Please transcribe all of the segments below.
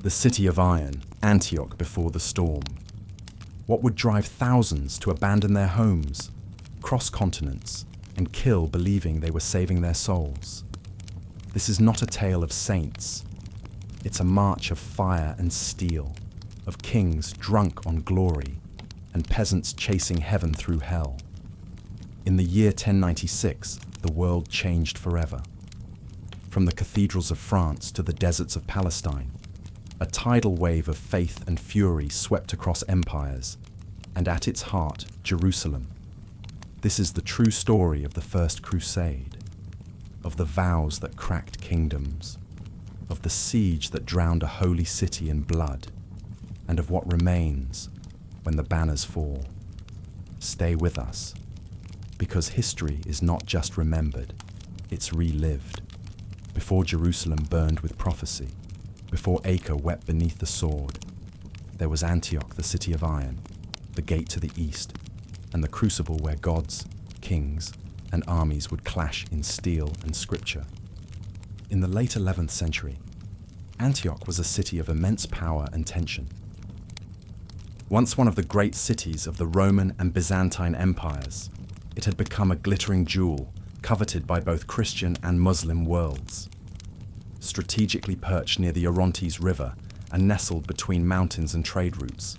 The city of iron, Antioch before the storm. What would drive thousands to abandon their homes, cross continents, and kill believing they were saving their souls? This is not a tale of saints. It's a march of fire and steel, of kings drunk on glory, and peasants chasing heaven through hell. In the year 1096, the world changed forever. From the cathedrals of France to the deserts of Palestine, a tidal wave of faith and fury swept across empires, and at its heart, Jerusalem. This is the true story of the First Crusade, of the vows that cracked kingdoms, of the siege that drowned a holy city in blood, and of what remains when the banners fall. Stay with us, because history is not just remembered, it's relived. Before Jerusalem burned with prophecy, before Acre wept beneath the sword, there was Antioch, the city of iron, the gate to the east, and the crucible where gods, kings, and armies would clash in steel and scripture. In the late 11th century, Antioch was a city of immense power and tension. Once one of the great cities of the Roman and Byzantine empires, it had become a glittering jewel coveted by both Christian and Muslim worlds. Strategically perched near the Orontes River and nestled between mountains and trade routes,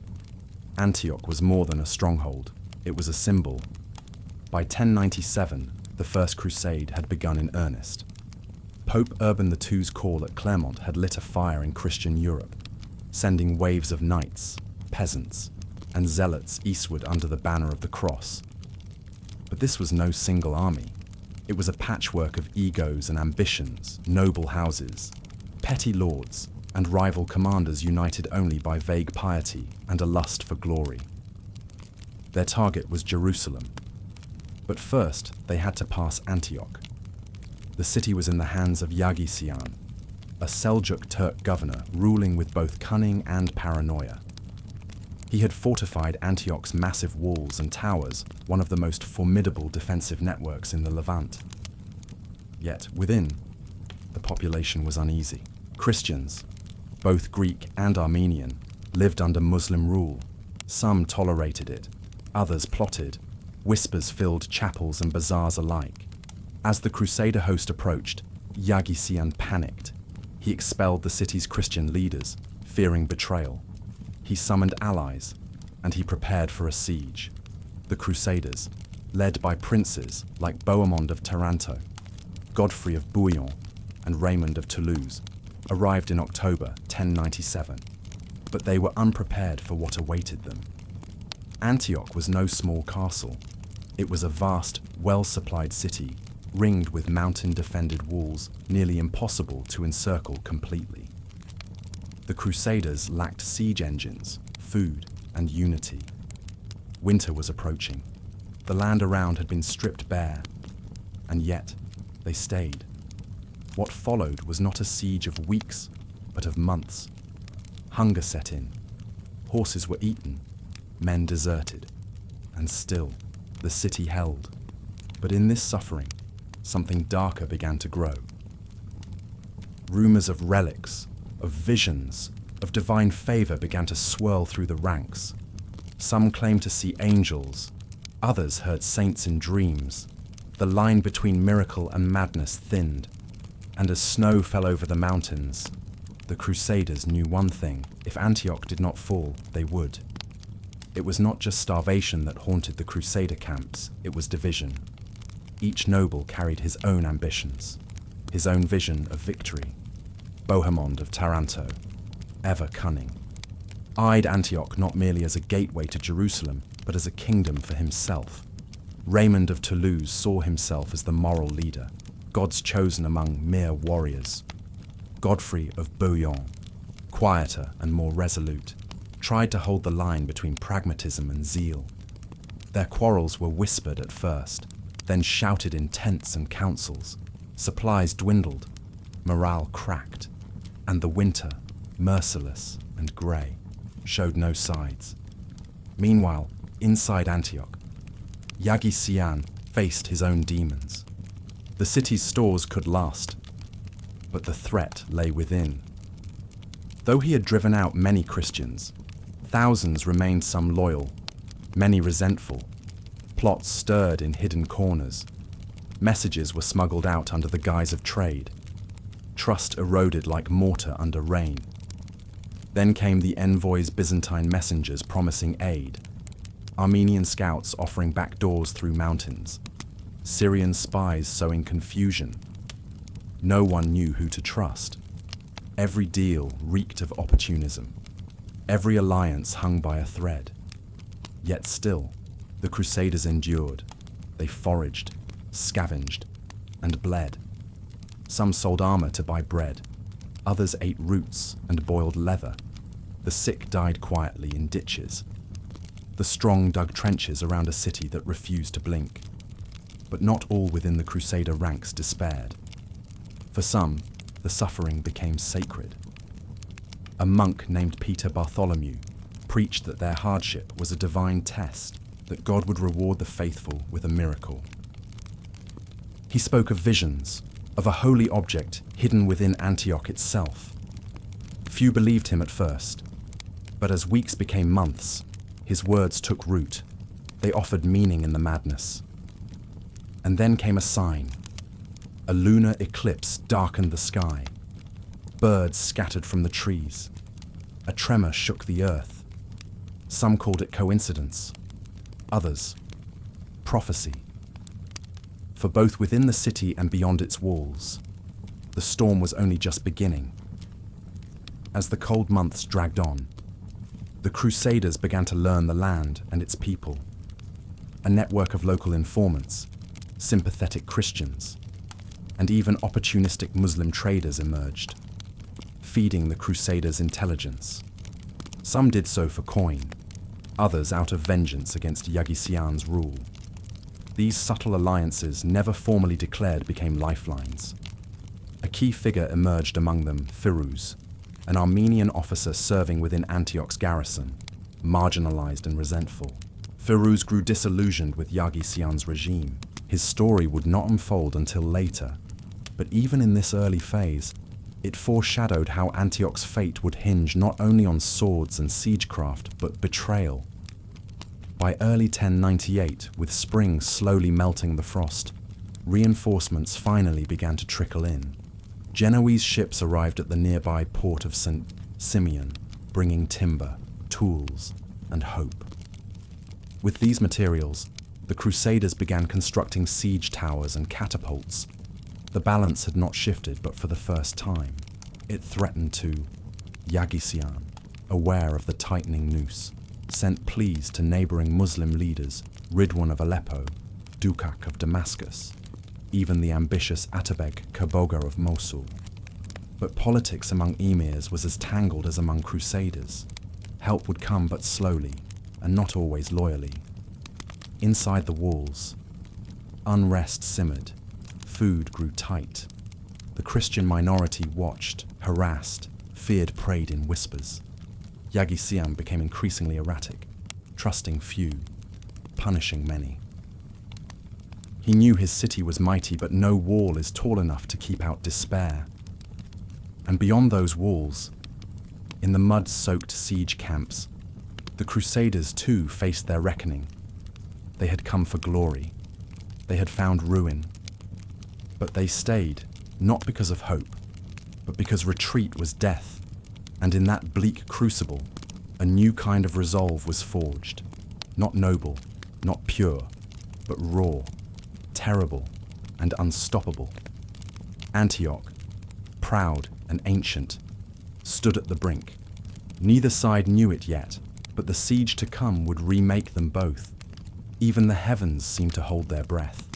Antioch was more than a stronghold, it was a symbol. By 1097, the First Crusade had begun in earnest. Pope Urban II's call at Clermont had lit a fire in Christian Europe, sending waves of knights, peasants, and zealots eastward under the banner of the cross. But this was no single army. It was a patchwork of egos and ambitions, noble houses, petty lords, and rival commanders united only by vague piety and a lust for glory. Their target was Jerusalem. But first, they had to pass Antioch. The city was in the hands of Yagisian, a Seljuk Turk governor ruling with both cunning and paranoia. He had fortified Antioch's massive walls and towers, one of the most formidable defensive networks in the Levant. Yet within, the population was uneasy. Christians, both Greek and Armenian, lived under Muslim rule. Some tolerated it, others plotted. Whispers filled chapels and bazaars alike. As the Crusader host approached, Yagisian panicked. He expelled the city's Christian leaders, fearing betrayal. He summoned allies, and he prepared for a siege. The Crusaders, led by princes like Bohemond of Taranto, Godfrey of Bouillon, and Raymond of Toulouse, arrived in October 1097. But they were unprepared for what awaited them. Antioch was no small castle. It was a vast, well-supplied city, ringed with mountain-defended walls nearly impossible to encircle completely. The Crusaders lacked siege engines, food, and unity. Winter was approaching. The land around had been stripped bare, and yet they stayed. What followed was not a siege of weeks, but of months. Hunger set in. Horses were eaten, men deserted, and still the city held. But in this suffering, something darker began to grow. Rumors of relics, of visions, of divine favor began to swirl through the ranks. Some claimed to see angels, others heard saints in dreams. The line between miracle and madness thinned, and as snow fell over the mountains, the Crusaders knew one thing: if Antioch did not fall, they would. It was not just starvation that haunted the Crusader camps, it was division. Each noble carried his own ambitions, his own vision of victory. Bohemond of Taranto, ever cunning, eyed Antioch not merely as a gateway to Jerusalem, but as a kingdom for himself. Raymond of Toulouse saw himself as the moral leader, God's chosen among mere warriors. Godfrey of Bouillon, quieter and more resolute, tried to hold the line between pragmatism and zeal. Their quarrels were whispered at first, then shouted in tents and councils. Supplies dwindled, morale cracked, and the winter, merciless and grey, showed no sides. Meanwhile, inside Antioch, Yagisian faced his own demons. The city's stores could last, but the threat lay within. Though he had driven out many Christians, thousands remained, some loyal, many resentful. Plots stirred in hidden corners. Messages were smuggled out under the guise of trade. Trust eroded like mortar under rain. Then came the envoys' Byzantine messengers promising aid, Armenian scouts offering back doors through mountains, Syrian spies sowing confusion. No one knew who to trust. Every deal reeked of opportunism. Every alliance hung by a thread. Yet still, the Crusaders endured. They foraged, scavenged, and bled. Some sold armor to buy bread. Others ate roots and boiled leather. The sick died quietly in ditches. The strong dug trenches around a city that refused to blink. But not all within the Crusader ranks despaired. For some, the suffering became sacred. A monk named Peter Bartholomew preached that their hardship was a divine test, that God would reward the faithful with a miracle. He spoke of visions, of a holy object hidden within Antioch itself. Few believed him at first, but as weeks became months, his words took root. They offered meaning in the madness. And then came a sign. A lunar eclipse darkened the sky. Birds scattered from the trees. A tremor shook the earth. Some called it coincidence. Others, prophecy. For both within the city and beyond its walls, the storm was only just beginning. As the cold months dragged on, the Crusaders began to learn the land and its people. A network of local informants, sympathetic Christians, and even opportunistic Muslim traders emerged, feeding the Crusaders' intelligence. Some did so for coin, others out of vengeance against Yagisian's rule. These subtle alliances, never formally declared, became lifelines. A key figure emerged among them, Firuz, an Armenian officer serving within Antioch's garrison, marginalized and resentful. Firuz grew disillusioned with Yagisian's regime. His story would not unfold until later, but even in this early phase, it foreshadowed how Antioch's fate would hinge not only on swords and siegecraft, but betrayal. By early 1098, with spring slowly melting the frost, reinforcements finally began to trickle in. Genoese ships arrived at the nearby port of St. Simeon, bringing timber, tools, and hope. With these materials, the Crusaders began constructing siege towers and catapults. The balance had not shifted, but for the first time, it threatened to. Yagisian, aware of the tightening noose, sent pleas to neighboring Muslim leaders, Ridwan of Aleppo, Dukak of Damascus, even the ambitious Atabeg Kaboga of Mosul. But politics among emirs was as tangled as among Crusaders. Help would come but slowly, and not always loyally. Inside the walls, unrest simmered. Food grew tight. The Christian minority watched, harassed, feared, prayed in whispers. Yagisian became increasingly erratic, trusting few, punishing many. He knew his city was mighty, but no wall is tall enough to keep out despair. And beyond those walls, in the mud-soaked siege camps, the Crusaders too faced their reckoning. They had come for glory. They had found ruin. But they stayed, not because of hope, but because retreat was death. And in that bleak crucible, a new kind of resolve was forged. Not noble, not pure, but raw, terrible, and unstoppable. Antioch, proud and ancient, stood at the brink. Neither side knew it yet, but the siege to come would remake them both. Even the heavens seemed to hold their breath.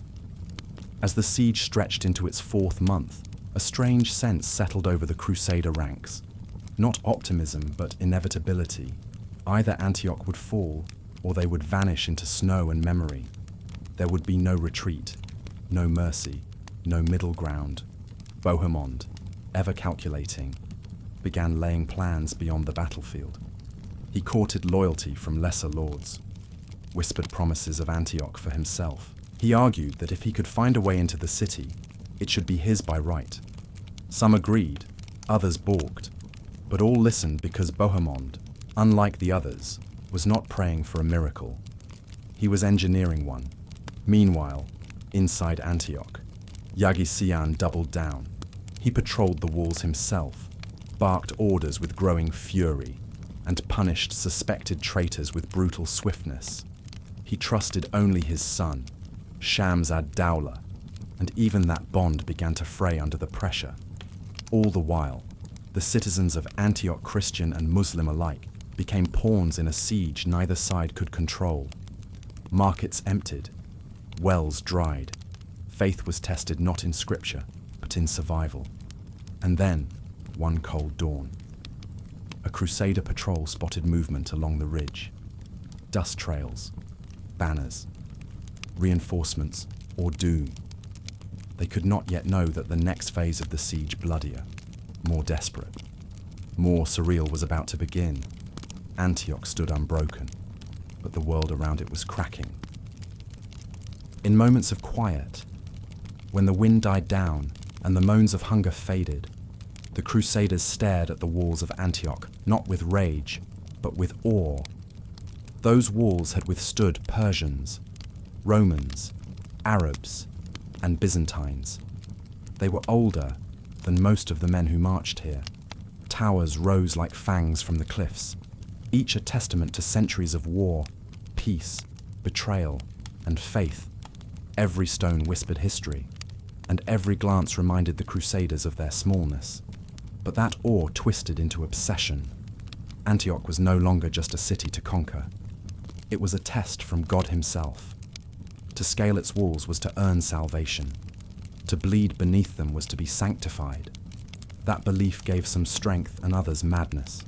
As the siege stretched into its fourth month, a strange sense settled over the Crusader ranks. Not optimism, but inevitability. Either Antioch would fall, or they would vanish into snow and memory. There would be no retreat, no mercy, no middle ground. Bohemond, ever calculating, began laying plans beyond the battlefield. He courted loyalty from lesser lords, whispered promises of Antioch for himself. He argued that if he could find a way into the city, it should be his by right. Some agreed, others balked. But all listened because Bohemond, unlike the others, was not praying for a miracle. He was engineering one. Meanwhile, inside Antioch, Yagisian doubled down. He patrolled the walls himself, barked orders with growing fury, and punished suspected traitors with brutal swiftness. He trusted only his son, Shams ad-Dawla, and even that bond began to fray under the pressure. All the while, the citizens of Antioch, Christian and Muslim alike, became pawns in a siege neither side could control. Markets emptied, wells dried. Faith was tested not in scripture, but in survival. And then, one cold dawn, a Crusader patrol spotted movement along the ridge. Dust trails, banners, reinforcements, or doom. They could not yet know that the next phase of the siege, bloodier, more desperate, more surreal, was about to begin. Antioch stood unbroken, but the world around it was cracking. In moments of quiet, when the wind died down and the moans of hunger faded, the Crusaders stared at the walls of Antioch, not with rage, but with awe. Those walls had withstood Persians, Romans, Arabs, and Byzantines. They were older than most of the men who marched here. Towers rose like fangs from the cliffs, each a testament to centuries of war, peace, betrayal, and faith. Every stone whispered history, and every glance reminded the Crusaders of their smallness. But that awe twisted into obsession. Antioch was no longer just a city to conquer. It was a test from God himself. To scale its walls was to earn salvation. To bleed beneath them was to be sanctified. That belief gave some strength and others madness.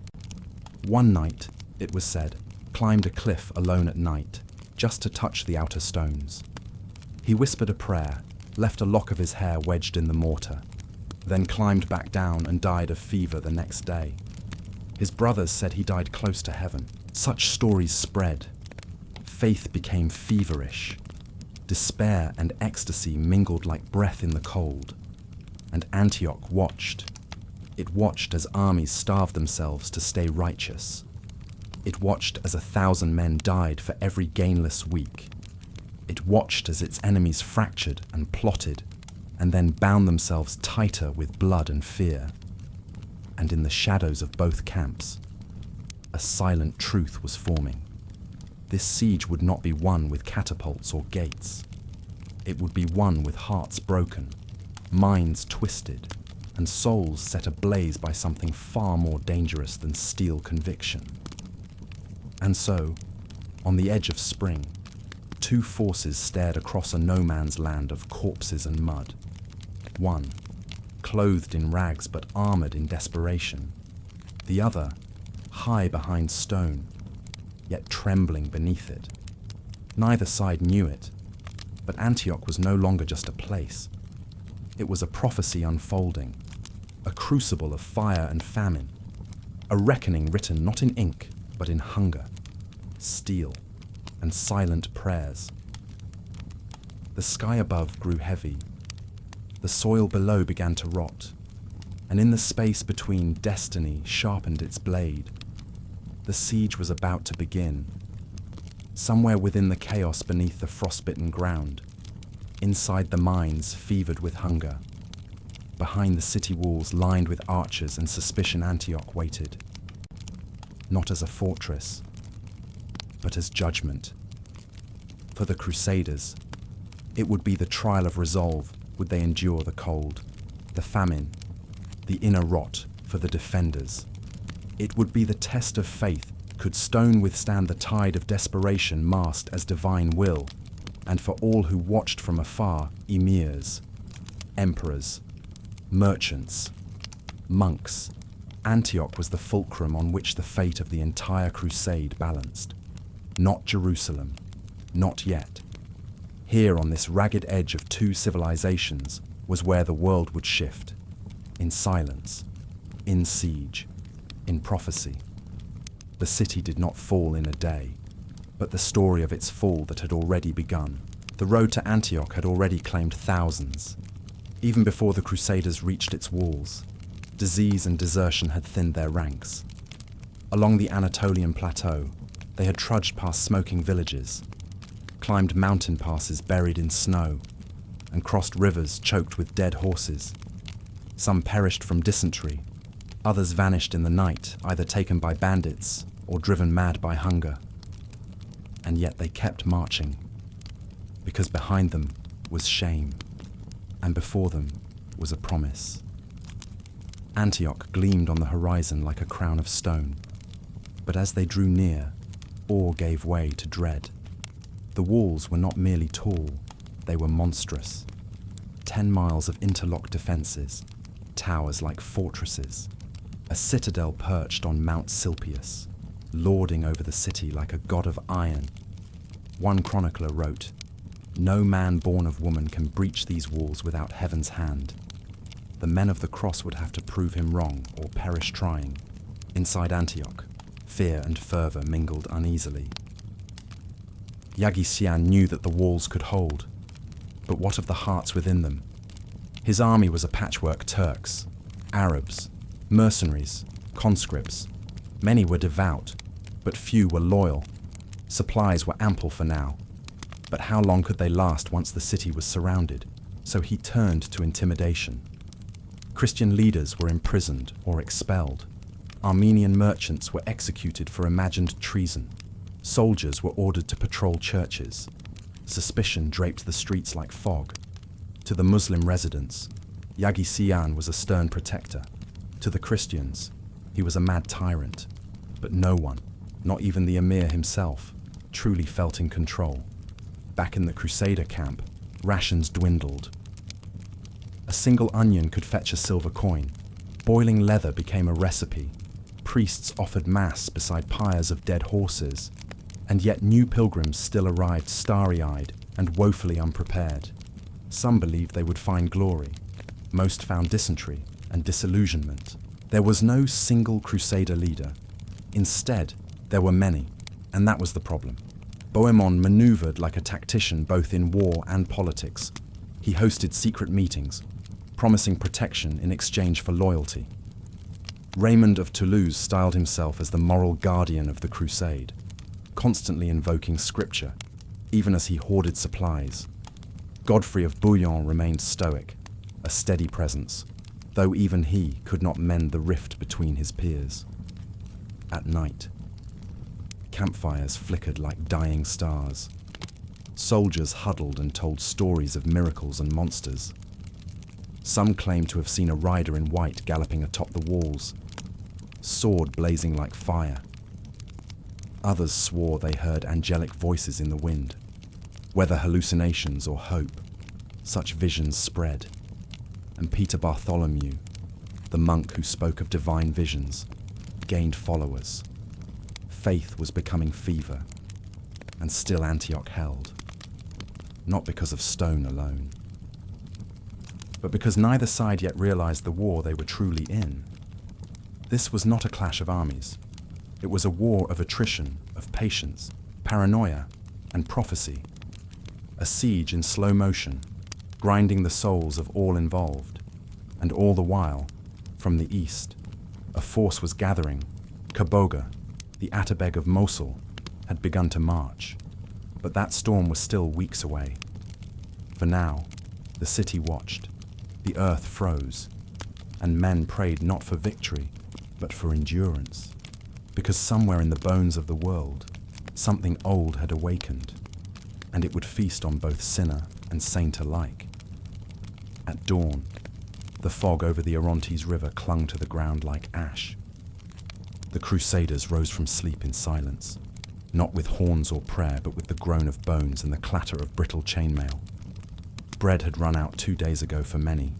One knight, it was said, climbed a cliff alone at night, just to touch the outer stones. He whispered a prayer, left a lock of his hair wedged in the mortar, then climbed back down and died of fever the next day. His brothers said he died close to heaven. Such stories spread. Faith became feverish. Despair and ecstasy mingled like breath in the cold. And Antioch watched. It watched as armies starved themselves to stay righteous. It watched as 1,000 men died for every gainless week. It watched as its enemies fractured and plotted, and then bound themselves tighter with blood and fear. And in the shadows of both camps, a silent truth was forming. This siege would not be won with catapults or gates. It would be won with hearts broken, minds twisted, and souls set ablaze by something far more dangerous than steel conviction. And so, on the edge of spring, two forces stared across a no-man's land of corpses and mud. One, clothed in rags but armored in desperation. The other, high behind stone, yet trembling beneath it. Neither side knew it, but Antioch was no longer just a place. It was a prophecy unfolding, a crucible of fire and famine, a reckoning written not in ink, but in hunger, steel, and silent prayers. The sky above grew heavy. The soil below began to rot, and in the space between destiny sharpened its blade. The siege was about to begin. Somewhere within the chaos beneath the frostbitten ground, inside the mines fevered with hunger, behind the city walls lined with archers and suspicion, Antioch waited. Not as a fortress, but as judgment. For the Crusaders, it would be the trial of resolve. Would they endure the cold, the famine, the inner rot for the defenders? It would be the test of faith. Could stone withstand the tide of desperation masked as divine will? And for all who watched from afar, emirs, emperors, merchants, monks, Antioch was the fulcrum on which the fate of the entire crusade balanced. Not Jerusalem, not yet. Here on this ragged edge of two civilizations was where the world would shift. In silence, in siege, in prophecy. The city did not fall in a day, but the story of its fall that had already begun. The road to Antioch had already claimed thousands, even before the Crusaders reached its walls. Disease and desertion had thinned their ranks. Along the Anatolian plateau, they had trudged past smoking villages, climbed mountain passes buried in snow, and crossed rivers choked with dead horses. Some perished from dysentery, others vanished in the night, either taken by bandits or driven mad by hunger. And yet they kept marching, because behind them was shame, and before them was a promise. Antioch gleamed on the horizon like a crown of stone, but as they drew near, awe gave way to dread. The walls were not merely tall, they were monstrous. 10 miles of interlocked defences, towers like fortresses, a citadel perched on Mount Silpius, lording over the city like a god of iron. One chronicler wrote, "No man born of woman can breach these walls without heaven's hand. The men of the cross would have to prove him wrong or perish trying." Inside Antioch, fear and fervour mingled uneasily. Yagisian knew that the walls could hold, but what of the hearts within them? His army was a patchwork: Turks, Arabs, mercenaries, conscripts. Many were devout, but few were loyal. Supplies were ample for now, but how long could they last once the city was surrounded? So he turned to intimidation. Christian leaders were imprisoned or expelled. Armenian merchants were executed for imagined treason. Soldiers were ordered to patrol churches. Suspicion draped the streets like fog. To the Muslim residents, Yagisian was a stern protector. To the Christians, he was a mad tyrant. But no one, not even the emir himself, truly felt in control. Back in the Crusader camp, rations dwindled. A single onion could fetch a silver coin. Boiling leather became a recipe. Priests offered mass beside pyres of dead horses. And yet new pilgrims still arrived starry-eyed and woefully unprepared. Some believed they would find glory. Most found dysentery and disillusionment. There was no single Crusader leader. Instead, there were many, and that was the problem. Bohemond maneuvered like a tactician both in war and politics. He hosted secret meetings, promising protection in exchange for loyalty. Raymond of Toulouse styled himself as the moral guardian of the crusade, constantly invoking scripture, even as he hoarded supplies. Godfrey of Bouillon remained stoic, a steady presence, though even he could not mend the rift between his peers. At night, campfires flickered like dying stars. Soldiers huddled and told stories of miracles and monsters. Some claimed to have seen a rider in white galloping atop the walls, sword blazing like fire. Others swore they heard angelic voices in the wind. Whether hallucinations or hope, such visions spread. And Peter Bartholomew, the monk who spoke of divine visions, gained followers. Faith was becoming fever, and still Antioch held. Not because of stone alone, but because neither side yet realized the war they were truly in. This was not a clash of armies. It was a war of attrition, of patience, paranoia, and prophecy. A siege in slow motion, grinding the souls of all involved. And all the while, from the east, a force was gathering. Kaboga, the Atabeg of Mosul, had begun to march. But that storm was still weeks away. For now, the city watched. The earth froze, and men prayed not for victory, but for endurance. Because somewhere in the bones of the world, something old had awakened, and it would feast on both sinner and saint alike. At dawn, the fog over the Orontes River clung to the ground like ash. The Crusaders rose from sleep in silence, not with horns or prayer, but with the groan of bones and the clatter of brittle chainmail. Bread had run out 2 days ago for many.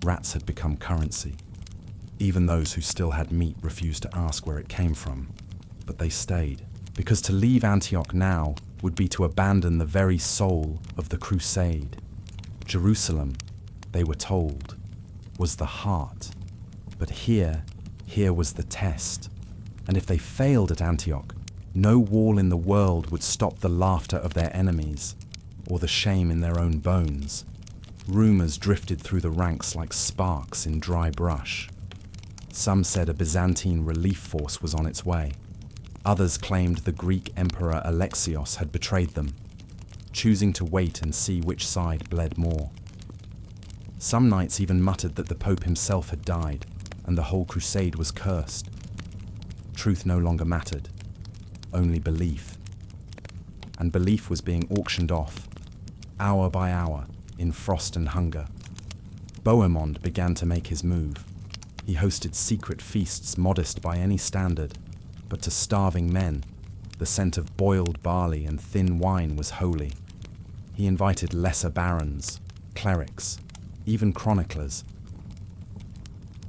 Rats had become currency. Even those who still had meat refused to ask where it came from. But they stayed, because to leave Antioch now would be to abandon the very soul of the crusade. Jerusalem, they were told, was the heart. But here was the test. And if they failed at Antioch, no wall in the world would stop the laughter of their enemies, or the shame in their own bones. Rumors drifted through the ranks like sparks in dry brush. Some said a Byzantine relief force was on its way. Others claimed the Greek Emperor Alexios had betrayed them, choosing to wait and see which side bled more. Some knights even muttered that the Pope himself had died, and the whole crusade was cursed. Truth no longer mattered, only belief. And belief was being auctioned off, hour by hour, in frost and hunger. Bohemond began to make his move. He hosted secret feasts modest by any standard, but to starving men, the scent of boiled barley and thin wine was holy. He invited lesser barons, clerics, even chroniclers.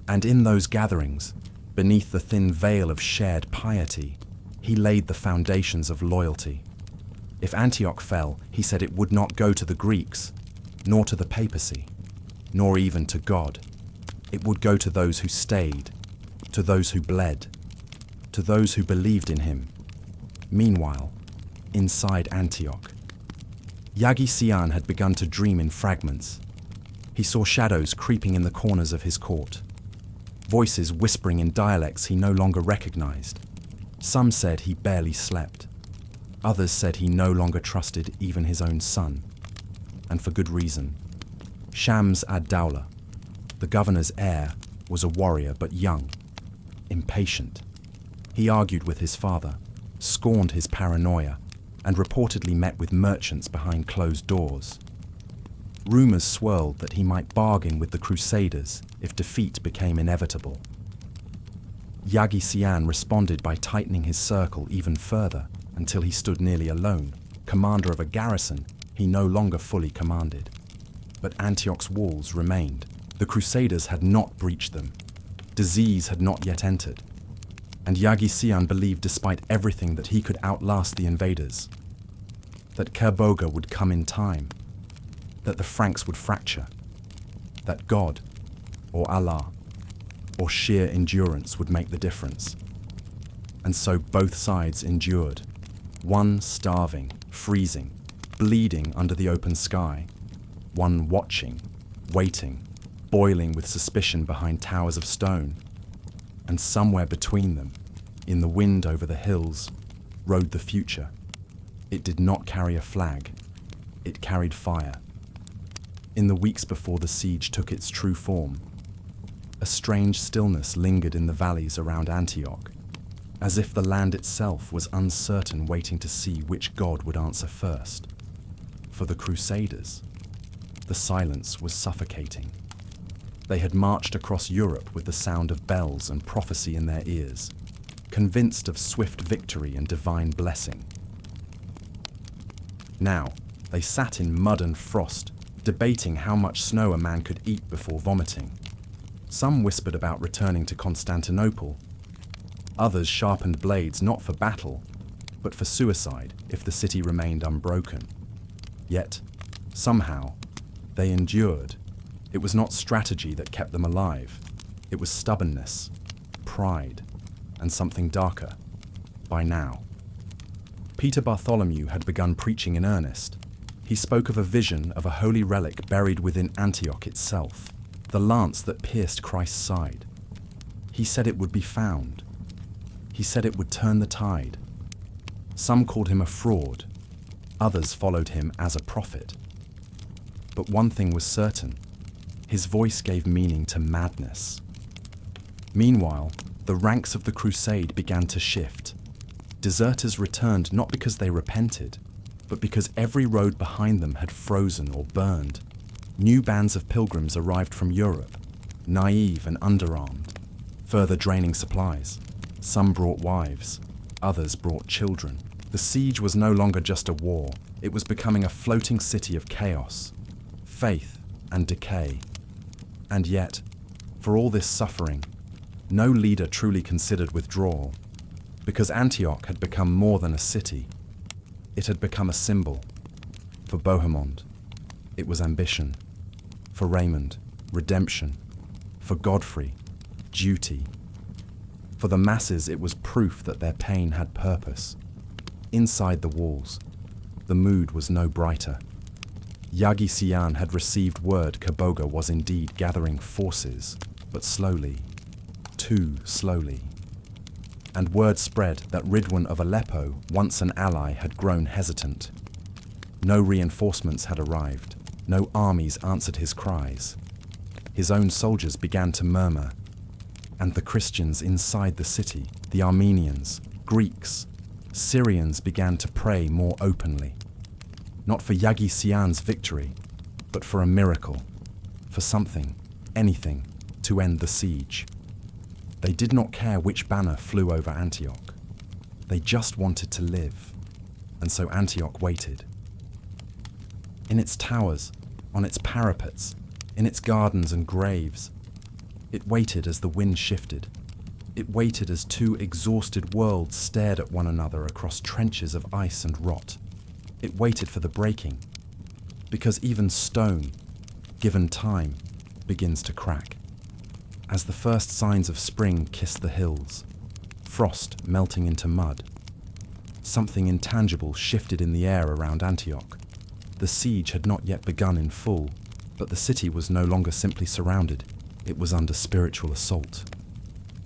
And in those gatherings, beneath the thin veil of shared piety, he laid the foundations of loyalty. If Antioch fell, he said it would not go to the Greeks, nor to the papacy, nor even to God. It would go to those who stayed, to those who bled, to those who believed in him. Meanwhile, inside Antioch, Yagi Sian had begun to dream in fragments. He saw shadows creeping in the corners of his court, voices whispering in dialects he no longer recognized. Some said he barely slept. Others said he no longer trusted even his own son, and for good reason. Shams ad-Dawla, the governor's heir, was a warrior but young, impatient. He argued with his father, scorned his paranoia, and reportedly met with merchants behind closed doors. Rumors swirled that he might bargain with the Crusaders if defeat became inevitable. Yagi Sian responded by tightening his circle even further until he stood nearly alone, commander of a garrison he no longer fully commanded. But Antioch's walls remained. The Crusaders had not breached them. Disease had not yet entered. And Yagi Sian believed despite everything that he could outlast the invaders, that Kerboga would come in time, that the Franks would fracture, that God, or Allah, or sheer endurance would make the difference. And so both sides endured, one starving, freezing, bleeding under the open sky, one watching, waiting, boiling with suspicion behind towers of stone. And somewhere between them, in the wind over the hills, rode the future. It did not carry a flag. It carried fire. In the weeks before the siege took its true form, a strange stillness lingered in the valleys around Antioch, as if the land itself was uncertain, waiting to see which god would answer first. For the Crusaders, the silence was suffocating. They had marched across Europe with the sound of bells and prophecy in their ears, convinced of swift victory and divine blessing. Now, they sat in mud and frost, debating how much snow a man could eat before vomiting. Some whispered about returning to Constantinople. Others sharpened blades not for battle, but for suicide if the city remained unbroken. Yet, somehow, they endured. It was not strategy that kept them alive. It was stubbornness, pride, and something darker. By now, Peter Bartholomew had begun preaching in earnest. He spoke of a vision of a holy relic buried within Antioch itself, the lance that pierced Christ's side. He said it would be found. He said it would turn the tide. Some called him a fraud. Others followed him as a prophet. But one thing was certain. His voice gave meaning to madness. Meanwhile, the ranks of the crusade began to shift. Deserters returned not because they repented, but because every road behind them had frozen or burned. New bands of pilgrims arrived from Europe, naive and underarmed, further draining supplies. Some brought wives, others brought children. The siege was no longer just a war, it was becoming a floating city of chaos, faith, and decay. And yet, for all this suffering, no leader truly considered withdrawal, because Antioch had become more than a city. It had become a symbol. For Bohemond, it was ambition. For Raymond, redemption. For Godfrey, duty. For the masses, it was proof that their pain had purpose. Inside the walls, the mood was no brighter. Yagi Sian had received word Kerboga was indeed gathering forces, but slowly, too slowly. And word spread that Ridwan of Aleppo, once an ally, had grown hesitant. No reinforcements had arrived, no armies answered his cries. His own soldiers began to murmur, and the Christians inside the city, the Armenians, Greeks, Syrians began to pray more openly. Not for Yaghi-Sian's victory, but for a miracle, for something, anything, to end the siege. They did not care which banner flew over Antioch. They just wanted to live, and so Antioch waited. In its towers, on its parapets, in its gardens and graves, it waited as the wind shifted. It waited as two exhausted worlds stared at one another across trenches of ice and rot. It waited for the breaking, because even stone, given time, begins to crack. As the first signs of spring kiss the hills, frost melting into mud, something intangible shifted in the air around Antioch. The siege had not yet begun in full, but the city was no longer simply surrounded, it was under spiritual assault.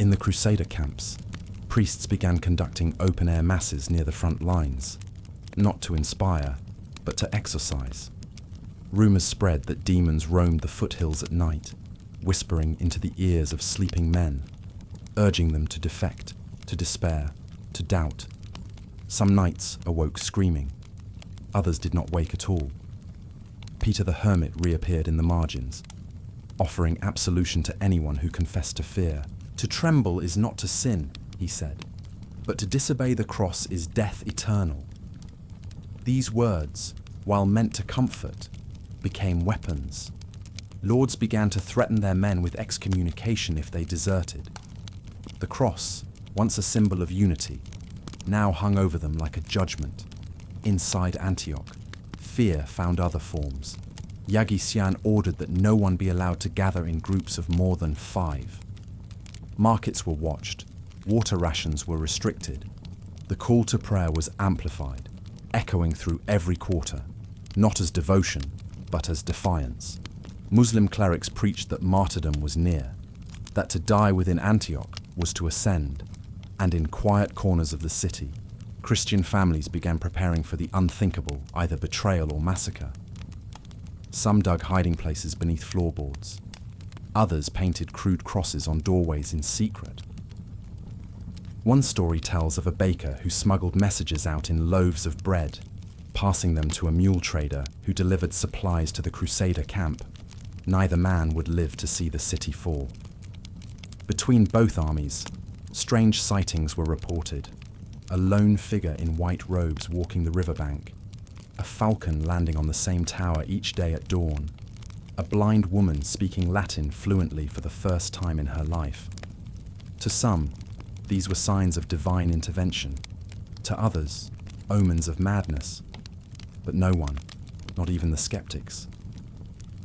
In the Crusader camps, priests began conducting open-air masses near the front lines, not to inspire, but to exorcise. Rumors spread that demons roamed the foothills at night, whispering into the ears of sleeping men, urging them to defect, to despair, to doubt. Some nights awoke screaming. Others did not wake at all. Peter the Hermit reappeared in the margins, offering absolution to anyone who confessed to fear. To tremble is not to sin, he said, but to disobey the cross is death eternal. These words, while meant to comfort, became weapons. Lords began to threaten their men with excommunication if they deserted. The cross, once a symbol of unity, now hung over them like a judgment. Inside Antioch, fear found other forms. Yaghi-Sian ordered that no one be allowed to gather in groups of more than 5. Markets were watched, water rations were restricted. The call to prayer was amplified, echoing through every quarter, not as devotion, but as defiance. Muslim clerics preached that martyrdom was near, that to die within Antioch was to ascend, and in quiet corners of the city, Christian families began preparing for the unthinkable, either betrayal or massacre. Some dug hiding places beneath floorboards. Others painted crude crosses on doorways in secret. One story tells of a baker who smuggled messages out in loaves of bread, passing them to a mule trader who delivered supplies to the Crusader camp. Neither man would live to see the city fall. Between both armies, strange sightings were reported. A lone figure in white robes walking the riverbank, a falcon landing on the same tower each day at dawn, a blind woman speaking Latin fluently for the first time in her life. To some, these were signs of divine intervention. To others, omens of madness. But no one, not even the skeptics,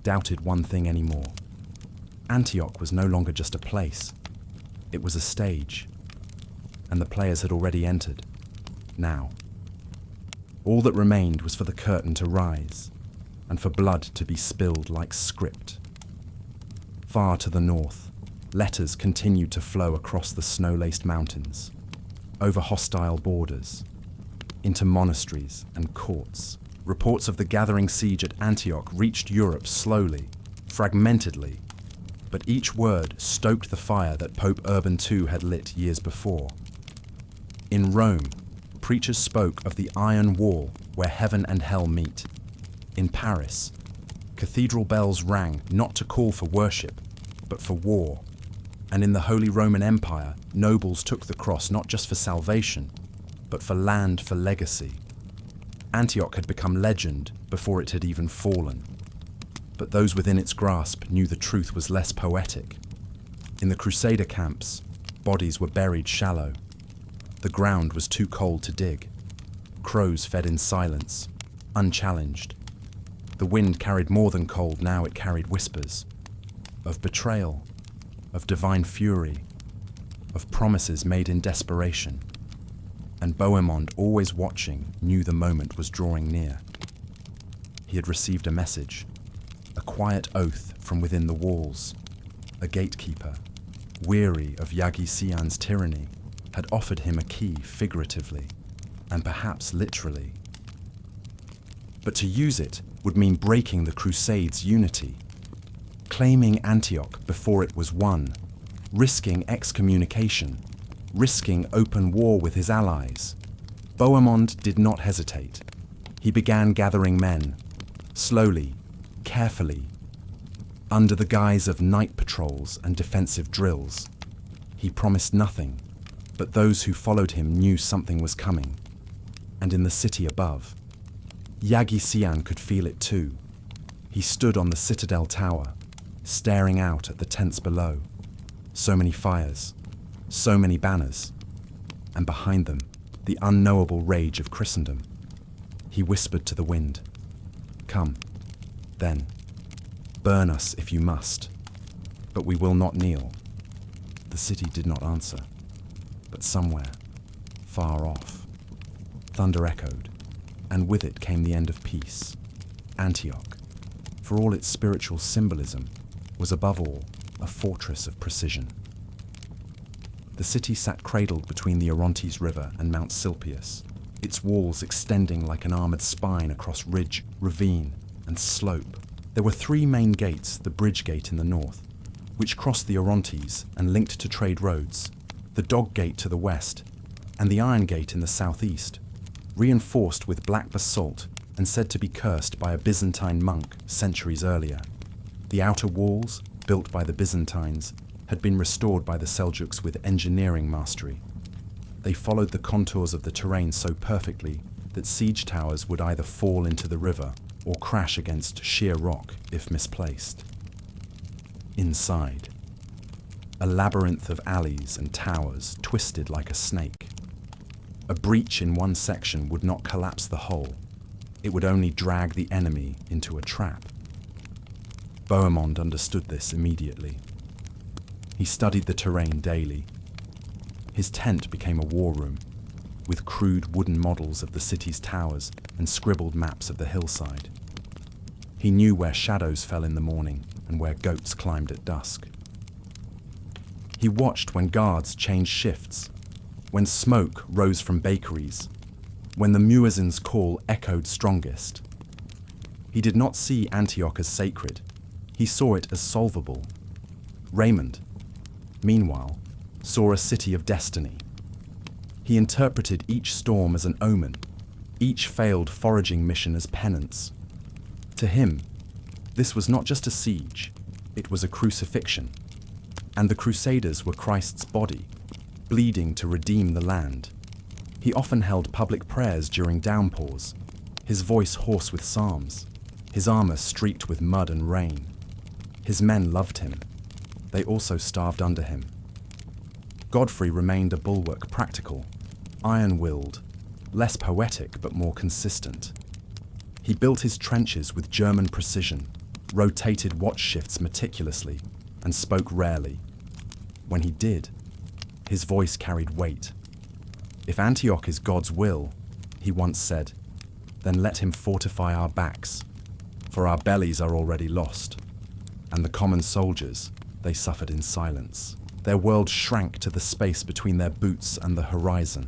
doubted one thing anymore. Antioch was no longer just a place. It was a stage. And the players had already entered. Now. All that remained was for the curtain to rise, and for blood to be spilled like script. Far to the north, letters continued to flow across the snow-laced mountains, over hostile borders, into monasteries and courts. Reports of the gathering siege at Antioch reached Europe slowly, fragmentedly, but each word stoked the fire that Pope Urban II had lit years before. In Rome, preachers spoke of the iron wall where heaven and hell meet. In Paris, cathedral bells rang not to call for worship, but for war. And in the Holy Roman Empire, nobles took the cross not just for salvation, but for land, for legacy. Antioch had become legend before it had even fallen. But those within its grasp knew the truth was less poetic. In the Crusader camps, bodies were buried shallow. The ground was too cold to dig. Crows fed in silence, unchallenged. The wind carried more than cold, now it carried whispers. Of betrayal, of divine fury, of promises made in desperation. And Bohemond, always watching, knew the moment was drawing near. He had received a message, a quiet oath from within the walls, a gatekeeper, weary of Yagi Sian's tyranny, had offered him a key figuratively, and perhaps literally. But to use it would mean breaking the Crusade's unity, claiming Antioch before it was won, risking excommunication, risking open war with his allies. Bohemond did not hesitate. He began gathering men, slowly, carefully, under the guise of night patrols and defensive drills. He promised nothing, but those who followed him knew something was coming. And in the city above, Yagi Sian could feel it too. He stood on the citadel tower, staring out at the tents below. So many fires, so many banners, and behind them, the unknowable rage of Christendom. He whispered to the wind, "Come, then, burn us if you must, but we will not kneel." The city did not answer, but somewhere, far off, thunder echoed, and with it came the end of peace. Antioch, for all its spiritual symbolism, was above all a fortress of precision. The city sat cradled between the Orontes River and Mount Silpius, its walls extending like an armoured spine across ridge, ravine, and slope. There were three main gates: the bridge gate in the north, which crossed the Orontes and linked to trade roads, the dog gate to the west, and the iron gate in the southeast, reinforced with black basalt and said to be cursed by a Byzantine monk centuries earlier. The outer walls, built by the Byzantines, had been restored by the Seljuks with engineering mastery. They followed the contours of the terrain so perfectly that siege towers would either fall into the river or crash against sheer rock if misplaced. Inside, a labyrinth of alleys and towers twisted like a snake. A breach in one section would not collapse the whole. It would only drag the enemy into a trap. Bohemond understood this immediately. He studied the terrain daily. His tent became a war room, with crude wooden models of the city's towers and scribbled maps of the hillside. He knew where shadows fell in the morning and where goats climbed at dusk. He watched when guards changed shifts, when smoke rose from bakeries, when the muezzin's call echoed strongest. He did not see Antioch as sacred. He saw it as solvable. Raymond, meanwhile, saw a city of destiny. He interpreted each storm as an omen, each failed foraging mission as penance. To him, this was not just a siege, it was a crucifixion. And the Crusaders were Christ's body, bleeding to redeem the land. He often held public prayers during downpours, his voice hoarse with psalms, his armor streaked with mud and rain. His men loved him. They also starved under him. Godfrey remained a bulwark, practical, iron-willed, less poetic but more consistent. He built his trenches with German precision, rotated watch shifts meticulously, and spoke rarely. When he did, his voice carried weight. "If Antioch is God's will," he once said, "then let him fortify our backs, for our bellies are already lost." And the common soldiers, they suffered in silence. Their world shrank to the space between their boots and the horizon.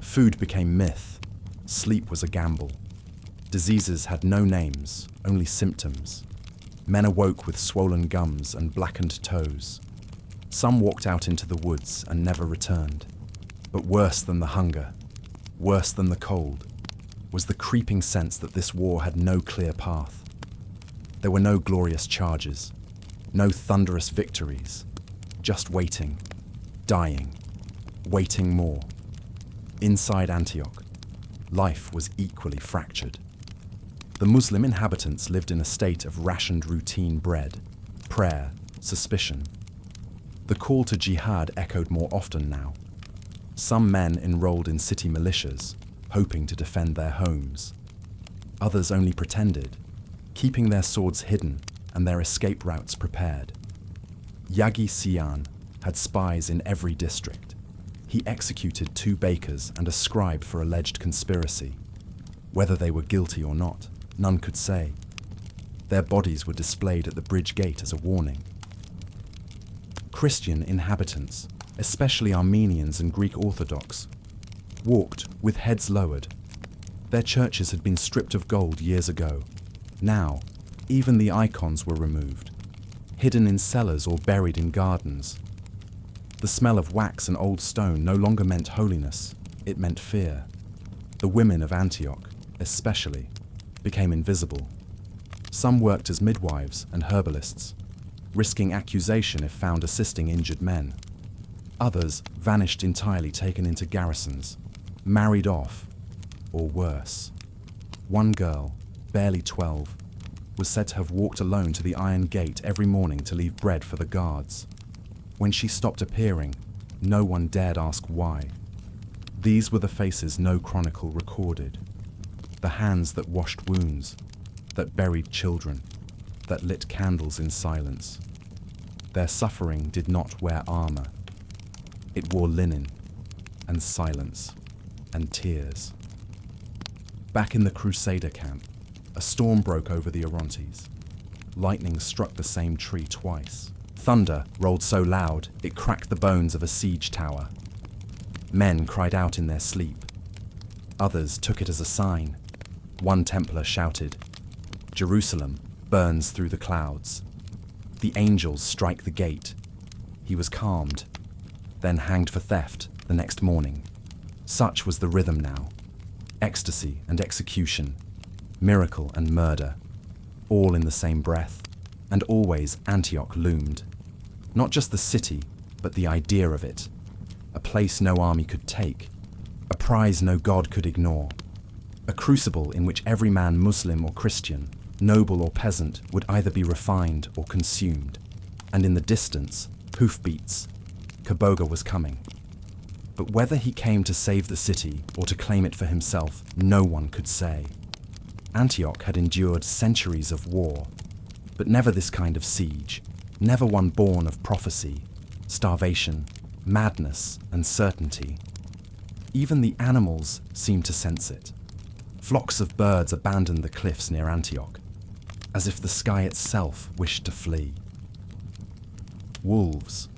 Food became myth. Sleep was a gamble. Diseases had no names, only symptoms. Men awoke with swollen gums and blackened toes. Some walked out into the woods and never returned. But worse than the hunger, worse than the cold, was the creeping sense that this war had no clear path. There were no glorious charges, no thunderous victories, just waiting, dying, waiting more. Inside Antioch, life was equally fractured. The Muslim inhabitants lived in a state of rationed routine bread, prayer, suspicion. The call to jihad echoed more often now. Some men enrolled in city militias, hoping to defend their homes. Others only pretended, keeping their swords hidden and their escape routes prepared. Yagi Sian had spies in every district. He executed 2 bakers and a scribe for alleged conspiracy. Whether they were guilty or not, none could say. Their bodies were displayed at the bridge gate as a warning. Christian inhabitants, especially Armenians and Greek Orthodox, walked with heads lowered. Their churches had been stripped of gold years ago. Now, even the icons were removed, hidden in cellars or buried in gardens. The smell of wax and old stone no longer meant holiness, it meant fear. The women of Antioch, especially, became invisible. Some worked as midwives and herbalists, risking accusation if found assisting injured men. Others vanished entirely, taken into garrisons, married off, or worse. One girl, barely 12, was said to have walked alone to the iron gate every morning to leave bread for the guards. When she stopped appearing, no one dared ask why. These were the faces no chronicle recorded. The hands that washed wounds, that buried children, that lit candles in silence. Their suffering did not wear armor. It wore linen, and silence, and tears. Back in the Crusader camp, a storm broke over the Orontes. Lightning struck the same tree twice. Thunder rolled so loud it cracked the bones of a siege tower. Men cried out in their sleep. Others took it as a sign. One Templar shouted, "Jerusalem burns through the clouds. The angels strike the gate." He was calmed, then hanged for theft the next morning. Such was the rhythm now. Ecstasy and execution, miracle and murder, all in the same breath, and always Antioch loomed. Not just the city, but the idea of it. A place no army could take, a prize no god could ignore, a crucible in which every man, Muslim or Christian, noble or peasant, would either be refined or consumed. And in the distance, hoofbeats, Kaboga was coming. But whether he came to save the city or to claim it for himself, no one could say. Antioch had endured centuries of war, but never this kind of siege, never one born of prophecy, starvation, madness, and certainty. Even the animals seemed to sense it. Flocks of birds abandoned the cliffs near Antioch, as if the sky itself wished to flee. Wolves,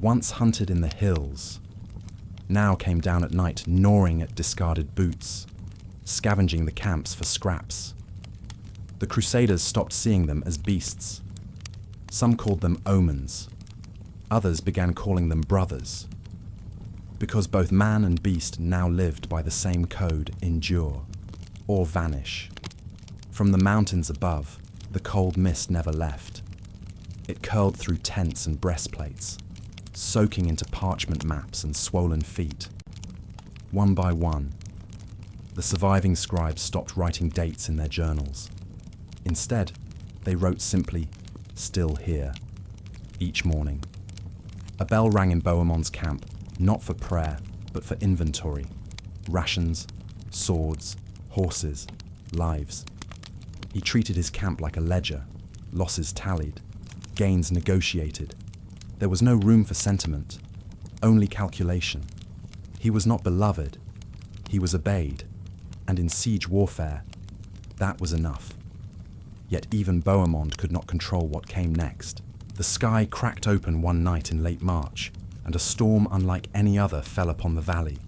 once hunted in the hills, now came down at night gnawing at discarded boots, scavenging the camps for scraps. The Crusaders stopped seeing them as beasts. Some called them omens. Others began calling them brothers, because both man and beast now lived by the same code: endure or vanish. From the mountains above, the cold mist never left. It curled through tents and breastplates, soaking into parchment maps and swollen feet. One by one, the surviving scribes stopped writing dates in their journals. Instead, they wrote simply, "Still here," each morning. A bell rang in Bohemond's camp, not for prayer, but for inventory. Rations, swords, horses, lives. He treated his camp like a ledger, losses tallied, gains negotiated. There was no room for sentiment, only calculation. He was not beloved, he was obeyed, and in siege warfare, that was enough. Yet even Bohemond could not control what came next. The sky cracked open one night in late March, and a storm unlike any other fell upon the valley.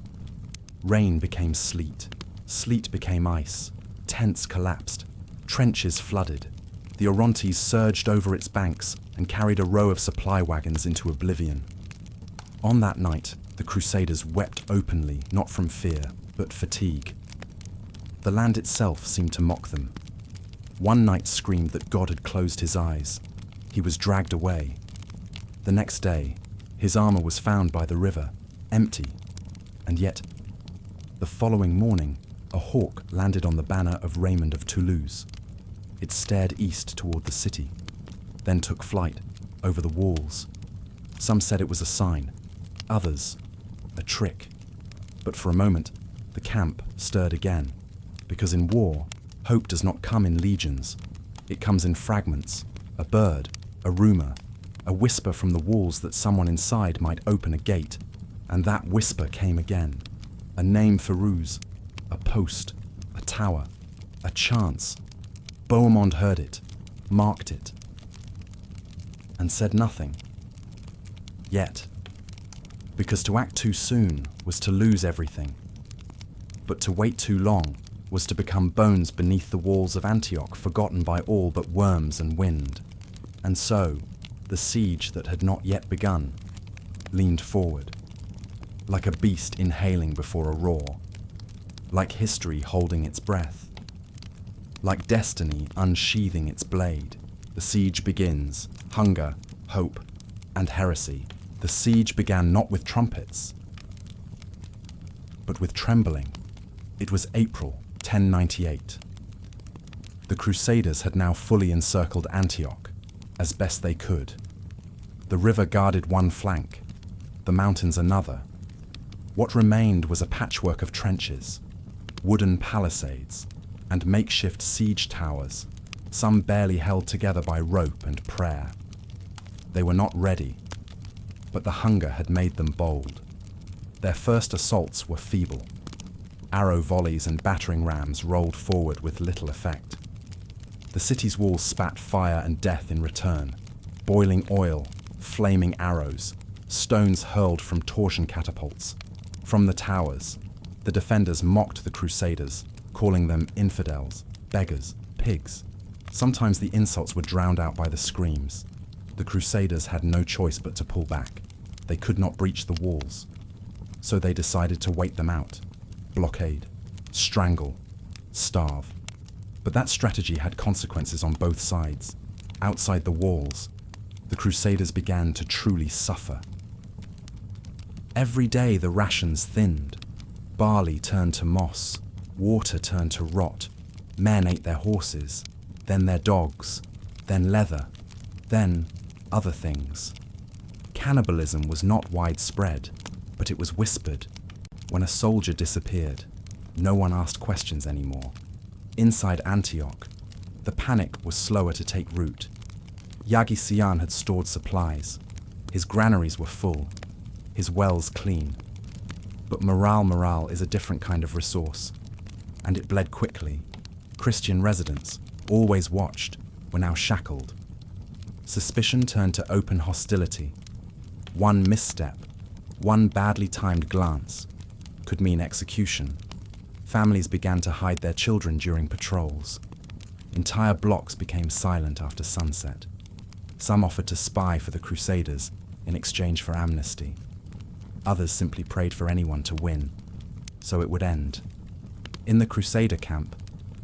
Rain became sleet, sleet became ice, tents collapsed, trenches flooded. The Orontes surged over its banks and carried a row of supply wagons into oblivion. On that night, the Crusaders wept openly, not from fear, but fatigue. The land itself seemed to mock them. One night screamed that God had closed his eyes. He was dragged away. The next day, his armor was found by the river, empty. And yet, the following morning, a hawk landed on the banner of Raymond of Toulouse. It stared east toward the city, then took flight over the walls. Some said it was a sign, others, a trick. But for a moment, the camp stirred again, because in war, hope does not come in legions. It comes in fragments, a bird, a rumor, a whisper from the walls that someone inside might open a gate. And that whisper came again. A name for Ruse, a post, a tower, a chance. Bohemond heard it, marked it, and said nothing. Yet, because to act too soon was to lose everything, but to wait too long was to become bones beneath the walls of Antioch, forgotten by all but worms and wind. And so, the siege that had not yet begun leaned forward, like a beast inhaling before a roar, like history holding its breath, like destiny unsheathing its blade. The siege begins, hunger, hope, and heresy. The siege began not with trumpets, but with trembling. It was April 1098. The Crusaders had now fully encircled Antioch, as best they could. The river guarded one flank, the mountains another. What remained was a patchwork of trenches, wooden palisades, and makeshift siege towers, some barely held together by rope and prayer. They were not ready, but the hunger had made them bold. Their first assaults were feeble. Arrow volleys and battering rams rolled forward with little effect. The city's walls spat fire and death in return. Boiling oil, flaming arrows, stones hurled from torsion catapults. From the towers, the defenders mocked the Crusaders, calling them infidels, beggars, pigs. Sometimes the insults were drowned out by the screams. The Crusaders had no choice but to pull back. They could not breach the walls, so they decided to wait them out. Blockade, strangle, starve. But that strategy had consequences on both sides. Outside the walls, the Crusaders began to truly suffer. Every day the rations thinned. Barley turned to moss, water turned to rot. Men ate their horses, then their dogs, then leather, then other things. Cannibalism was not widespread, but it was whispered. When a soldier disappeared, no one asked questions anymore. Inside Antioch, the panic was slower to take root. Yagi Sian had stored supplies. His granaries were full, his wells clean. But morale is a different kind of resource, and it bled quickly. Christian residents, always watched, were now shackled. Suspicion turned to open hostility. One misstep, one badly timed glance, could mean execution. Families began to hide their children during patrols. Entire blocks became silent after sunset. Some offered to spy for the Crusaders in exchange for amnesty. Others simply prayed for anyone to win, so it would end. In the Crusader camp,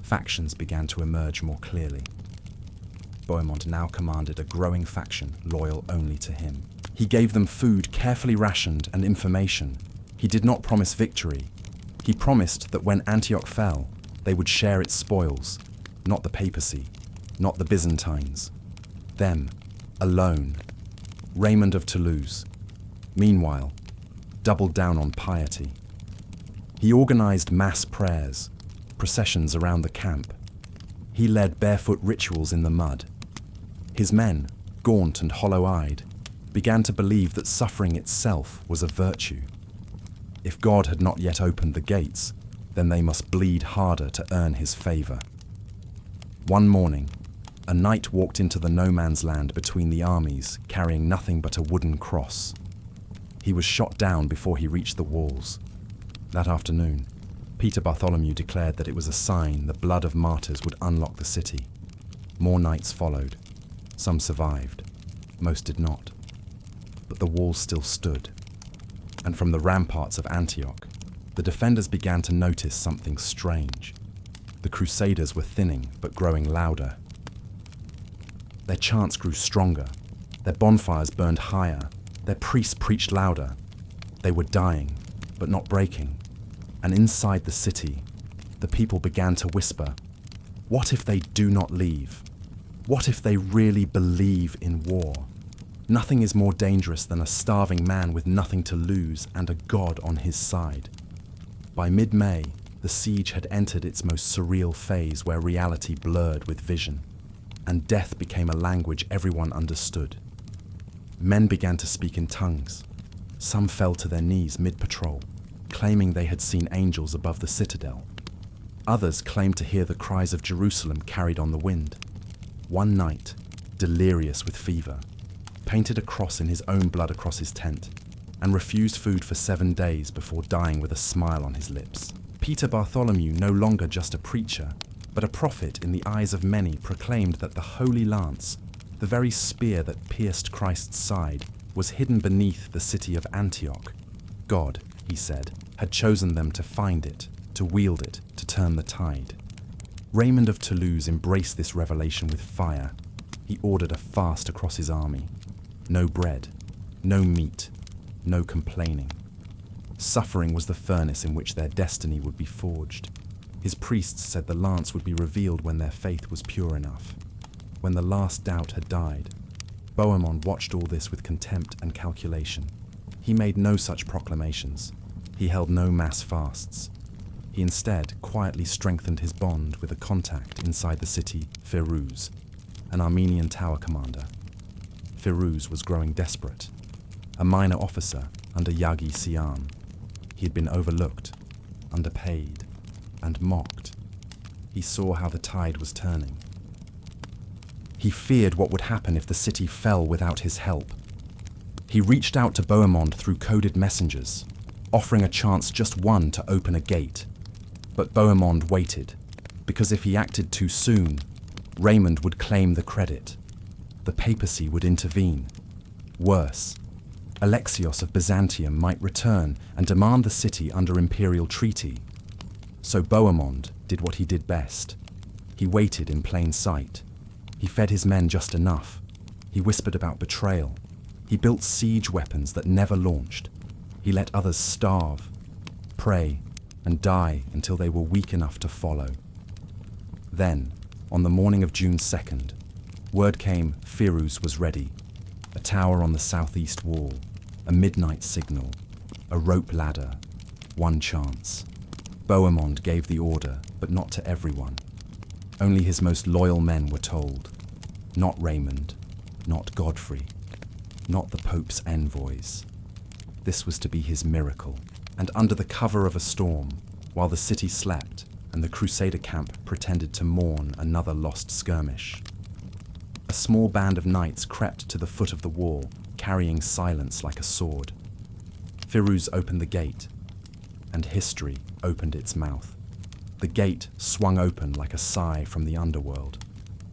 factions began to emerge more clearly. Bohemond now commanded a growing faction loyal only to him. He gave them food carefully rationed and information. He did not promise victory. He promised that when Antioch fell, they would share its spoils, not the papacy, not the Byzantines. Them, alone. Raymond of Toulouse, meanwhile, doubled down on piety. He organized mass prayers, processions around the camp. He led barefoot rituals in the mud. His men, gaunt and hollow-eyed, began to believe that suffering itself was a virtue. If God had not yet opened the gates, then they must bleed harder to earn his favor. One morning, a knight walked into the no-man's land between the armies, carrying nothing but a wooden cross. He was shot down before he reached the walls. That afternoon, Peter Bartholomew declared that it was a sign the blood of martyrs would unlock the city. More knights followed. Some survived. Most did not. But the walls still stood. And from the ramparts of Antioch, the defenders began to notice something strange. The Crusaders were thinning, but growing louder. Their chants grew stronger. Their bonfires burned higher. Their priests preached louder. They were dying, but not breaking. And inside the city, the people began to whisper, "What if they do not leave? What if they really believe in war? Nothing is more dangerous than a starving man with nothing to lose and a god on his side." By mid-May, the siege had entered its most surreal phase where reality blurred with vision, and death became a language everyone understood. Men began to speak in tongues. Some fell to their knees mid-patrol, claiming they had seen angels above the citadel. Others claimed to hear the cries of Jerusalem carried on the wind. One night, delirious with fever, painted a cross in his own blood across his tent, and refused food for 7 days before dying with a smile on his lips. Peter Bartholomew, no longer just a preacher, but a prophet in the eyes of many, proclaimed that the Holy Lance, the very spear that pierced Christ's side, was hidden beneath the city of Antioch. God, he said, had chosen them to find it, to wield it, to turn the tide. Raymond of Toulouse embraced this revelation with fire. He ordered a fast across his army. No bread, no meat, no complaining. Suffering was the furnace in which their destiny would be forged. His priests said the lance would be revealed when their faith was pure enough. When the last doubt had died, Bohemond watched all this with contempt and calculation. He made no such proclamations. He held no mass fasts. He instead quietly strengthened his bond with a contact inside the city, Firuz, an Armenian tower commander. Firuz was growing desperate. A minor officer under Yagi Sian. He had been overlooked, underpaid, and mocked. He saw how the tide was turning. He feared what would happen if the city fell without his help. He reached out to Bohemond through coded messengers, offering a chance, just one, to open a gate. But Bohemond waited, because if he acted too soon, Raymond would claim the credit. The papacy would intervene. Worse, Alexios of Byzantium might return and demand the city under imperial treaty. So Bohemond did what he did best. He waited in plain sight. He fed his men just enough. He whispered about betrayal. He built siege weapons that never launched. He let others starve, pray, and die until they were weak enough to follow. Then, on the morning of June 2nd, word came Firuz was ready. A tower on the southeast wall, a midnight signal, a rope ladder, one chance. Bohemond gave the order, but not to everyone. Only his most loyal men were told. Not Raymond, not Godfrey, not the Pope's envoys. This was to be his miracle, and under the cover of a storm, while the city slept and the Crusader camp pretended to mourn another lost skirmish, a small band of knights crept to the foot of the wall, carrying silence like a sword. Firuz opened the gate, and history opened its mouth. The gate swung open like a sigh from the underworld.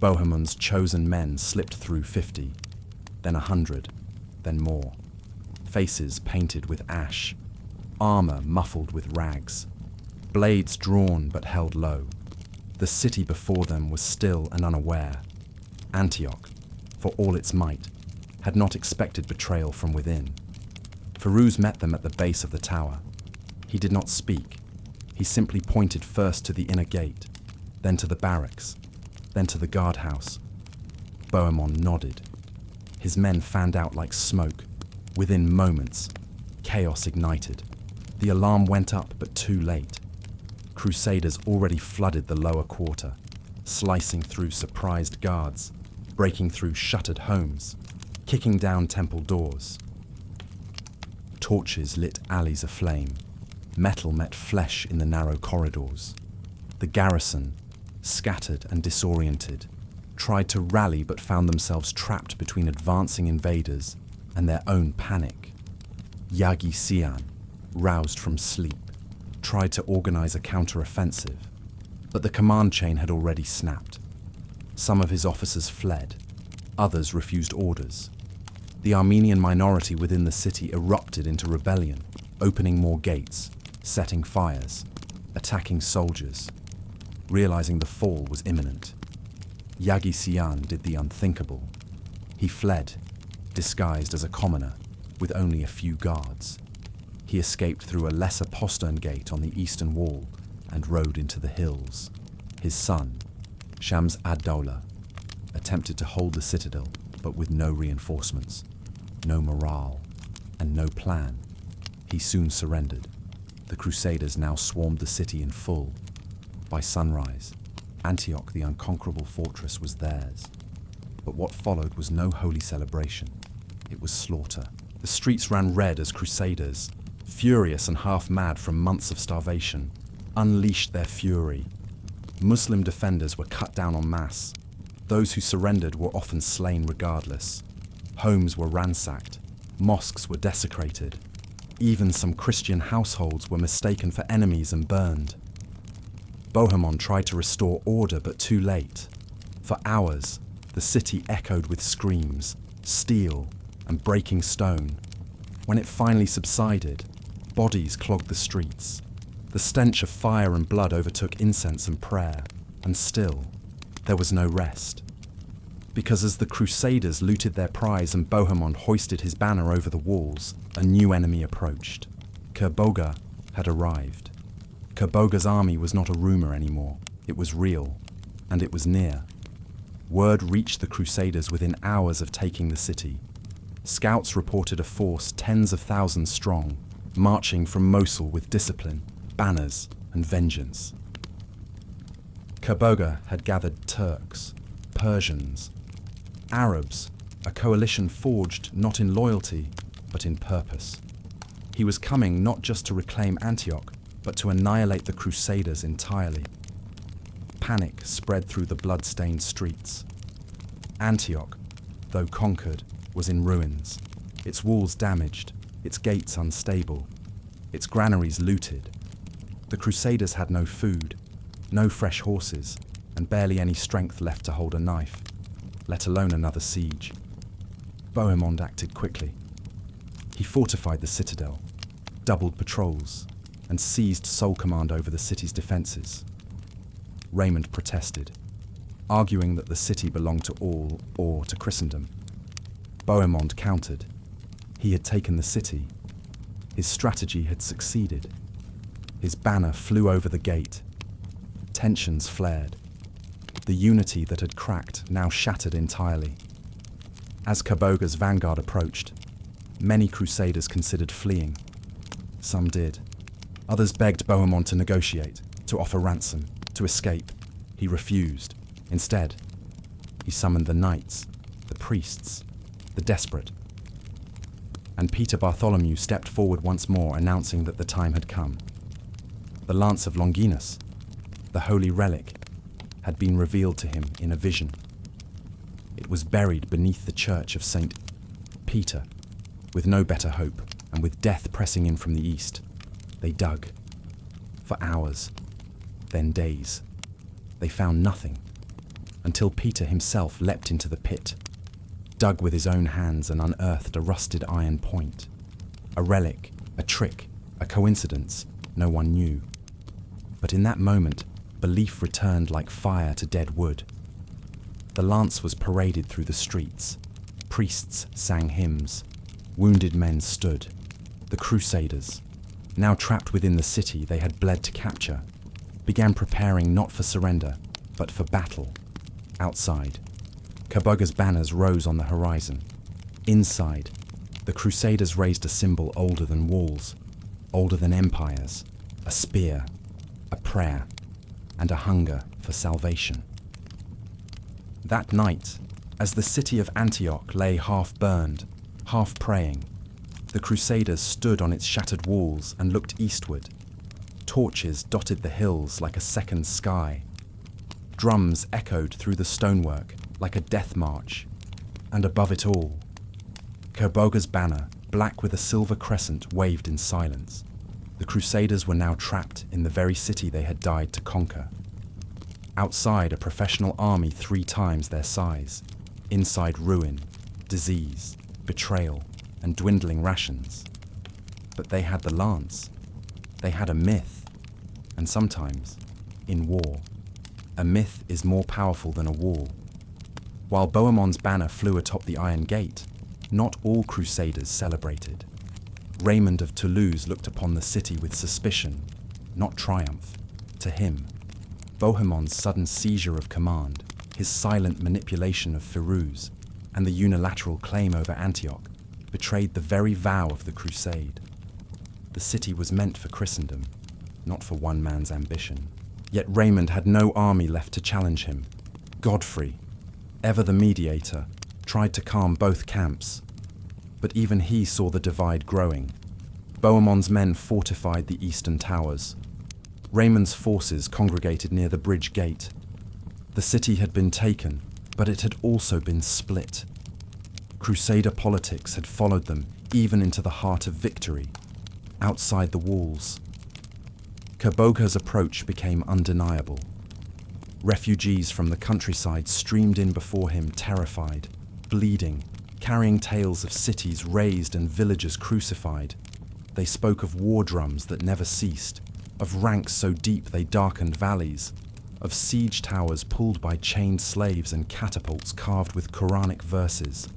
Bohemond's chosen men slipped through 50, then 100, then more. Faces painted with ash, armor muffled with rags, blades drawn but held low. The city before them was still and unaware. Antioch, for all its might, had not expected betrayal from within. Firuz met them at the base of the tower. He did not speak. He simply pointed first to the inner gate, then to the barracks, then to the guardhouse. Bohemond nodded. His men fanned out like smoke. Within moments, chaos ignited. The alarm went up, but too late. Crusaders already flooded the lower quarter, slicing through surprised guards, breaking through shuttered homes, kicking down temple doors. Torches lit alleys aflame. Metal met flesh in the narrow corridors. The garrison, scattered and disoriented, tried to rally but found themselves trapped between advancing invaders and their own panic. Yagi Sian, roused from sleep, tried to organize a counter-offensive, but the command chain had already snapped. Some of his officers fled, others refused orders. The Armenian minority within the city erupted into rebellion, opening more gates, setting fires, attacking soldiers. Realizing the fall was imminent, Yagi Sian did the unthinkable. He fled, disguised as a commoner, with only a few guards. He escaped through a lesser postern gate on the eastern wall and rode into the hills. His son, Shams ad-Dawla, attempted to hold the citadel, but with no reinforcements, no morale, and no plan. He soon surrendered. The Crusaders now swarmed the city in full. By sunrise, Antioch, the unconquerable fortress, was theirs. But what followed was no holy celebration. It was slaughter. The streets ran red as Crusaders, furious and half-mad from months of starvation, unleashed their fury. Muslim defenders were cut down en masse. Those who surrendered were often slain regardless. Homes were ransacked, mosques were desecrated. Even some Christian households were mistaken for enemies and burned. Bohemond tried to restore order, but too late. For hours, the city echoed with screams, steel, and breaking stone. When it finally subsided, bodies clogged the streets. The stench of fire and blood overtook incense and prayer, and still, there was no rest. Because as the Crusaders looted their prize and Bohemond hoisted his banner over the walls, a new enemy approached. Kerboga had arrived. Kerboga's army was not a rumour anymore. It was real, and it was near. Word reached the Crusaders within hours of taking the city. Scouts reported a force tens of thousands strong, marching from Mosul with discipline, banners, and vengeance. Kerboga had gathered Turks, Persians, Arabs, a coalition forged not in loyalty, but in purpose. He was coming not just to reclaim Antioch, but to annihilate the Crusaders entirely. Panic spread through the blood-stained streets. Antioch, though conquered, was in ruins, its walls damaged, its gates unstable, its granaries looted. The Crusaders had no food, no fresh horses, and barely any strength left to hold a knife, let alone another siege. Bohemond acted quickly. He fortified the citadel, doubled patrols, and seized sole command over the city's defences. Raymond protested, arguing that the city belonged to all or to Christendom. Bohemond countered. He had taken the city. His strategy had succeeded. His banner flew over the gate. Tensions flared. The unity that had cracked now shattered entirely. As Kerboga's vanguard approached, many Crusaders considered fleeing. Some did. Others begged Bohemond to negotiate, to offer ransom, to escape. He refused. Instead, he summoned the knights, the priests, the desperate. And Peter Bartholomew stepped forward once more, announcing that the time had come. The lance of Longinus, the holy relic, had been revealed to him in a vision. It was buried beneath the church of St. Peter. With no better hope, and with death pressing in from the east, they dug. For hours, then days. They found nothing, until Peter himself leapt into the pit, dug with his own hands and unearthed a rusted iron point. A relic, a trick, a coincidence, no one knew. But in that moment, belief returned like fire to dead wood. The lance was paraded through the streets. Priests sang hymns. Wounded men stood. The Crusaders, now trapped within the city they had bled to capture, began preparing not for surrender, but for battle. Outside, Kerboga's banners rose on the horizon. Inside, the Crusaders raised a symbol older than walls, older than empires, a spear, a prayer, and a hunger for salvation. That night, as the city of Antioch lay half burned, half praying, the Crusaders stood on its shattered walls and looked eastward. Torches dotted the hills like a second sky. Drums echoed through the stonework like a death march. And above it all, Kerboga's banner, black with a silver crescent, waved in silence. The Crusaders were now trapped in the very city they had died to conquer. Outside, a professional army 3 times their size. Inside, ruin, disease, betrayal, and dwindling rations. But they had the lance. They had a myth. And sometimes, in war, a myth is more powerful than a wall. While Bohemond's banner flew atop the Iron Gate, not all Crusaders celebrated. Raymond of Toulouse looked upon the city with suspicion, not triumph. To him, Bohemond's sudden seizure of command, his silent manipulation of Firouz, and the unilateral claim over Antioch betrayed the very vow of the crusade. The city was meant for Christendom, not for one man's ambition. Yet Raymond had no army left to challenge him. Godfrey, ever the mediator, tried to calm both camps, but even he saw the divide growing. Bohemond's men fortified the eastern towers. Raymond's forces congregated near the bridge gate. The city had been taken, but it had also been split. Crusader politics had followed them even into the heart of victory, outside the walls. Kerbogha's approach became undeniable. Refugees from the countryside streamed in before him, terrified, bleeding, carrying tales of cities razed and villagers crucified. They spoke of war drums that never ceased, of ranks so deep they darkened valleys, of siege towers pulled by chained slaves and catapults carved with Quranic verses.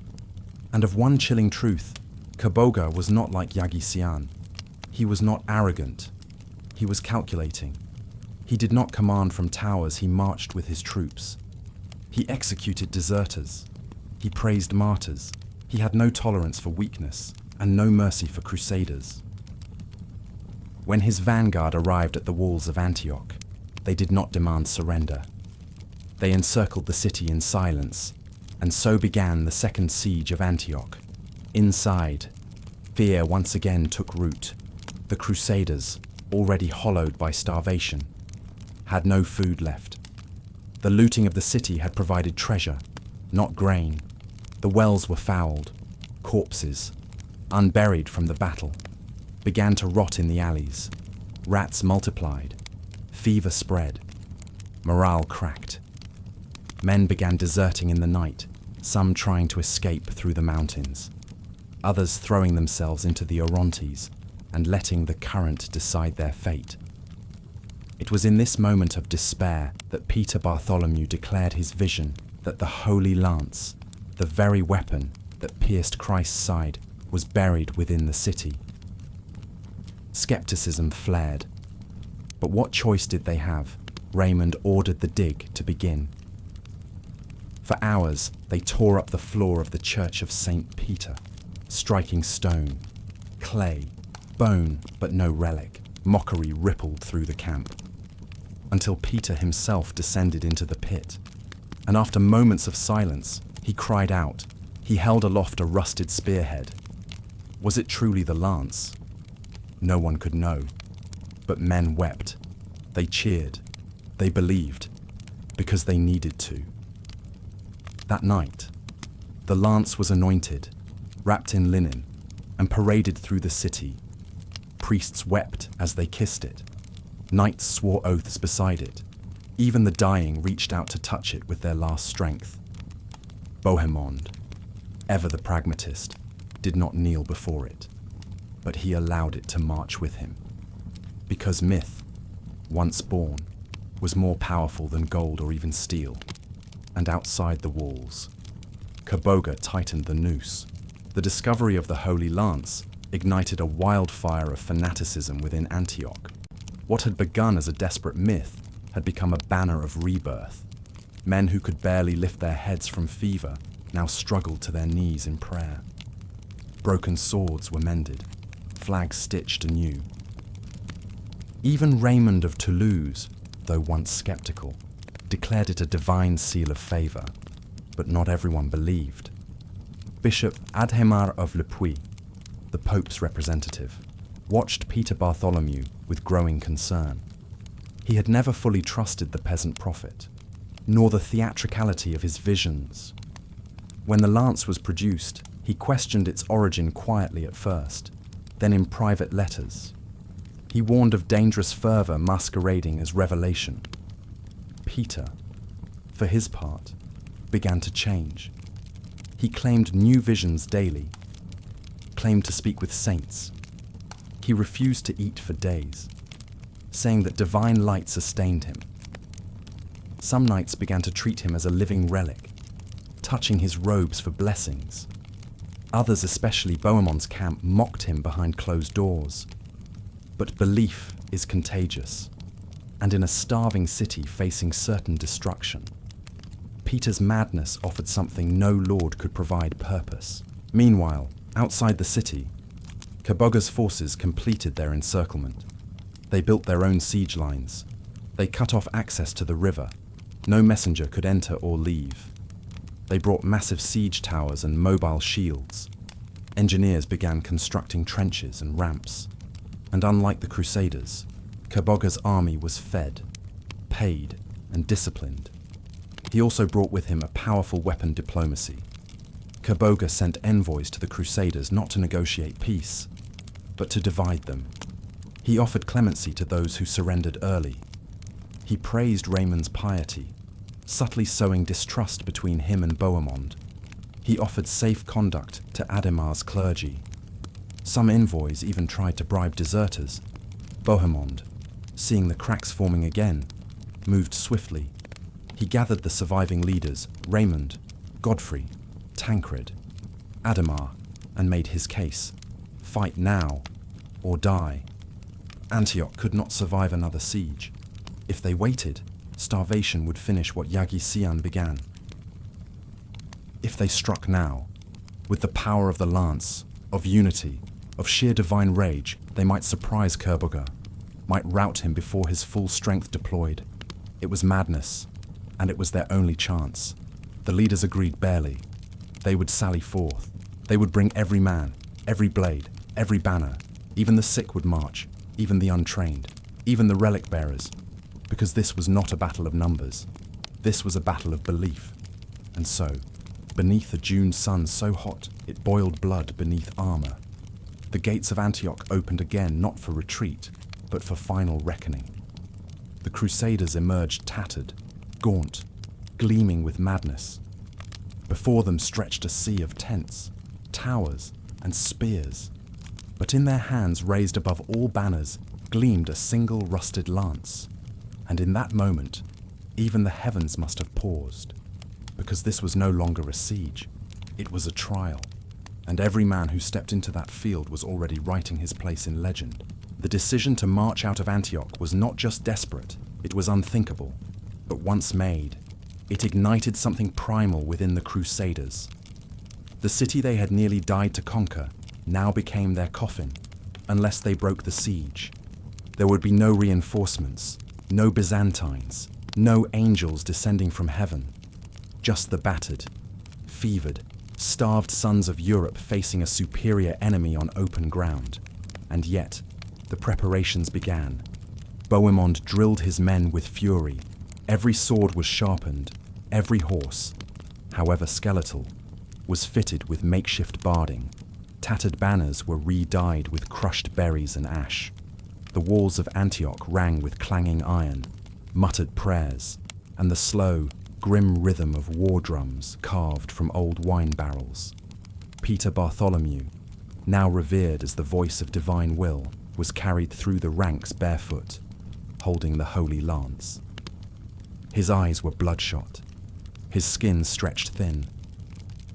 And of one chilling truth, Kerbogha was not like Yaghi-Sian. He was not arrogant. He was calculating. He did not command from towers, he marched with his troops. He executed deserters. He praised martyrs. He had no tolerance for weakness and no mercy for crusaders. When his vanguard arrived at the walls of Antioch, they did not demand surrender. They encircled the city in silence, and so began the second siege of Antioch. Inside, fear once again took root. The crusaders, already hollowed by starvation, had no food left. The looting of the city had provided treasure, not grain. The wells were fouled. Corpses, unburied from the battle, began to rot in the alleys. Rats multiplied. Fever spread. Morale cracked. Men began deserting in the night, some trying to escape through the mountains, others throwing themselves into the Orontes and letting the current decide their fate. It was in this moment of despair that Peter Bartholomew declared his vision that the Holy Lance, the very weapon that pierced Christ's side, was buried within the city. Skepticism flared. But what choice did they have? Raymond ordered the dig to begin. For hours, they tore up the floor of the Church of St. Peter, striking stone, clay, bone, but no relic. Mockery rippled through the camp, until Peter himself descended into the pit. And after moments of silence, he cried out. He held aloft a rusted spearhead. Was it truly the lance? No one could know. But men wept. They cheered. They believed, because they needed to. That night, the lance was anointed, wrapped in linen, and paraded through the city. Priests wept as they kissed it. Knights swore oaths beside it. Even the dying reached out to touch it with their last strength. Bohemond, ever the pragmatist, did not kneel before it, but he allowed it to march with him. Because myth, once born, was more powerful than gold or even steel. And outside the walls, Kerbogha tightened the noose. The discovery of the Holy Lance ignited a wildfire of fanaticism within Antioch. What had begun as a desperate myth had become a banner of rebirth. Men who could barely lift their heads from fever now struggled to their knees in prayer. Broken swords were mended, flags stitched anew. Even Raymond of Toulouse, though once skeptical, declared it a divine seal of favor, but not everyone believed. Bishop Adhemar of Le Puy, the Pope's representative, watched Peter Bartholomew with growing concern. He had never fully trusted the peasant prophet, nor the theatricality of his visions. When the lance was produced, he questioned its origin quietly at first, then in private letters. He warned of dangerous fervor masquerading as revelation. Peter, for his part, began to change. He claimed new visions daily, claimed to speak with saints. He refused to eat for days, saying that divine light sustained him. Some knights began to treat him as a living relic, touching his robes for blessings. Others, especially Bohemond's camp, mocked him behind closed doors. But belief is contagious, and in a starving city facing certain destruction, Peter's madness offered something no lord could provide: purpose. Meanwhile, outside the city, Kerbogha's forces completed their encirclement. They built their own siege lines. They cut off access to the river. No messenger could enter or leave. They brought massive siege towers and mobile shields. Engineers began constructing trenches and ramps. And unlike the Crusaders, Kerbogha's army was fed, paid, and disciplined. He also brought with him a powerful weapon diplomacy. Kerboga sent envoys to the Crusaders not to negotiate peace, but to divide them. He offered clemency to those who surrendered early. He praised Raymond's piety, subtly sowing distrust between him and Bohemond. He offered safe conduct to Ademar's clergy. Some envoys even tried to bribe deserters. Bohemond, seeing the cracks forming again, moved swiftly. He gathered the surviving leaders, Raymond, Godfrey, Tancred, Ademar, and made his case. Fight now, or die. Antioch could not survive another siege. If they waited, starvation would finish what Yagi-Sian began. If they struck now, with the power of the lance, of unity, of sheer divine rage, they might surprise Kerboga, might rout him before his full strength deployed. It was madness, and it was their only chance. The leaders agreed barely. They would sally forth. They would bring every man, every blade, every banner. Even the sick would march, even the untrained, even the relic bearers, because this was not a battle of numbers. This was a battle of belief. And so, beneath a June sun so hot it boiled blood beneath armor, the gates of Antioch opened again, not for retreat, but for final reckoning. The Crusaders emerged tattered, gaunt, gleaming with madness. Before them stretched a sea of tents, towers, and spears. But in their hands, raised above all banners, gleamed a single rusted lance. And in that moment, even the heavens must have paused, because this was no longer a siege. It was a trial, and every man who stepped into that field was already writing his place in legend. The decision to march out of Antioch was not just desperate, it was unthinkable. But once made, it ignited something primal within the Crusaders. The city they had nearly died to conquer now became their coffin, unless they broke the siege. There would be no reinforcements, no Byzantines, no angels descending from heaven. Just the battered, fevered, starved sons of Europe facing a superior enemy on open ground. And yet, the preparations began. Bohemond drilled his men with fury. Every sword was sharpened, every horse, however skeletal, was fitted with makeshift barding. Tattered banners were re-dyed with crushed berries and ash. The walls of Antioch rang with clanging iron, muttered prayers, and the slow, grim rhythm of war drums carved from old wine barrels. Peter Bartholomew, now revered as the voice of divine will, was carried through the ranks barefoot, holding the holy lance. His eyes were bloodshot, his skin stretched thin.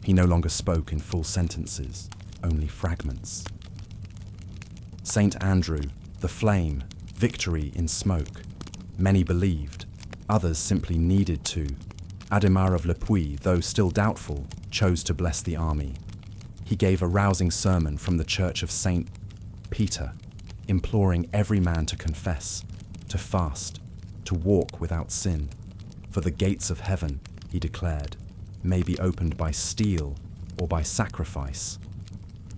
He no longer spoke in full sentences, only fragments. Saint Andrew, the flame, victory in smoke. Many believed, others simply needed to. Ademar of Le Puy, though still doubtful, chose to bless the army. He gave a rousing sermon from the church of Saint Peter, imploring every man to confess, to fast, to walk without sin. For the gates of heaven, he declared, may be opened by steel or by sacrifice.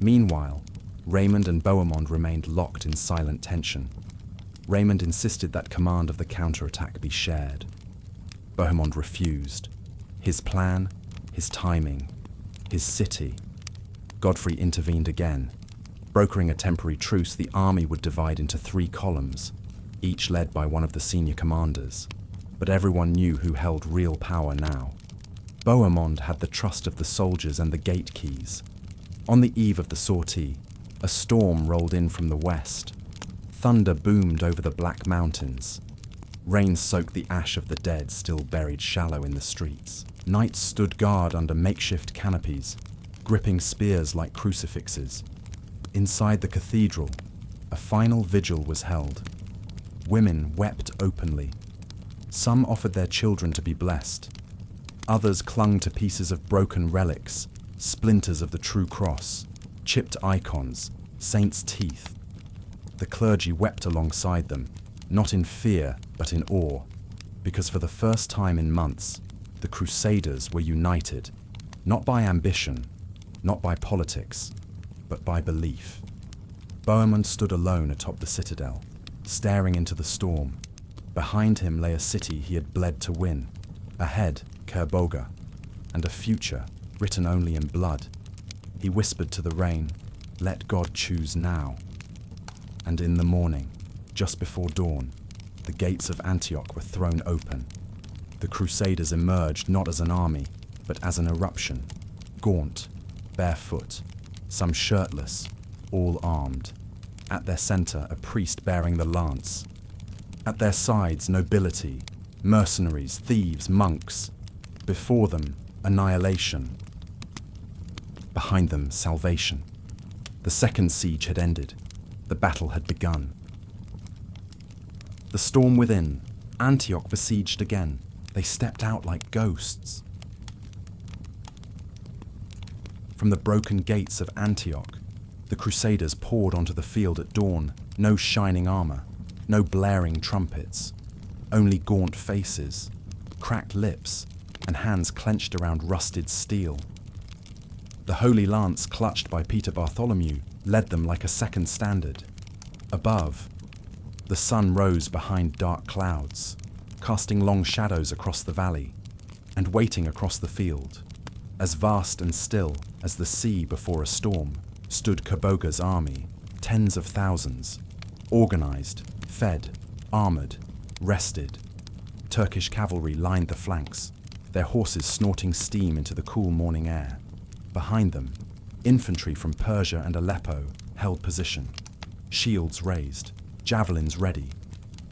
Meanwhile, Raymond and Bohemond remained locked in silent tension. Raymond insisted that command of the counterattack be shared. Bohemond refused. His plan, his timing, his city. Godfrey intervened again. Brokering a temporary truce, the army would divide into 3 columns, each led by one of the senior commanders. But everyone knew who held real power now. Bohemond had the trust of the soldiers and the gate keys. On the eve of the sortie, a storm rolled in from the west. Thunder boomed over the Black Mountains. Rain soaked the ash of the dead still buried shallow in the streets. Knights stood guard under makeshift canopies, gripping spears like crucifixes. Inside the cathedral, a final vigil was held. Women wept openly. Some offered their children to be blessed. Others clung to pieces of broken relics, splinters of the true cross, chipped icons, saints' teeth. The clergy wept alongside them, not in fear but in awe, because for the first time in months, the Crusaders were united, not by ambition, not by politics, but by belief. Bohemond stood alone atop the citadel, staring into the storm. Behind him lay a city he had bled to win. Ahead, Kerboga, and a future written only in blood. He whispered to the rain, "Let God choose now." And in the morning, just before dawn, the gates of Antioch were thrown open. The Crusaders emerged not as an army, but as an eruption, gaunt, barefoot, some shirtless, all armed. At their center, a priest bearing the lance. At their sides, nobility, mercenaries, thieves, monks. Before them, annihilation. Behind them, salvation. The second siege had ended. The battle had begun. The storm within, Antioch besieged again. They stepped out like ghosts. From the broken gates of Antioch, the Crusaders poured onto the field at dawn. No shining armor, no blaring trumpets, only gaunt faces, cracked lips, and hands clenched around rusted steel. The holy lance clutched by Peter Bartholomew led them like a second standard. Above, the sun rose behind dark clouds, casting long shadows across the valley, and waiting across the field, as vast and still as the sea before a storm, stood Kaboga's army, tens of thousands, organized, fed, armored, rested. Turkish cavalry lined the flanks, their horses snorting steam into the cool morning air. Behind them, infantry from Persia and Aleppo held position, shields raised, javelins ready.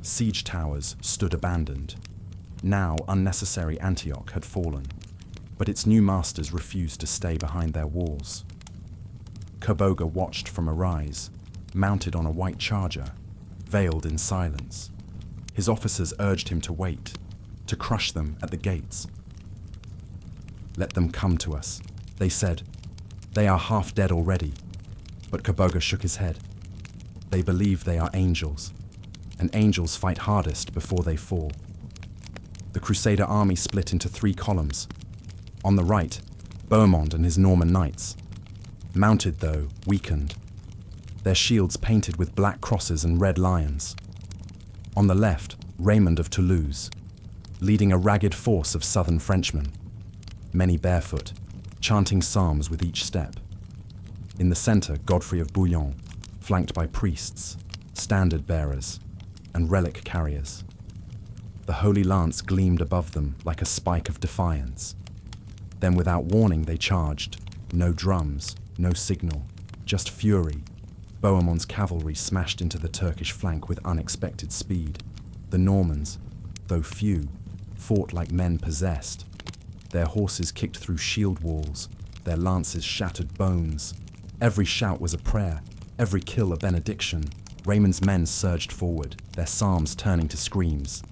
Siege towers stood abandoned. Now unnecessary Antioch had fallen, but its new masters refused to stay behind their walls. Kaboga watched from a rise, mounted on a white charger, veiled in silence. His officers urged him to wait, to crush them at the gates. "Let them come to us," they said. "They are half dead already." But Kaboga shook his head. "They believe they are angels, and angels fight hardest before they fall." The Crusader army split into 3 columns. On the right, Bohemond and his Norman knights. Mounted though, weakened. Their shields painted with black crosses and red lions. On the left, Raymond of Toulouse, leading a ragged force of southern Frenchmen, many barefoot, chanting psalms with each step. In the center, Godfrey of Bouillon, flanked by priests, standard bearers, and relic carriers. The holy lance gleamed above them like a spike of defiance. Then without warning they charged. No drums, no signal, just fury. Bohemond's cavalry smashed into the Turkish flank with unexpected speed. The Normans, though few, fought like men possessed. Their horses kicked through shield walls, their lances shattered bones. Every shout was a prayer, every kill a benediction. Raymond's men surged forward, their psalms turning to screams.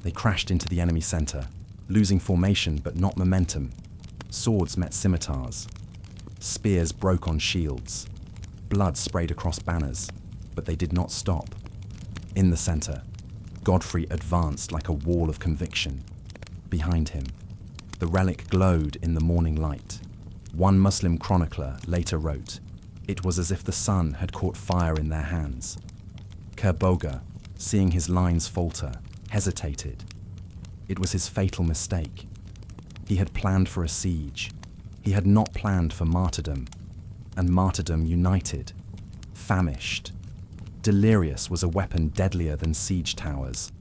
They crashed into the enemy center, losing formation but not momentum. Swords met scimitars. Spears broke on shields. Blood sprayed across banners, but they did not stop. In the center, Godfrey advanced like a wall of conviction. Behind him, the relic glowed in the morning light. One Muslim chronicler later wrote, "It was as if the sun had caught fire in their hands." Kaboga, seeing his lines falter, hesitated. It was his fatal mistake. He had planned for a siege. He had not planned for martyrdom. And martyrdom united, famished. Delirious was a weapon deadlier than siege towers.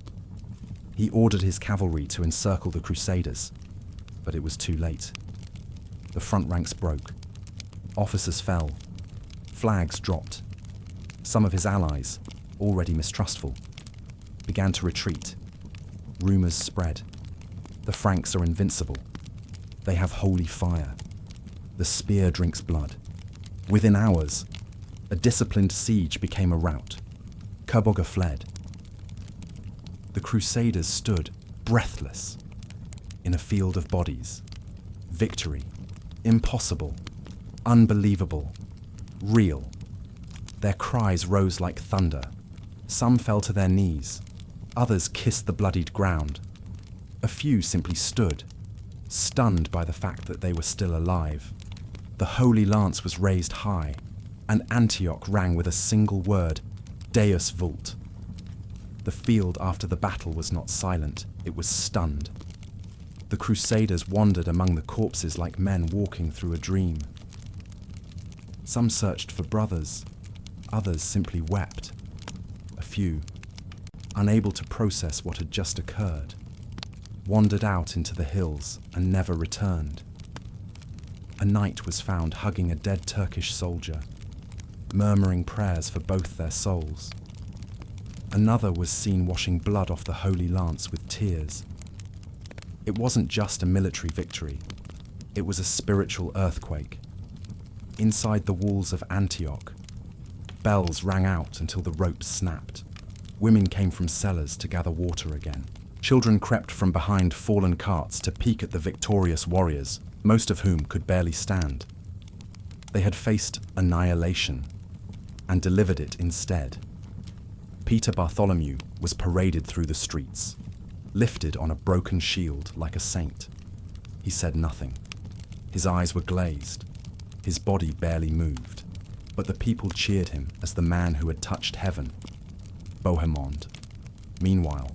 He ordered his cavalry to encircle the Crusaders, but it was too late. The front ranks broke. Officers fell. Flags dropped. Some of his allies, already mistrustful, began to retreat. Rumors spread. The Franks are invincible. They have holy fire. The spear drinks blood. Within hours, a disciplined siege became a rout. Kaboga fled. The Crusaders stood, breathless, in a field of bodies. Victory. Impossible. Unbelievable. Real. Their cries rose like thunder. Some fell to their knees. Others kissed the bloodied ground. A few simply stood, stunned by the fact that they were still alive. The holy lance was raised high, and Antioch rang with a single word, Deus vult. The field after the battle was not silent, it was stunned. The Crusaders wandered among the corpses like men walking through a dream. Some searched for brothers, others simply wept. A few, unable to process what had just occurred, wandered out into the hills and never returned. A knight was found hugging a dead Turkish soldier, murmuring prayers for both their souls. Another was seen washing blood off the Holy Lance with tears. It wasn't just a military victory, it was a spiritual earthquake. Inside the walls of Antioch, bells rang out until the ropes snapped. Women came from cellars to gather water again. Children crept from behind fallen carts to peek at the victorious warriors, most of whom could barely stand. They had faced annihilation and delivered it instead. Peter Bartholomew was paraded through the streets, lifted on a broken shield like a saint. He said nothing. His eyes were glazed. His body barely moved. But the people cheered him as the man who had touched heaven. Bohemond, meanwhile,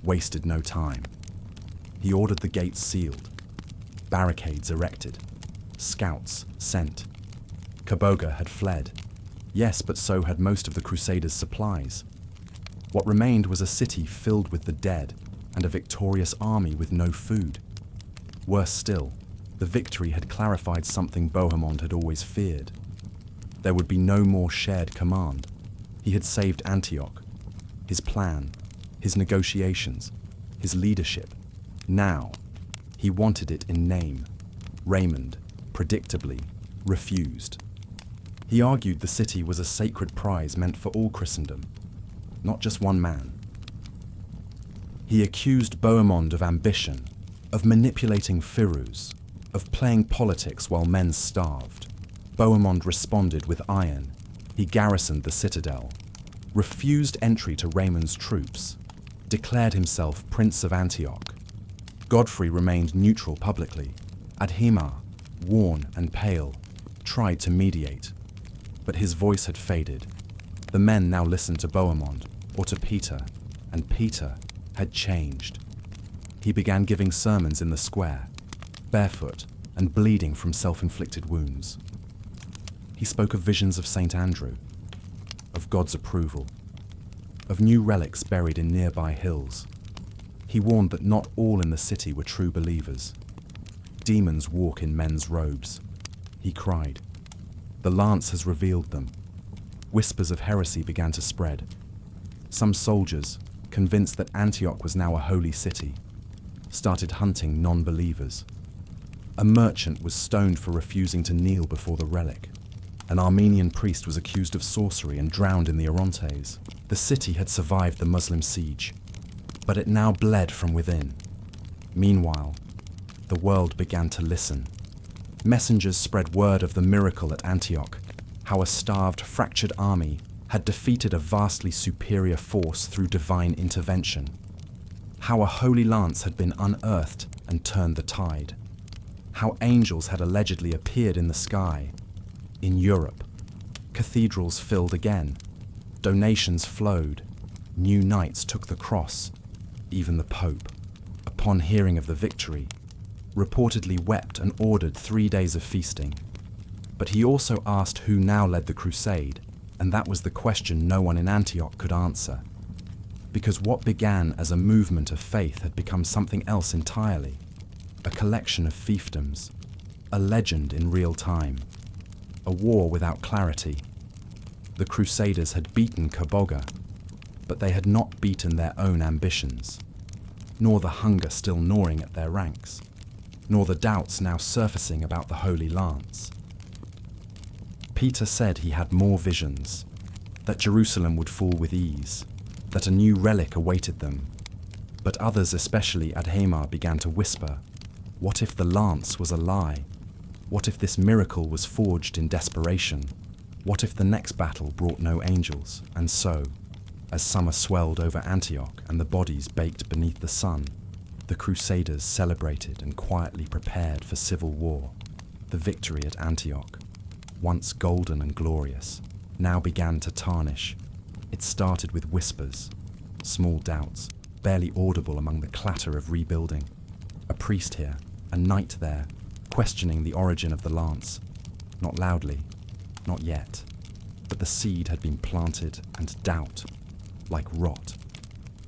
wasted no time. He ordered the gates sealed, barricades erected, scouts sent. Kaboga had fled. Yes, but so had most of the Crusaders' supplies. What remained was a city filled with the dead and a victorious army with no food. Worse still, the victory had clarified something Bohemond had always feared. There would be no more shared command. He had saved Antioch, his plan, his negotiations, his leadership. Now, he wanted it in name. Raymond, predictably, refused. He argued the city was a sacred prize meant for all Christendom, not just one man. He accused Bohemond of ambition, of manipulating Firuz, of playing politics while men starved. Bohemond responded with iron. He garrisoned the citadel, refused entry to Raymond's troops, declared himself Prince of Antioch. Godfrey remained neutral publicly. Adhemar, worn and pale, tried to mediate, but his voice had faded. The men now listened to Bohemond, or to Peter, and Peter had changed. He began giving sermons in the square, barefoot and bleeding from self-inflicted wounds. He spoke of visions of St. Andrew, of God's approval, of new relics buried in nearby hills. He warned that not all in the city were true believers. Demons walk in men's robes. He cried, "The lance has revealed them." Whispers of heresy began to spread. Some soldiers, convinced that Antioch was now a holy city, started hunting non-believers. A merchant was stoned for refusing to kneel before the relic. An Armenian priest was accused of sorcery and drowned in the Orontes. The city had survived the Muslim siege, but it now bled from within. Meanwhile, the world began to listen. Messengers spread word of the miracle at Antioch, how a starved, fractured army had defeated a vastly superior force through divine intervention, how a holy lance had been unearthed and turned the tide, how angels had allegedly appeared in the sky. In Europe, cathedrals filled again, donations flowed, new knights took the cross. Even the Pope, upon hearing of the victory, reportedly wept and ordered 3 days of feasting. But he also asked who now led the crusade, and that was the question no one in Antioch could answer. Because what began as a movement of faith had become something else entirely, a collection of fiefdoms, a legend in real time, a war without clarity. The Crusaders had beaten Kaboga, but they had not beaten their own ambitions, nor the hunger still gnawing at their ranks, nor the doubts now surfacing about the Holy Lance. Peter said he had more visions, that Jerusalem would fall with ease, that a new relic awaited them. But others, especially Adhemar, began to whisper, what if the lance was a lie? What if this miracle was forged in desperation? What if the next battle brought no angels? And so, as summer swelled over Antioch and the bodies baked beneath the sun, the Crusaders celebrated and quietly prepared for civil war. The victory at Antioch, once golden and glorious, now began to tarnish. It started with whispers, small doubts, barely audible among the clatter of rebuilding. A priest here, a knight there, questioning the origin of the lance. Not loudly, not yet, but the seed had been planted, and doubt, like rot,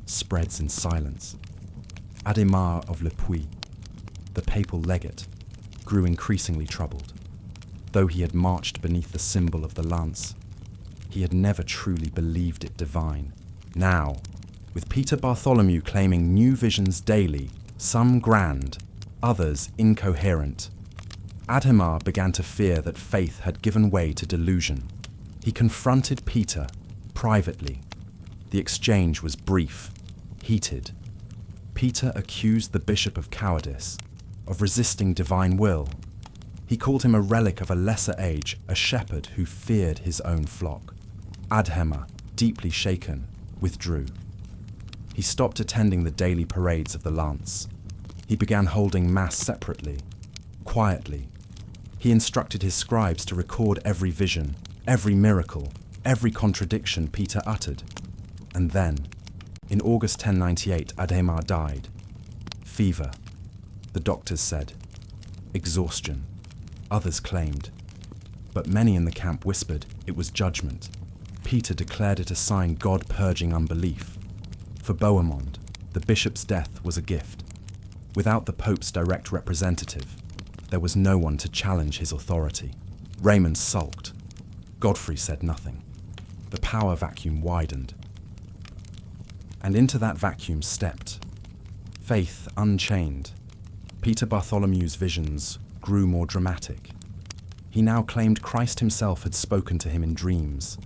spreads in silence. Adhémar of Le Puy, the papal legate, grew increasingly troubled. Though he had marched beneath the symbol of the lance, he had never truly believed it divine. Now, with Peter Bartholomew claiming new visions daily, some grand, others incoherent, Adhémar began to fear that faith had given way to delusion. He confronted Peter privately. The exchange was brief, heated. Peter accused the bishop of cowardice, of resisting divine will. He called him a relic of a lesser age, a shepherd who feared his own flock. Adhémar, deeply shaken, withdrew. He stopped attending the daily parades of the lance. He began holding mass separately, quietly. He instructed his scribes to record every vision, every miracle, every contradiction Peter uttered. And then, in August 1098, Adhémar died. Fever, the doctors said. Exhaustion, others claimed. But many in the camp whispered it was judgment. Peter declared it a sign God purging unbelief. For Bohemond, the bishop's death was a gift. Without the Pope's direct representative, there was no one to challenge his authority. Raymond sulked. Godfrey said nothing. The power vacuum widened. And into that vacuum stepped faith unchained. Peter Bartholomew's visions grew more dramatic. He now claimed Christ himself had spoken to him in dreams,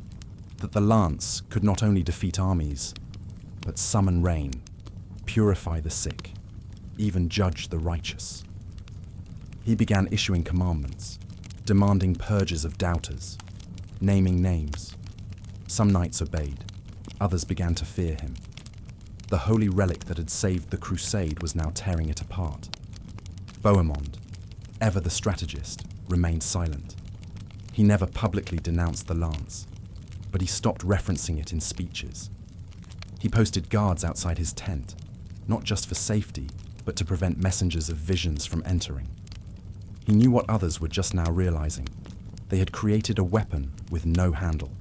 that the lance could not only defeat armies, but summon rain, purify the sick, even judge the righteous. He began issuing commandments, demanding purges of doubters, naming names. Some knights obeyed, others began to fear him. The holy relic that had saved the Crusade was now tearing it apart. Bohemond, ever the strategist, remained silent. He never publicly denounced the lance, but he stopped referencing it in speeches. He posted guards outside his tent, not just for safety, but to prevent messengers of visions from entering. He knew what others were just now realizing. They had created a weapon with no handle.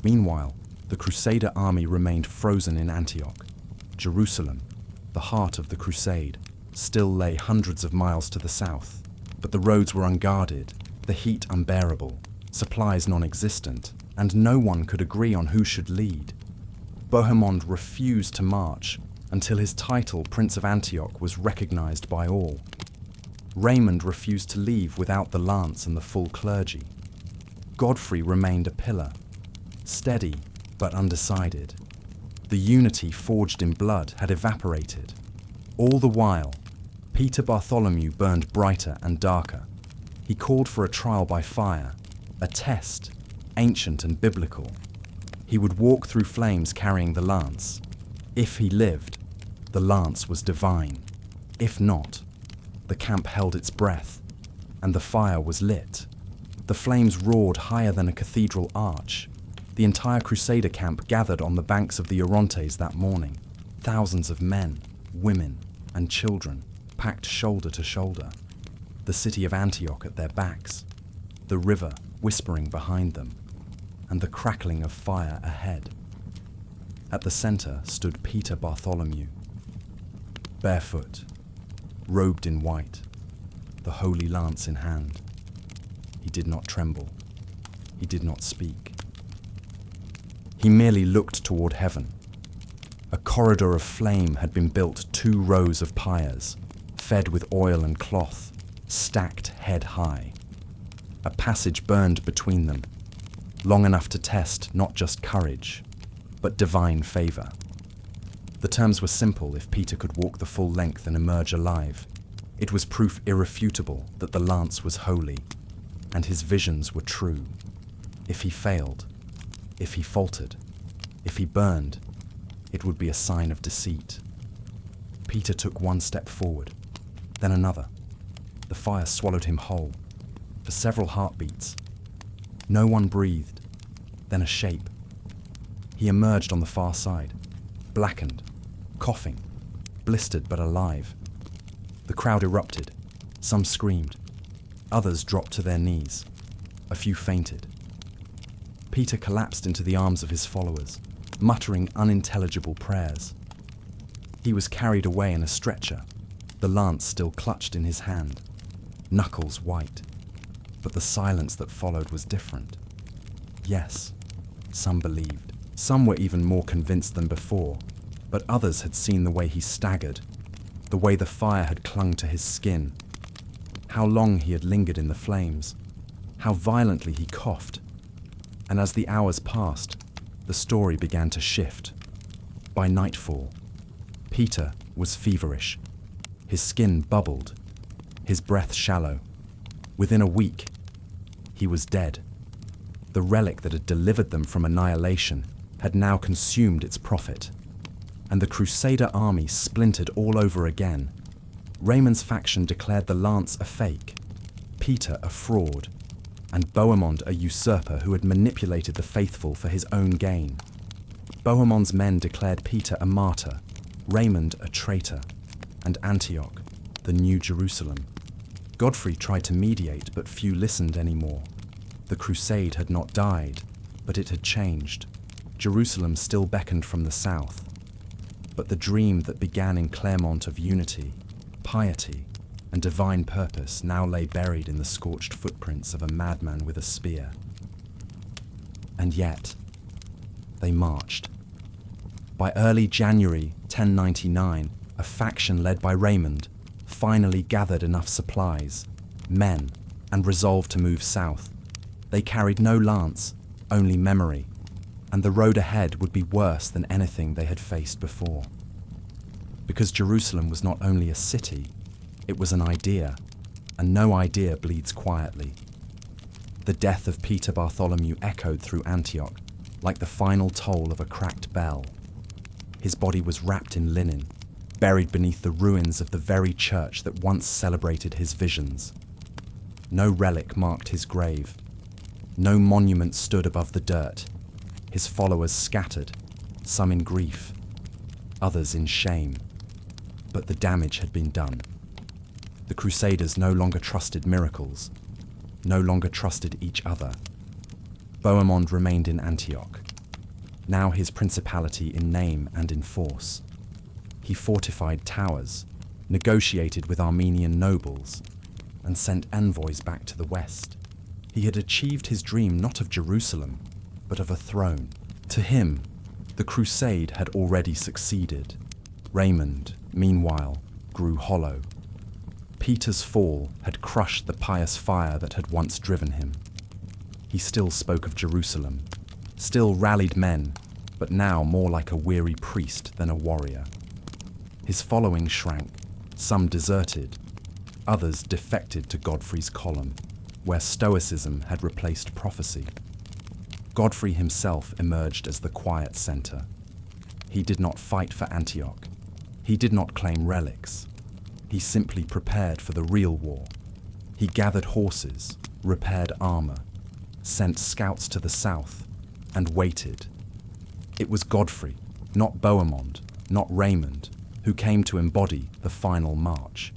Meanwhile, the Crusader army remained frozen in Antioch. Jerusalem, the heart of the Crusade, still lay hundreds of miles to the south, but the roads were unguarded, the heat unbearable, supplies non-existent, and no one could agree on who should lead. Bohemond refused to march until his title, Prince of Antioch, was recognized by all. Raymond refused to leave without the lance and the full clergy. Godfrey remained a pillar, steady but undecided. The unity forged in blood had evaporated. All the while, Peter Bartholomew burned brighter and darker. He called for a trial by fire, a test, ancient and biblical. He would walk through flames carrying the lance. If he lived, the lance was divine. If not, the camp held its breath, and the fire was lit. The flames roared higher than a cathedral arch. The entire Crusader camp gathered on the banks of the Orontes that morning. Thousands of men, women, and children packed shoulder to shoulder. The city of Antioch at their backs, the river whispering behind them, and the crackling of fire ahead. At the center stood Peter Bartholomew, barefoot, robed in white, the holy lance in hand. He did not tremble. He did not speak. He merely looked toward heaven. A corridor of flame had been built 2 rows of pyres, fed with oil and cloth, stacked head high. A passage burned between them, long enough to test not just courage, but divine favor. The terms were simple if Peter could walk the full length and emerge alive. It was proof irrefutable that the lance was holy, and his visions were true. If he failed, if he faltered, if he burned, it would be a sign of deceit. Peter took 1 step forward, then another. The fire swallowed him whole. For several heartbeats, no one breathed, then a shape. He emerged on the far side, blackened, coughing, blistered but alive. The crowd erupted. Some screamed. Others dropped to their knees. A few fainted. Peter collapsed into the arms of his followers, muttering unintelligible prayers. He was carried away in a stretcher, the lance still clutched in his hand, knuckles white. But the silence that followed was different. Yes, some believed. Some were even more convinced than before, but others had seen the way he staggered, the way the fire had clung to his skin, how long he had lingered in the flames, how violently he coughed. And as the hours passed, the story began to shift. By nightfall, Peter was feverish. His skin bubbled, his breath shallow. Within a week, he was dead. The relic that had delivered them from annihilation had now consumed its prophet. And the Crusader army splintered all over again. Raymond's faction declared the lance a fake, Peter a fraud, and Bohemond a usurper who had manipulated the faithful for his own gain. Bohemond's men declared Peter a martyr, Raymond a traitor, and Antioch the New Jerusalem. Godfrey tried to mediate, but few listened anymore. The crusade had not died, but it had changed. Jerusalem still beckoned from the south. But the dream that began in Claremont of unity, piety, and divine purpose now lay buried in the scorched footprints of a madman with a spear. And yet, they marched. By early January 1099, a faction led by Raymond finally gathered enough supplies, men, and resolved to move south. They carried no lance, only memory, and the road ahead would be worse than anything they had faced before. Because Jerusalem was not only a city, it was an idea, and no idea bleeds quietly. The death of Peter Bartholomew echoed through Antioch like the final toll of a cracked bell. His body was wrapped in linen, buried beneath the ruins of the very church that once celebrated his visions. No relic marked his grave. No monument stood above the dirt. His followers scattered, some in grief, others in shame. But the damage had been done. The Crusaders no longer trusted miracles, no longer trusted each other. Bohemond remained in Antioch, now his principality in name and in force. He fortified towers, negotiated with Armenian nobles, and sent envoys back to the west. He had achieved his dream not of Jerusalem, but of a throne. To him, the crusade had already succeeded. Raymond, meanwhile, grew hollow. Peter's fall had crushed the pious fire that had once driven him. He still spoke of Jerusalem, still rallied men, but now more like a weary priest than a warrior. His following shrank, some deserted, others defected to Godfrey's column, where stoicism had replaced prophecy. Godfrey himself emerged as the quiet center. He did not fight for Antioch. He did not claim relics. He simply prepared for the real war. He gathered horses, repaired armor, sent scouts to the south, and waited. It was Godfrey, not Bohemond, not Raymond, who came to embody the final march.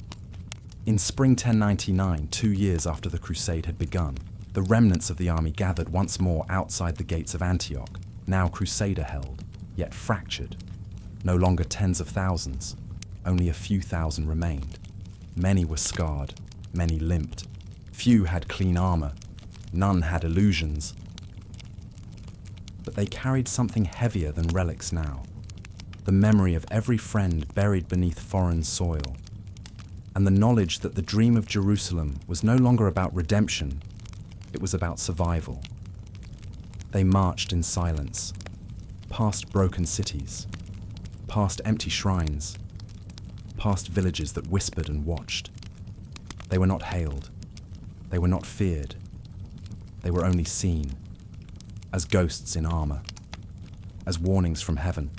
In spring 1099, 2 years after the crusade had begun, the remnants of the army gathered once more outside the gates of Antioch, now Crusader-held, yet fractured. No longer tens of thousands, only a few thousand remained. Many were scarred, many limped. Few had clean armor, none had illusions. But they carried something heavier than relics now, the memory of every friend buried beneath foreign soil, and the knowledge that the dream of Jerusalem was no longer about redemption, it was about survival. They marched in silence, past broken cities, past empty shrines, past villages that whispered and watched. They were not hailed, they were not feared, they were only seen, as ghosts in armor, as warnings from heaven,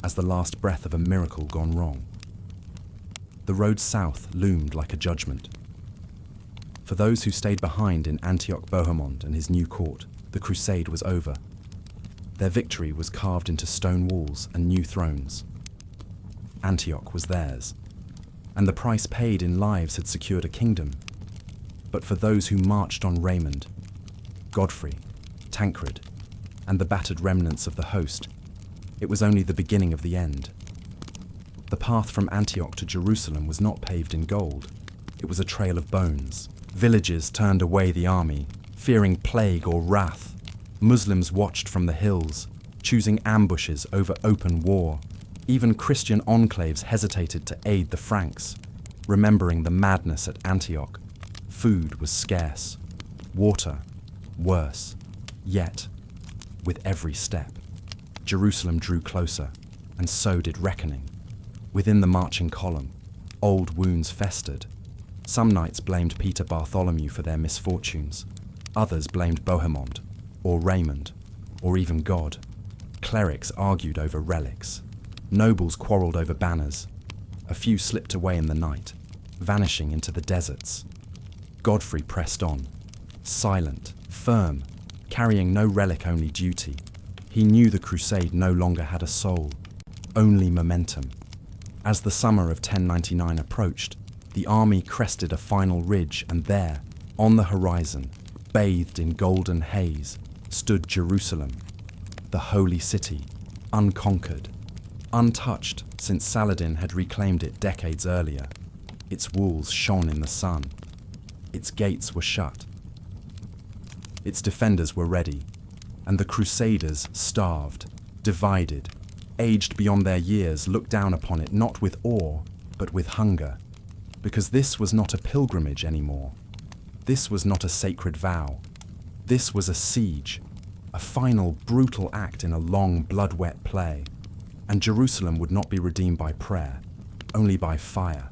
as the last breath of a miracle gone wrong. The road south loomed like a judgment. For those who stayed behind in Antioch Bohemond and his new court, the crusade was over. Their victory was carved into stone walls and new thrones. Antioch was theirs. and the price paid in lives had secured a kingdom. But for those who marched on Raymond, Godfrey, Tancred, and the battered remnants of the host, it was only the beginning of the end. The path from Antioch to Jerusalem was not paved in gold. It was a trail of bones. Villages turned away the army, fearing plague or wrath. Muslims watched from the hills, choosing ambushes over open war. Even Christian enclaves hesitated to aid the Franks, remembering the madness at Antioch. Food was scarce, water worse. Yet, with every step, Jerusalem drew closer, and so did reckoning. Within the marching column, old wounds festered. Some knights blamed Peter Bartholomew for their misfortunes. Others blamed Bohemond, or Raymond, or even God. Clerics argued over relics. Nobles quarreled over banners. A few slipped away in the night, vanishing into the deserts. Godfrey pressed on, silent, firm, carrying no relic-only duty. He knew the crusade no longer had a soul, only momentum. As the summer of 1099 approached, the army crested a final ridge, and there, on the horizon, bathed in golden haze, stood Jerusalem, the holy city, unconquered, untouched since Saladin had reclaimed it decades earlier. Its walls shone in the sun. Its gates were shut. Its defenders were ready, and the Crusaders, starved, divided, aged beyond their years, looked down upon it not with awe, but with hunger, because this was not a pilgrimage anymore. This was not a sacred vow. This was a siege, a final brutal act in a long, blood-wet play, and Jerusalem would not be redeemed by prayer, only by fire.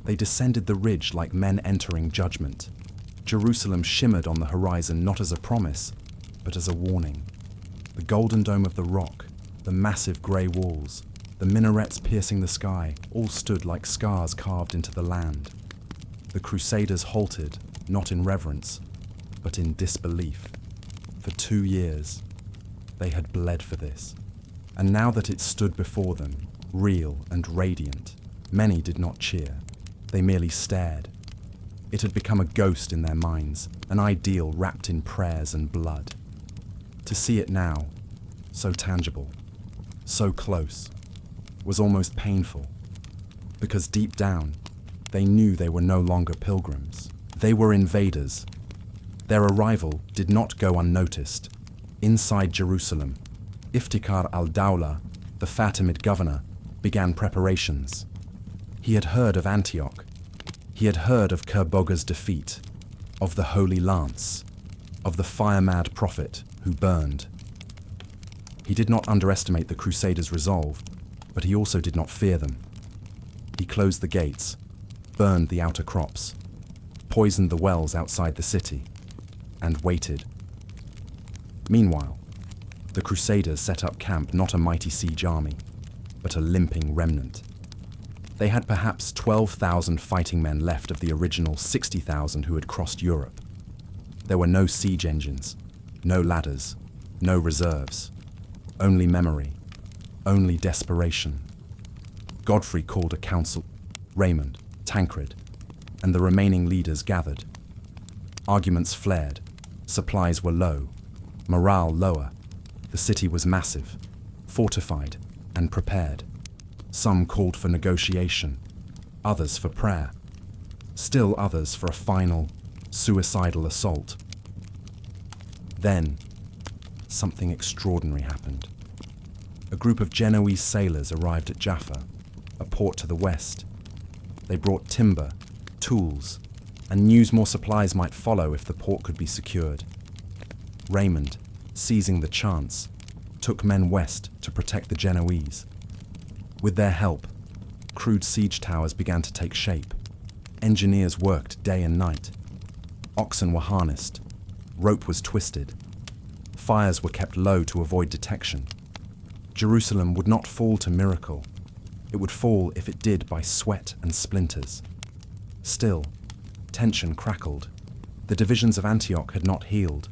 They descended the ridge like men entering judgment. Jerusalem shimmered on the horizon not as a promise, but as a warning. The golden dome of the rock, the massive grey walls, the minarets piercing the sky, all stood like scars carved into the land. The Crusaders halted, not in reverence, but in disbelief. For 2 years, they had bled for this. And now that it stood before them, real and radiant, many did not cheer. They merely stared. It had become a ghost in their minds, an ideal wrapped in prayers and blood. To see it now, so tangible, so close, was almost painful, because deep down, they knew they were no longer pilgrims. They were invaders. Their arrival did not go unnoticed. Inside Jerusalem, Iftikhar al-Dawla, the Fatimid governor, began preparations. He had heard of Antioch. He had heard of Kerbogha's defeat, of the Holy Lance, of the fire-mad prophet who burned. He did not underestimate the Crusaders' resolve, but he also did not fear them. He closed the gates, burned the outer crops, poisoned the wells outside the city, and waited. Meanwhile, the Crusaders set up camp, not a mighty siege army, but a limping remnant. They had perhaps 12,000 fighting men left of the original 60,000 who had crossed Europe. There were no siege engines, no ladders, no reserves, only memory, only desperation. Godfrey called a council. Raymond, Tancred, and the remaining leaders gathered. Arguments flared, supplies were low, morale lower. The city was massive, fortified, and prepared. Some called for negotiation, others for prayer, still others for a final, suicidal assault. Then, something extraordinary happened. A group of Genoese sailors arrived at Jaffa, a port to the west. They brought timber, tools, and news more supplies might follow if the port could be secured. Raymond, seizing the chance, took men west to protect the Genoese. With their help, crude siege towers began to take shape. Engineers worked day and night. Oxen were harnessed. Rope was twisted. Fires were kept low to avoid detection. Jerusalem would not fall to miracle. It would fall, if it did, by sweat and splinters. Still, tension crackled. The divisions of Antioch had not healed.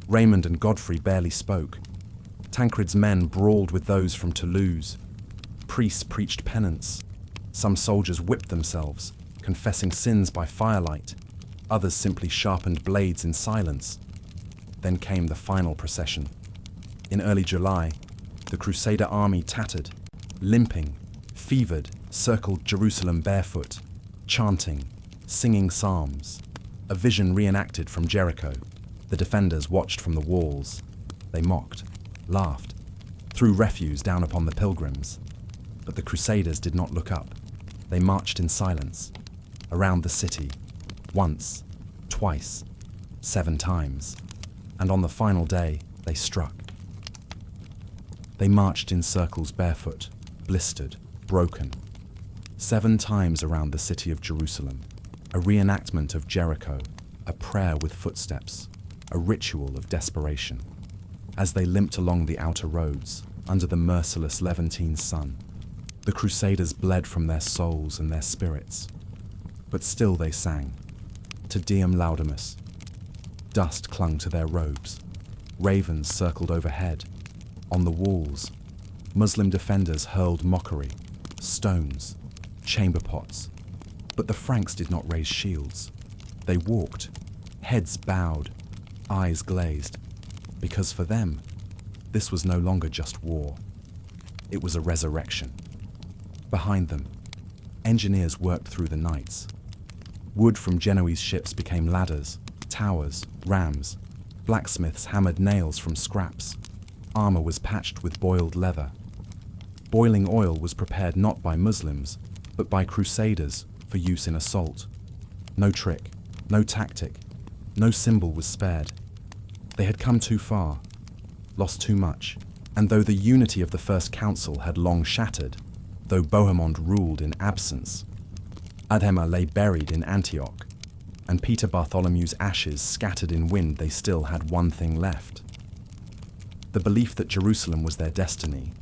Raymond and Godfrey barely spoke. Tancred's men brawled with those from Toulouse. Priests preached penance. Some soldiers whipped themselves, confessing sins by firelight. Others simply sharpened blades in silence. Then came the final procession. In early July, the Crusader army tattered, limping, fevered, circled Jerusalem barefoot, chanting, singing psalms. A vision reenacted from Jericho. The defenders watched from the walls. They mocked, laughed, threw refuse down upon the pilgrims. But the Crusaders did not look up. They marched in silence, around the city, once, twice, 7 times. And on the final day, they struck. They marched in circles barefoot, blistered, broken. 7 times around the city of Jerusalem. A reenactment of Jericho, a prayer with footsteps, a ritual of desperation. As they limped along the outer roads, under the merciless Levantine sun, the Crusaders bled from their souls and their spirits. But still they sang, Te Deum Laudamus. Dust clung to their robes. Ravens circled overhead. On the walls, Muslim defenders hurled mockery, stones, chamber pots. But the Franks did not raise shields. They walked, heads bowed, eyes glazed, because for them, this was no longer just war. It was a resurrection. Behind them, engineers worked through the nights. Wood from Genoese ships became ladders, towers, rams. Blacksmiths hammered nails from scraps. Armor was patched with boiled leather. Boiling oil was prepared not by Muslims, but by Crusaders for use in assault. No trick, no tactic, no symbol was spared. They had come too far, lost too much, and though the unity of the First Council had long shattered, though Bohemond ruled in absence, Adhemar lay buried in Antioch, and Peter Bartholomew's ashes scattered in wind, they still had one thing left. The belief that Jerusalem was their destiny.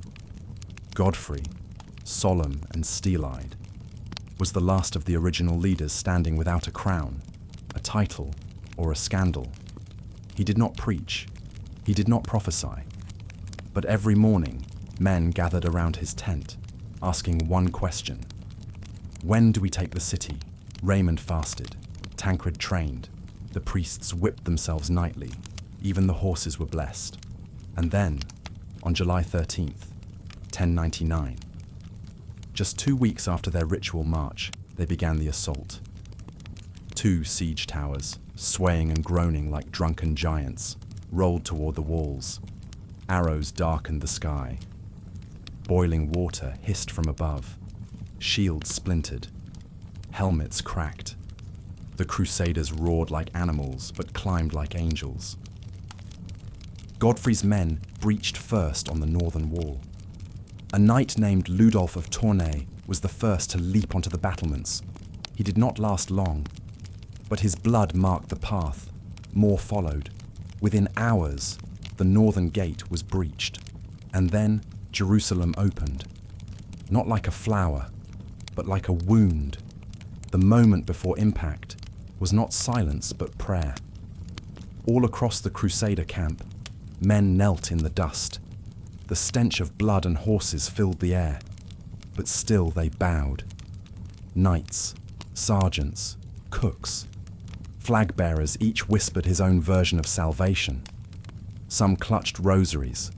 Godfrey, solemn and steel-eyed, was the last of the original leaders standing without a crown, a title, or a scandal. He did not preach, he did not prophesy, but every morning men gathered around his tent, asking one question. When do we take the city? Raymond fasted, Tancred trained, the priests whipped themselves nightly, even the horses were blessed. And then, on July 13th, 1099, just 2 weeks after their ritual march, they began the assault. 2 siege towers, swaying and groaning like drunken giants, rolled toward the walls. Arrows darkened the sky. Boiling water hissed from above. Shields splintered. Helmets cracked. The Crusaders roared like animals, but climbed like angels. Godfrey's men breached first on the northern wall. A knight named Ludolf of Tournai was the first to leap onto the battlements. He did not last long, but his blood marked the path. More followed. Within hours, the northern gate was breached, and then Jerusalem opened. Not like a flower, but like a wound. The moment before impact was not silence but prayer. All across the Crusader camp, men knelt in the dust. The stench of blood and horses filled the air, but still they bowed. Knights, sergeants, cooks, flag bearers each whispered his own version of salvation. Some clutched rosaries,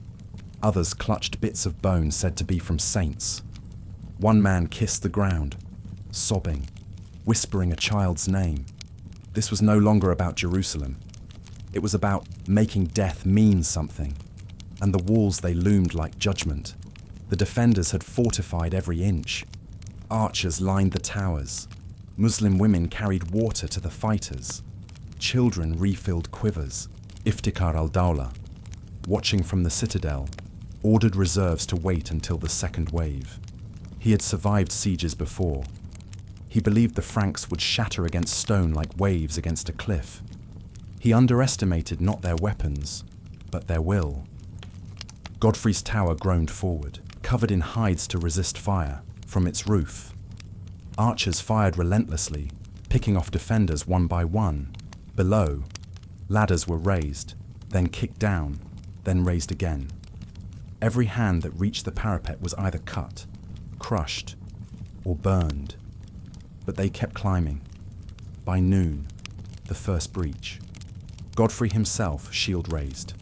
others clutched bits of bone said to be from saints. One man kissed the ground, sobbing, whispering a child's name. This was no longer about Jerusalem. It was about making death mean something, and the walls they loomed like judgment. The defenders had fortified every inch. Archers lined the towers. Muslim women carried water to the fighters. Children refilled quivers. Iftikhar al-Dawla, watching from the citadel, ordered reserves to wait until the second wave. He had survived sieges before. He believed the Franks would shatter against stone like waves against a cliff. He underestimated not their weapons, but their will. Godfrey's tower groaned forward, covered in hides to resist fire, from its roof. Archers fired relentlessly, picking off defenders one by one. Below, ladders were raised, then kicked down, then raised again. Every hand that reached the parapet was either cut, crushed, or burned, but they kept climbing. By noon, the first breach. Godfrey himself, shield raised,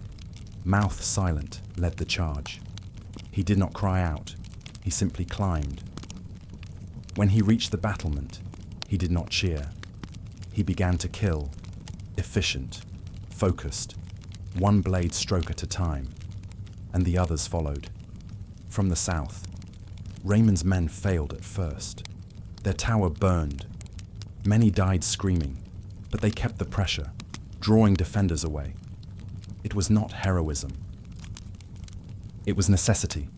mouth silent, led the charge. He did not cry out, he simply climbed. When he reached the battlement, he did not cheer. He began to kill, efficient, focused, one blade stroke at a time, and the others followed. From the south, Raymond's men failed at first. Their tower burned. Many died screaming, but they kept the pressure, drawing defenders away. It was not heroism. It was necessity.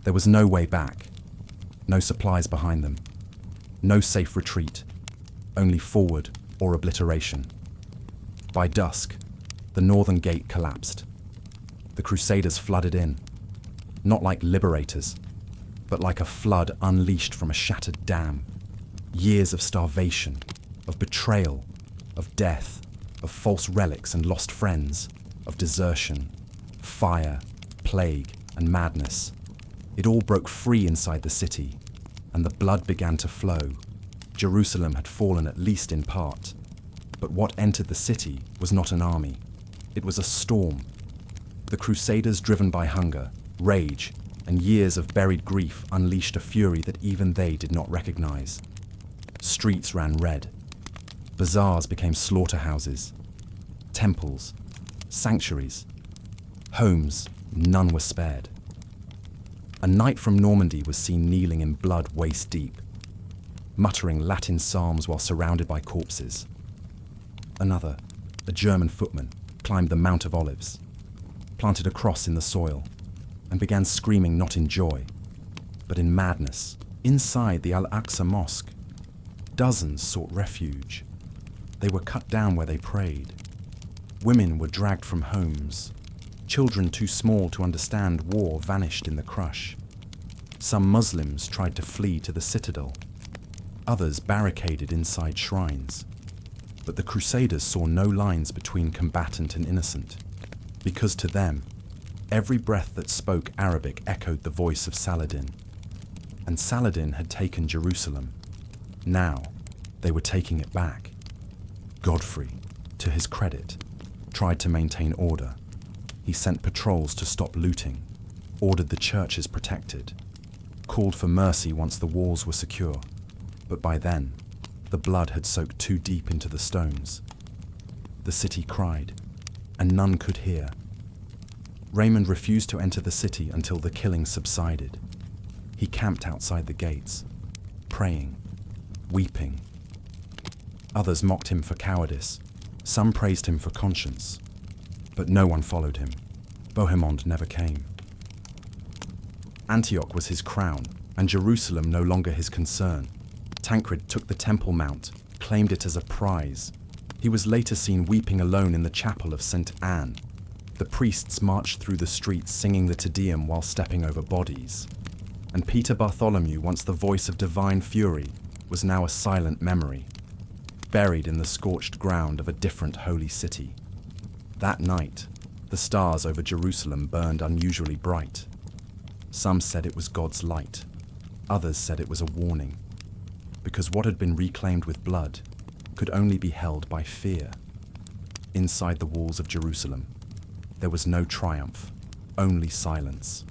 There was no way back, no supplies behind them, no safe retreat, only forward or obliteration. By dusk, the northern gate collapsed. The Crusaders flooded in, not like liberators, but like a flood unleashed from a shattered dam. Years of starvation, of betrayal, of death, of false relics and lost friends, of desertion, fire, plague, and madness. It all broke free inside the city, and the blood began to flow. Jerusalem had fallen at least in part. But what entered the city was not an army. It was a storm. The Crusaders, driven by hunger, rage, and years of buried grief, unleashed a fury that even they did not recognize. Streets ran red. Bazaars became slaughterhouses. Temples, sanctuaries, homes, none were spared. A knight from Normandy was seen kneeling in blood waist deep, muttering Latin psalms while surrounded by corpses. Another, a German footman, climbed the Mount of Olives, planted a cross in the soil, and began screaming not in joy, but in madness. Inside the Al-Aqsa Mosque, dozens sought refuge. They were cut down where they prayed. Women were dragged from homes. Children too small to understand war vanished in the crush. Some Muslims tried to flee to the citadel. Others barricaded inside shrines. But the Crusaders saw no lines between combatant and innocent, because to them, every breath that spoke Arabic echoed the voice of Saladin. And Saladin had taken Jerusalem. Now, they were taking it back. Godfrey, to his credit, tried to maintain order. He sent patrols to stop looting, ordered the churches protected, called for mercy once the walls were secure. But by then, the blood had soaked too deep into the stones. The city cried, and none could hear. Raymond refused to enter the city until the killing subsided. He camped outside the gates, praying, weeping. Others mocked him for cowardice. Some praised him for conscience. But no one followed him. Bohemond never came. Antioch was his crown, and Jerusalem no longer his concern. Tancred took the Temple Mount, claimed it as a prize. He was later seen weeping alone in the chapel of St. Anne. The priests marched through the streets singing the Te Deum while stepping over bodies. And Peter Bartholomew, once the voice of divine fury, was now a silent memory, buried in the scorched ground of a different holy city. That night, the stars over Jerusalem burned unusually bright. Some said it was God's light. Others said it was a warning, because what had been reclaimed with blood could only be held by fear. Inside the walls of Jerusalem, there was no triumph, only silence.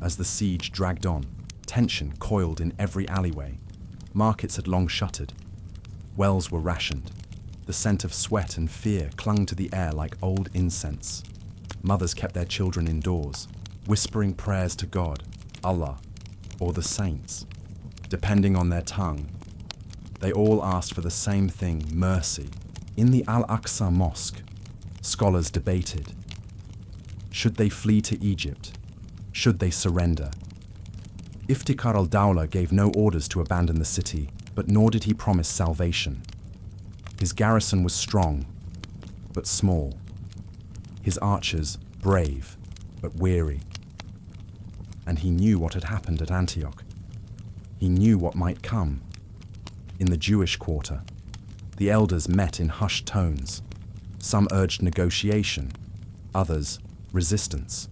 As the siege dragged on, tension coiled in every alleyway. Markets had long shuttered. Wells were rationed. The scent of sweat and fear clung to the air like old incense. Mothers kept their children indoors, whispering prayers to God, Allah, or the saints, depending on their tongue. They all asked for the same thing, mercy. In the Al-Aqsa Mosque, scholars debated. Should they flee to Egypt? Should they surrender? Iftikhar al-Dawla gave no orders to abandon the city, but nor did he promise salvation. His garrison was strong, but small. His archers brave, but weary. And he knew what had happened at Antioch. He knew what might come. In the Jewish quarter, the elders met in hushed tones. Some urged negotiation, others resistance.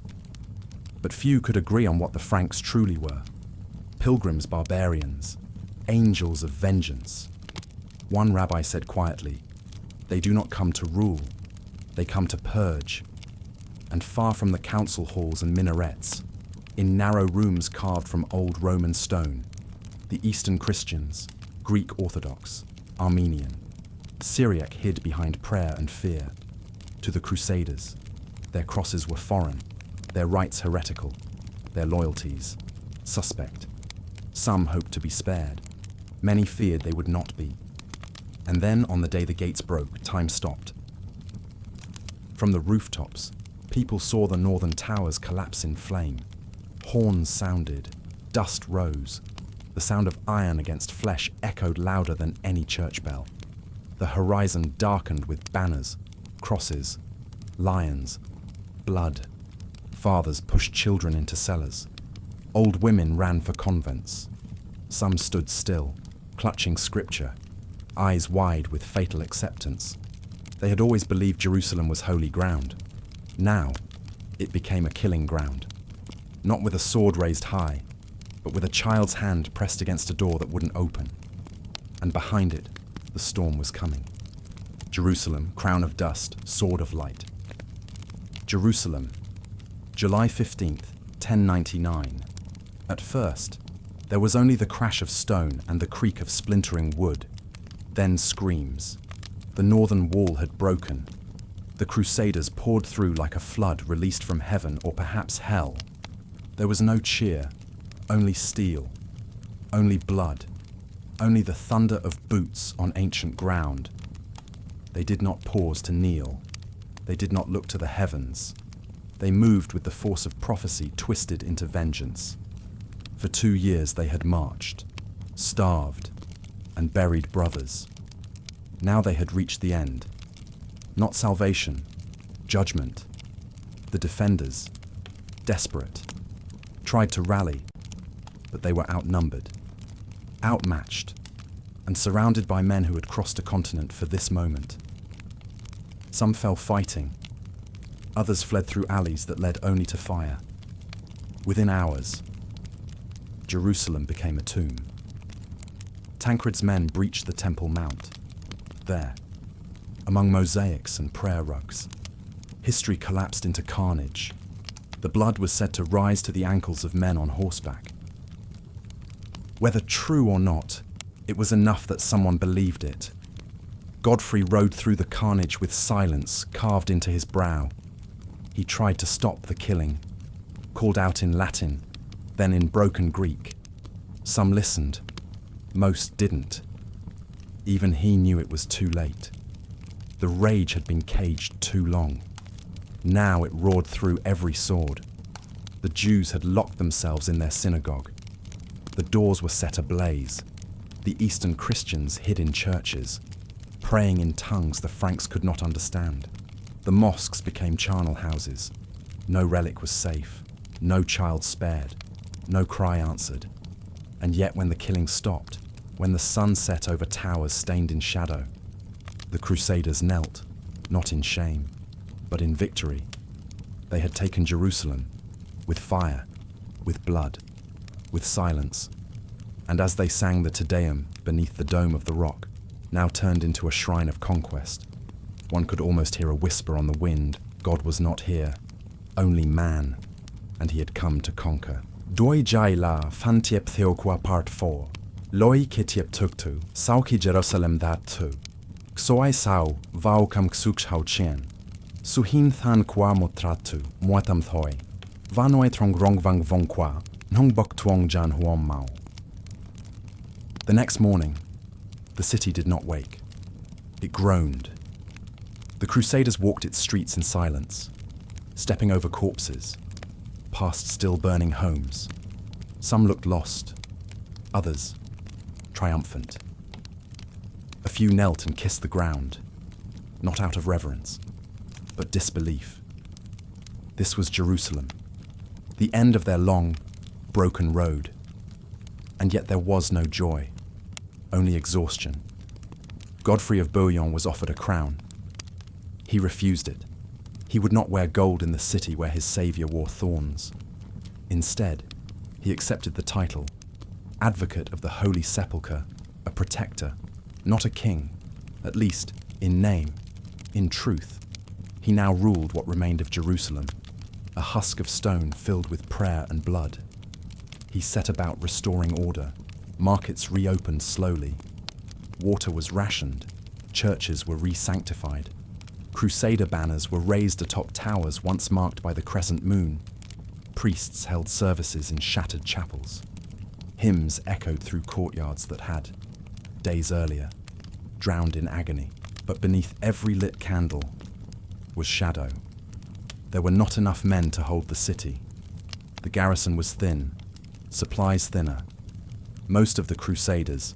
But few could agree on what the Franks truly were. pilgrims, barbarians, angels of vengeance. One rabbi said quietly, "They do not come to rule, they come to purge." And far from the council halls and minarets, in narrow rooms carved from old Roman stone, the Eastern Christians, Greek Orthodox, Armenian, Syriac hid behind prayer and fear. To the Crusaders, their crosses were foreign, their rites heretical, their loyalties suspect. Some hoped to be spared. Many feared they would not be. And then, on the day the gates broke, time stopped. From the rooftops, people saw the northern towers collapse in flame. Horns sounded, dust rose. The sound of iron against flesh echoed louder than any church bell. The horizon darkened with banners, crosses, lions, blood. Fathers pushed children into cellars. Old women ran for convents. Some stood still, clutching scripture, eyes wide with fatal acceptance. They had always believed Jerusalem was holy ground. Now, it became a killing ground. Not with a sword raised high, but with a child's hand pressed against a door that wouldn't open. And behind it, the storm was coming. Jerusalem, crown of dust, sword of light. Jerusalem, July 15th, 1099. At first, there was only the crash of stone and the creak of splintering wood. Then screams. The northern wall had broken. The Crusaders poured through like a flood released from heaven or perhaps hell. There was no cheer, only steel, only blood, only the thunder of boots on ancient ground. They did not pause to kneel. They did not look to the heavens. They moved with the force of prophecy twisted into vengeance. For 2 years they had marched, starved, and buried brothers. Now they had reached the end. Not salvation, judgment. The defenders, desperate, tried to rally, but they were outnumbered, outmatched, and surrounded by men who had crossed a continent for this moment. Some fell fighting. Others fled through alleys that led only to fire. Within hours, Jerusalem became a tomb. Tancred's men breached the Temple Mount. There, among mosaics and prayer rugs, history collapsed into carnage. The blood was said to rise to the ankles of men on horseback. Whether true or not, it was enough that someone believed it. Godfrey rode through the carnage with silence carved into his brow. He tried to stop the killing, called out in Latin, then in broken Greek. Some listened, most didn't. Even he knew it was too late. The rage had been caged too long. Now it roared through every sword. The Jews had locked themselves in their synagogue. The doors were set ablaze. The Eastern Christians hid in churches, praying in tongues the Franks could not understand. The mosques became charnel houses. No relic was safe, no child spared, no cry answered. And yet when the killing stopped, when the sun set over towers stained in shadow, the Crusaders knelt, not in shame, but in victory. They had taken Jerusalem, with fire, with blood, with silence, and as they sang the Te Deum beneath the dome of the rock, now turned into a shrine of conquest. One could almost hear a whisper on the wind. God was not here, only man, and he had come to conquer. Doi jai la fantiep theokwa part 4. Loi kitiep tuktu, sauki Jerusalem that tu. Xoai sau, vau kam ksuk hau chien. Suhin than kwa motratu, muatam thoi. Vanoi trong rongvang vongkwa, nong bok tuong jan huom mau. The next morning, the city did not wake. It groaned. The Crusaders walked its streets in silence, stepping over corpses, past still burning homes. Some looked lost, others triumphant. A few knelt and kissed the ground, not out of reverence, but disbelief. This was Jerusalem, the end of their long, broken road. And yet there was no joy, only exhaustion. Godfrey of Bouillon was offered a crown. He refused it. He would not wear gold in the city where his saviour wore thorns. Instead, he accepted the title, advocate of the Holy Sepulchre, a protector, not a king, at least in name, in truth. He now ruled what remained of Jerusalem, a husk of stone filled with prayer and blood. He set about restoring order. Markets reopened slowly. Water was rationed. Churches were re-sanctified. Crusader banners were raised atop towers once marked by the crescent moon. Priests held services in shattered chapels. Hymns echoed through courtyards that had, days earlier, drowned in agony. But beneath every lit candle was shadow. There were not enough men to hold the city. The garrison was thin, supplies thinner. Most of the Crusaders,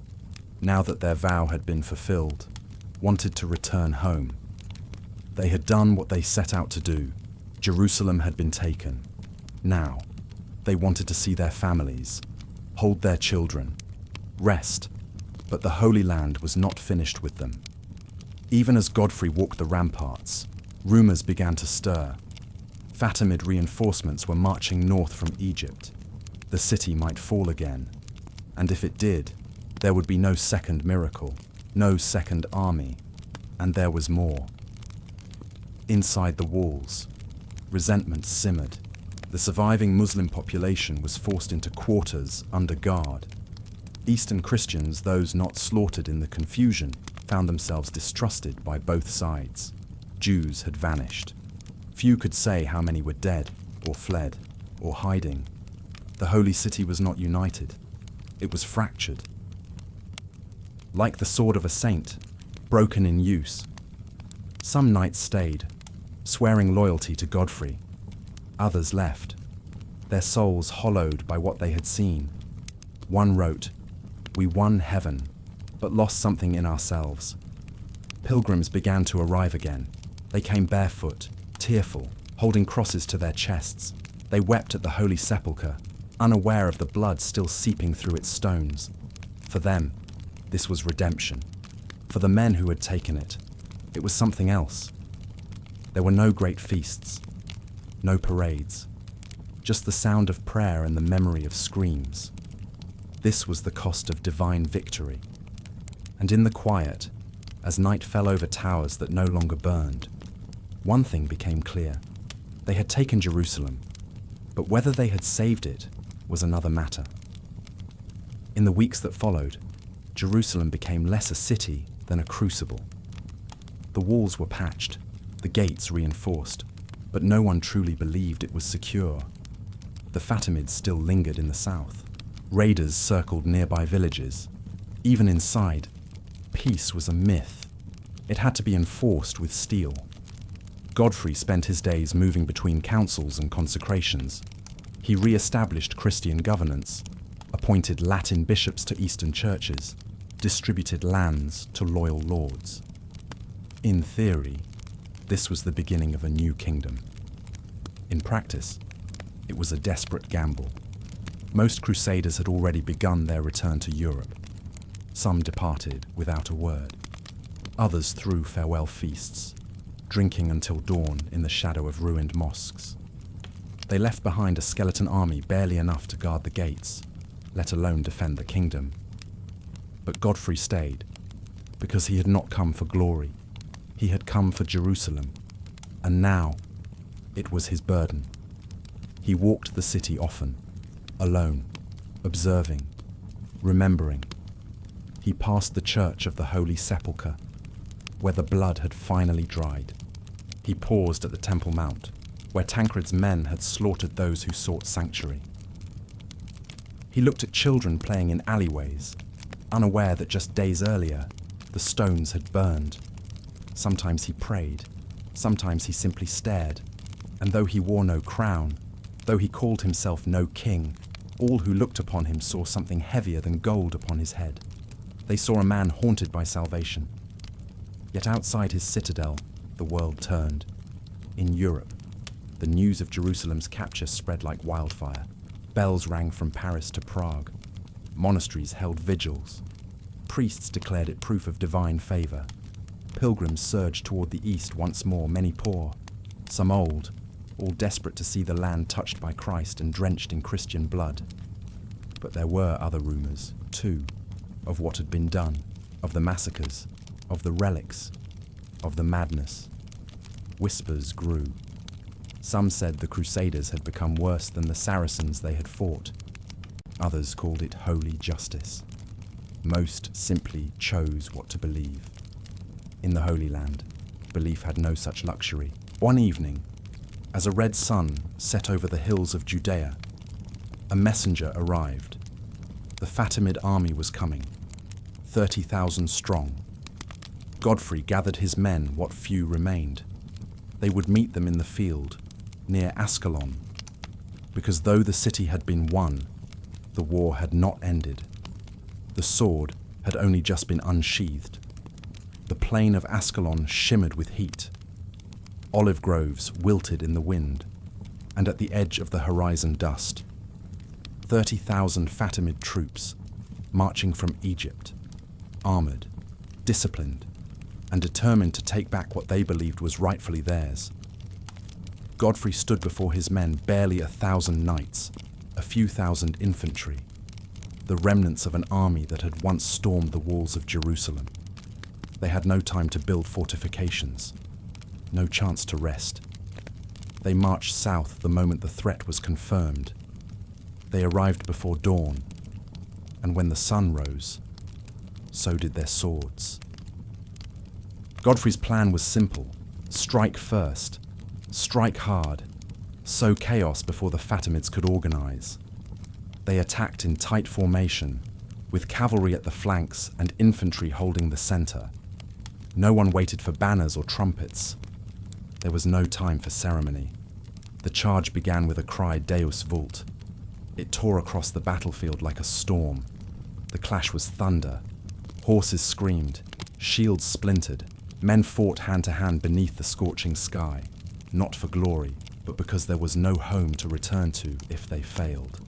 now that their vow had been fulfilled, wanted to return home. They had done what they set out to do. Jerusalem had been taken. Now, they wanted to see their families, hold their children, rest, but the Holy Land was not finished with them. Even as Godfrey walked the ramparts, rumors began to stir. Fatimid reinforcements were marching north from Egypt. The city might fall again, and if it did, there would be no second miracle, no second army, and there was more. Inside the walls, resentment simmered. The surviving Muslim population was forced into quarters under guard. Eastern Christians, those not slaughtered in the confusion, found themselves distrusted by both sides. Jews had vanished. Few could say how many were dead, or fled, or hiding. The holy city was not united. It was fractured. Like the sword of a saint, broken in use. Some knights stayed, swearing loyalty to Godfrey. Others left, their souls hollowed by what they had seen. One wrote, "We won heaven, but lost something in ourselves." Pilgrims began to arrive again. They came barefoot, tearful, holding crosses to their chests. They wept at the Holy Sepulchre, unaware of the blood still seeping through its stones. For them, this was redemption. For the men who had taken it, it was something else. There were no great feasts, no parades, just the sound of prayer and the memory of screams. This was the cost of divine victory. And in the quiet, as night fell over towers that no longer burned, one thing became clear. They had taken Jerusalem, but whether they had saved it was another matter. In the weeks that followed, Jerusalem became less a city than a crucible. The walls were patched, the gates reinforced, but no one truly believed it was secure. The Fatimids still lingered in the south. Raiders circled nearby villages. Even inside, peace was a myth. It had to be enforced with steel. Godfrey spent his days moving between councils and consecrations. He re-established Christian governance, appointed Latin bishops to Eastern churches, distributed lands to loyal lords. In theory, this was the beginning of a new kingdom. In practice, it was a desperate gamble. Most crusaders had already begun their return to Europe. Some departed without a word. Others threw farewell feasts, drinking until dawn in the shadow of ruined mosques. They left behind a skeleton army barely enough to guard the gates, let alone defend the kingdom. But Godfrey stayed, because he had not come for glory. He had come for Jerusalem, and now it was his burden. He walked the city often, alone, observing, remembering. He passed the church of the Holy Sepulchre, where the blood had finally dried. He paused at the Temple Mount, where Tancred's men had slaughtered those who sought sanctuary. He looked at children playing in alleyways, unaware that just days earlier, the stones had burned. Sometimes he prayed, sometimes he simply stared, and though he wore no crown, though he called himself no king, all who looked upon him saw something heavier than gold upon his head. They saw a man haunted by salvation. Yet outside his citadel, the world turned. In Europe, the news of Jerusalem's capture spread like wildfire. Bells rang from Paris to Prague. Monasteries held vigils. Priests declared it proof of divine favor. Pilgrims surged toward the east once more, many poor, some old, all desperate to see the land touched by Christ and drenched in Christian blood. But there were other rumors, too, of what had been done, of the massacres, of the relics, of the madness. Whispers grew. Some said the Crusaders had become worse than the Saracens they had fought. Others called it holy justice. Most simply chose what to believe. In the Holy Land, belief had no such luxury. One evening, as a red sun set over the hills of Judea, a messenger arrived. The Fatimid army was coming, 30,000 strong. Godfrey gathered his men, what few remained. They would meet them in the field, near Ascalon, because though the city had been won, the war had not ended. The sword had only just been unsheathed. The plain of Ascalon shimmered with heat. Olive groves wilted in the wind, and at the edge of the horizon dust. 30,000 Fatimid troops, marching from Egypt, armoured, disciplined, and determined to take back what they believed was rightfully theirs. Godfrey stood before his men, barely 1,000 knights, a few thousand infantry, the remnants of an army that had once stormed the walls of Jerusalem. They had no time to build fortifications, no chance to rest. They marched south the moment the threat was confirmed. They arrived before dawn, and when the sun rose, so did their swords. Godfrey's plan was simple: strike first, strike hard, sow chaos before the Fatimids could organize. They attacked in tight formation, with cavalry at the flanks and infantry holding the center. No one waited for banners or trumpets. There was no time for ceremony. The charge began with a cry Deus Vult. It tore across the battlefield like a storm. The clash was thunder. Horses screamed, shields splintered. Men fought hand to hand beneath the scorching sky, not for glory, but because there was no home to return to if they failed.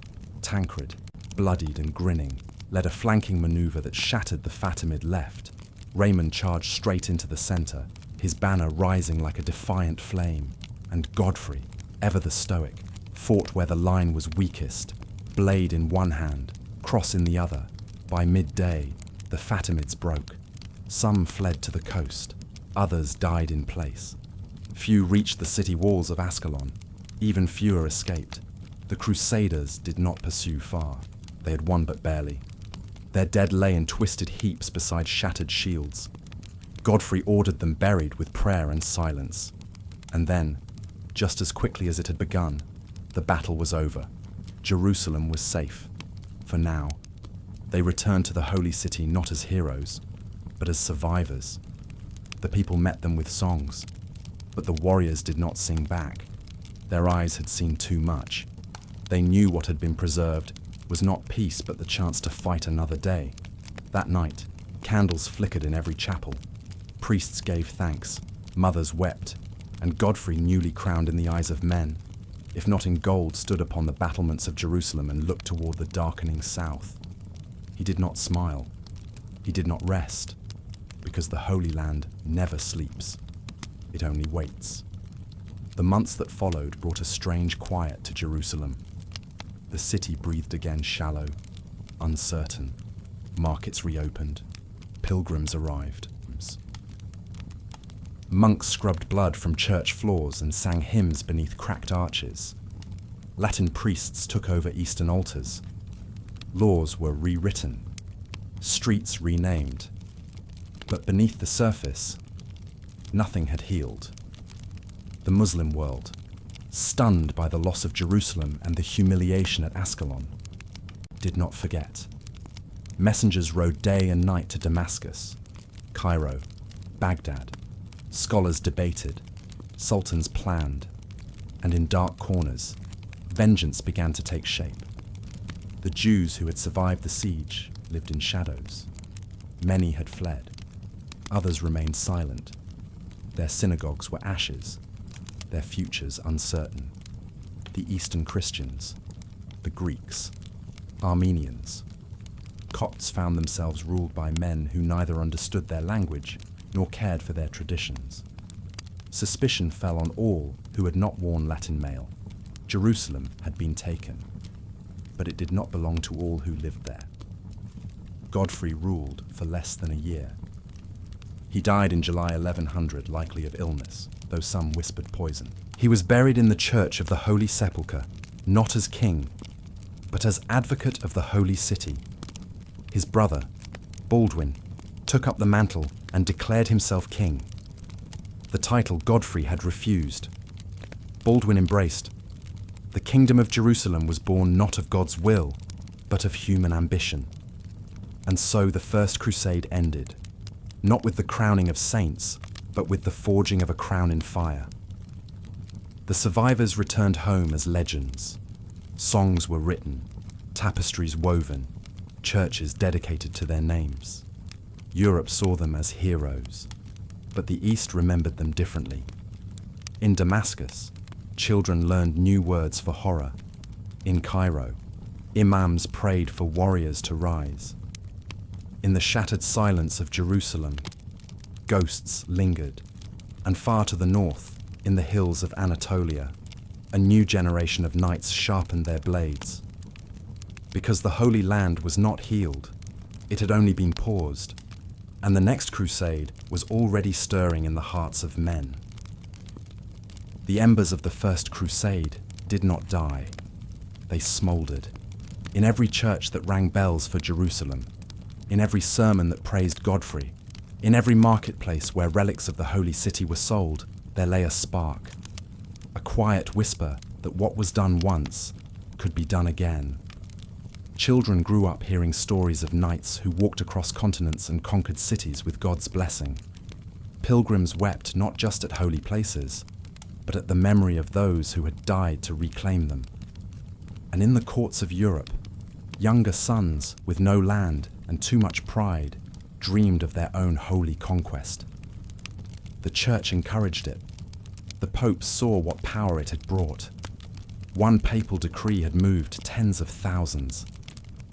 Tancred, bloodied and grinning, led a flanking maneuver that shattered the Fatimid left. Raymond charged straight into the center, his banner rising like a defiant flame. And Godfrey, ever the stoic, fought where the line was weakest, blade in one hand, cross in the other. By midday, the Fatimids broke. Some fled to the coast, others died in place. Few reached the city walls of Ascalon, even fewer escaped. The Crusaders did not pursue far. They had won but barely. Their dead lay in twisted heaps beside shattered shields. Godfrey ordered them buried with prayer and silence. And then, just as quickly as it had begun, the battle was over. Jerusalem was safe, for now. They returned to the holy city not as heroes, but as survivors. The people met them with songs, but the warriors did not sing back. Their eyes had seen too much. They knew what had been preserved was not peace but the chance to fight another day. That night, candles flickered in every chapel. Priests gave thanks, mothers wept, and Godfrey, newly crowned in the eyes of men, if not in gold, stood upon the battlements of Jerusalem and looked toward the darkening south. He did not smile. He did not rest, because the Holy Land never sleeps. It only waits. The months that followed brought a strange quiet to Jerusalem. The city breathed again shallow, uncertain. Markets reopened. Pilgrims arrived. Monks scrubbed blood from church floors and sang hymns beneath cracked arches. Latin priests took over Eastern altars. Laws were rewritten. Streets renamed. But beneath the surface, nothing had healed. The Muslim world, stunned by the loss of Jerusalem and the humiliation at Ascalon, did not forget. Messengers rode day and night to Damascus, Cairo, Baghdad. Scholars debated, sultans planned, and in dark corners, vengeance began to take shape. The Jews who had survived the siege lived in shadows. Many had fled. Others remained silent. Their synagogues were ashes, their futures uncertain. The Eastern Christians, the Greeks, Armenians, Copts found themselves ruled by men who neither understood their language nor cared for their traditions. Suspicion fell on all who had not worn Latin mail. Jerusalem had been taken. but it did not belong to all who lived there. Godfrey ruled for less than a year. He died in July 1100, likely of illness, though some whispered poison. He was buried in the Church of the Holy Sepulchre, not as king, but as advocate of the Holy City. His brother, Baldwin, took up the mantle and declared himself king. The title Godfrey had refused. Baldwin embraced. The kingdom of Jerusalem was born not of God's will, but of human ambition. And so the First Crusade ended, not with the crowning of saints, but with the forging of a crown in fire. The survivors returned home as legends. Songs were written, tapestries woven, churches dedicated to their names. Europe saw them as heroes, but the East remembered them differently. In Damascus, children learned new words for horror. In Cairo, imams prayed for warriors to rise. In the shattered silence of Jerusalem, ghosts lingered. And far to the north, in the hills of Anatolia, a new generation of knights sharpened their blades. Because the Holy Land was not healed, it had only been paused, and the next crusade was already stirring in the hearts of men. The embers of the First Crusade did not die. They smouldered. In every church that rang bells for Jerusalem, in every sermon that praised Godfrey, in every marketplace where relics of the Holy City were sold, there lay a spark, a quiet whisper that what was done once could be done again. Children grew up hearing stories of knights who walked across continents and conquered cities with God's blessing. Pilgrims wept not just at holy places, but at the memory of those who had died to reclaim them. And in the courts of Europe, younger sons with no land and too much pride dreamed of their own holy conquest. The church encouraged it. The popes saw what power it had brought. One papal decree had moved tens of thousands,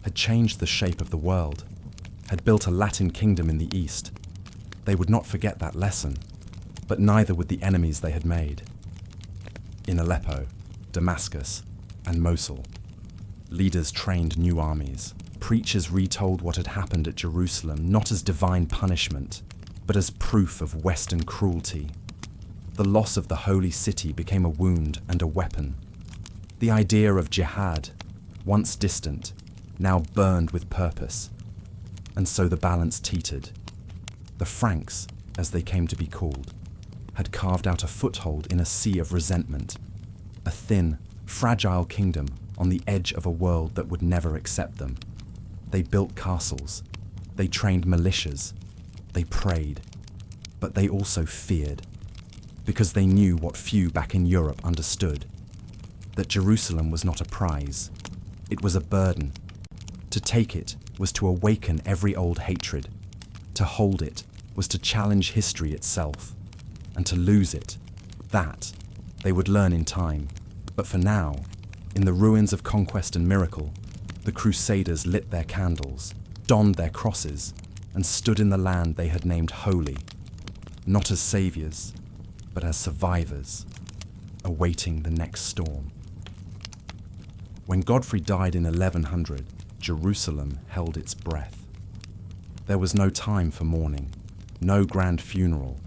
had changed the shape of the world, had built a Latin kingdom in the East. They would not forget that lesson, but neither would the enemies they had made. In Aleppo, Damascus, and Mosul, leaders trained new armies. Preachers retold what had happened at Jerusalem not as divine punishment, but as proof of Western cruelty. The loss of the holy city became a wound and a weapon. The idea of jihad, once distant, now burned with purpose. And so the balance teetered. The Franks, as they came to be called, had carved out a foothold in a sea of resentment, a thin, fragile kingdom on the edge of a world that would never accept them. They built castles, they trained militias, they prayed, but they also feared, because they knew what few back in Europe understood, that Jerusalem was not a prize, it was a burden. To take it was to awaken every old hatred, to hold it was to challenge history itself, and to lose it, that they would learn in time. But for now, in the ruins of conquest and miracle, the Crusaders lit their candles, donned their crosses, and stood in the land they had named holy, not as saviors, but as survivors, awaiting the next storm. When Godfrey died in 1100, Jerusalem held its breath. There was no time for mourning, no grand funeral,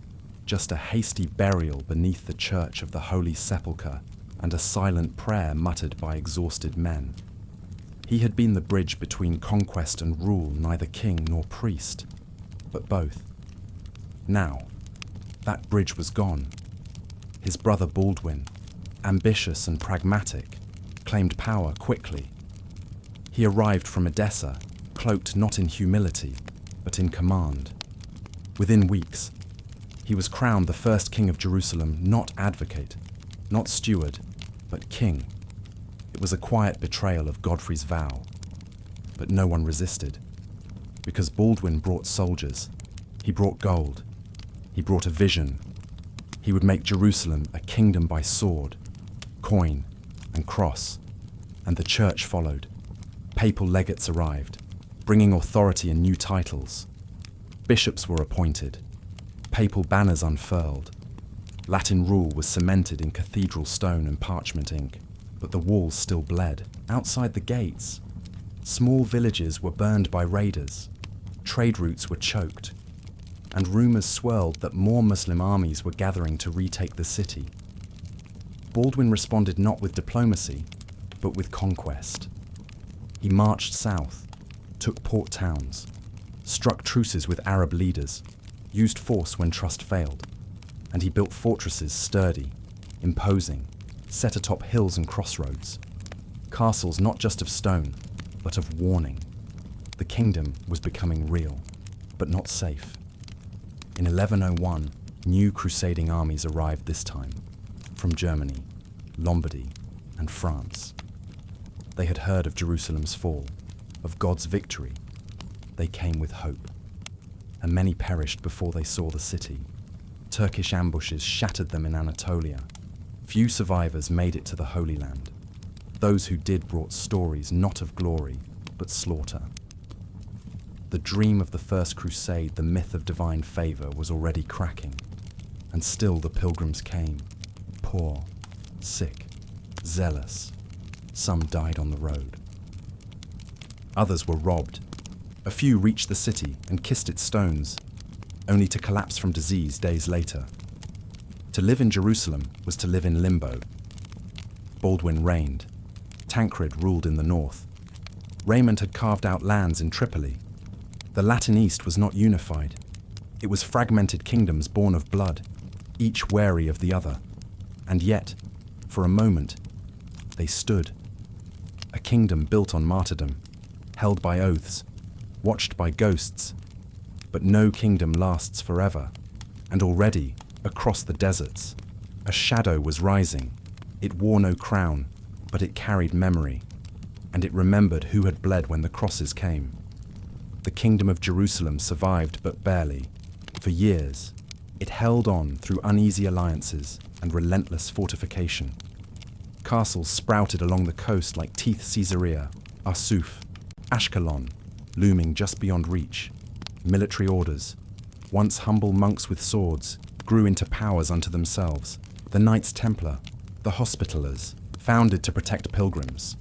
just a hasty burial beneath the church of the Holy Sepulchre and a silent prayer muttered by exhausted men. He had been the bridge between conquest and rule, neither king nor priest, but both. Now, that bridge was gone. His brother Baldwin, ambitious and pragmatic, claimed power quickly. He arrived from Edessa, cloaked not in humility, but in command. Within weeks, he was crowned the first king of Jerusalem, not advocate, not steward, but king. It was a quiet betrayal of Godfrey's vow, but no one resisted, because Baldwin brought soldiers, he brought gold, he brought a vision. He would make Jerusalem a kingdom by sword, coin, and cross, and the church followed. Papal legates arrived, bringing authority and new titles. Bishops were appointed, papal banners unfurled. Latin rule was cemented in cathedral stone and parchment ink. But the walls still bled. Outside the gates, small villages were burned by raiders, trade routes were choked, and rumors swirled that more Muslim armies were gathering to retake the city. Baldwin responded not with diplomacy, but with conquest. He marched south, took port towns, struck truces with Arab leaders, used force when trust failed, and he built fortresses sturdy, imposing, set atop hills and crossroads, castles not just of stone, but of warning. The kingdom was becoming real, but not safe. In 1101, new crusading armies arrived this time, from Germany, Lombardy, and France. They had heard of Jerusalem's fall, of God's victory. They came with hope, and many perished before they saw the city. Turkish ambushes shattered them in Anatolia. Few survivors made it to the Holy Land. Those who did brought stories not of glory, but slaughter. The dream of the First Crusade, the myth of divine favor, was already cracking, and still the pilgrims came, poor, sick, zealous. Some died on the road. Others were robbed. A few reached the city and kissed its stones, only to collapse from disease days later. To live in Jerusalem was to live in limbo. Baldwin reigned. Tancred ruled in the north. Raymond had carved out lands in Tripoli. The Latin East was not unified. It was fragmented kingdoms born of blood, each wary of the other. And yet, for a moment, they stood. A kingdom built on martyrdom, held by oaths, watched by ghosts. But no kingdom lasts forever. And already, across the deserts, a shadow was rising. It wore no crown, but it carried memory, and it remembered who had bled when the crosses came. The kingdom of Jerusalem survived but barely. For years, it held on through uneasy alliances and relentless fortification. Castles sprouted along the coast like Teeth Caesarea, Arsuf, Ashkelon, looming just beyond reach. Military orders, once humble monks with swords, grew into powers unto themselves. The Knights Templar, the Hospitallers, founded to protect pilgrims.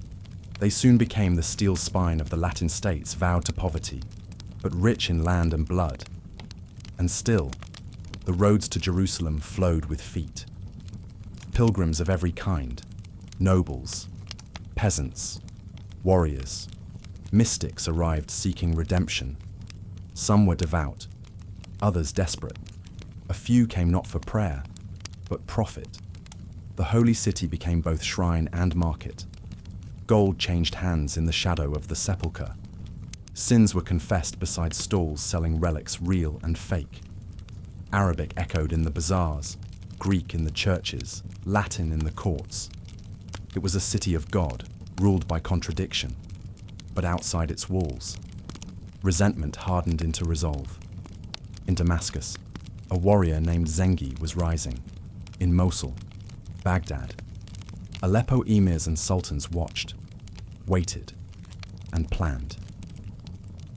They soon became the steel spine of the Latin states vowed to poverty, but rich in land and blood. And still, the roads to Jerusalem flowed with feet. Pilgrims of every kind, nobles, peasants, warriors, mystics arrived seeking redemption. Some were devout, others desperate. A few came not for prayer, but profit. The holy city became both shrine and market. Gold changed hands in the shadow of the sepulchre. Sins were confessed beside stalls selling relics real and fake. Arabic echoed in the bazaars, Greek in the churches, Latin in the courts. It was a city of God, ruled by contradiction. But outside its walls, resentment hardened into resolve. In Damascus, a warrior named Zengi was rising. In Mosul, Baghdad, Aleppo emirs and sultans watched, waited, and planned.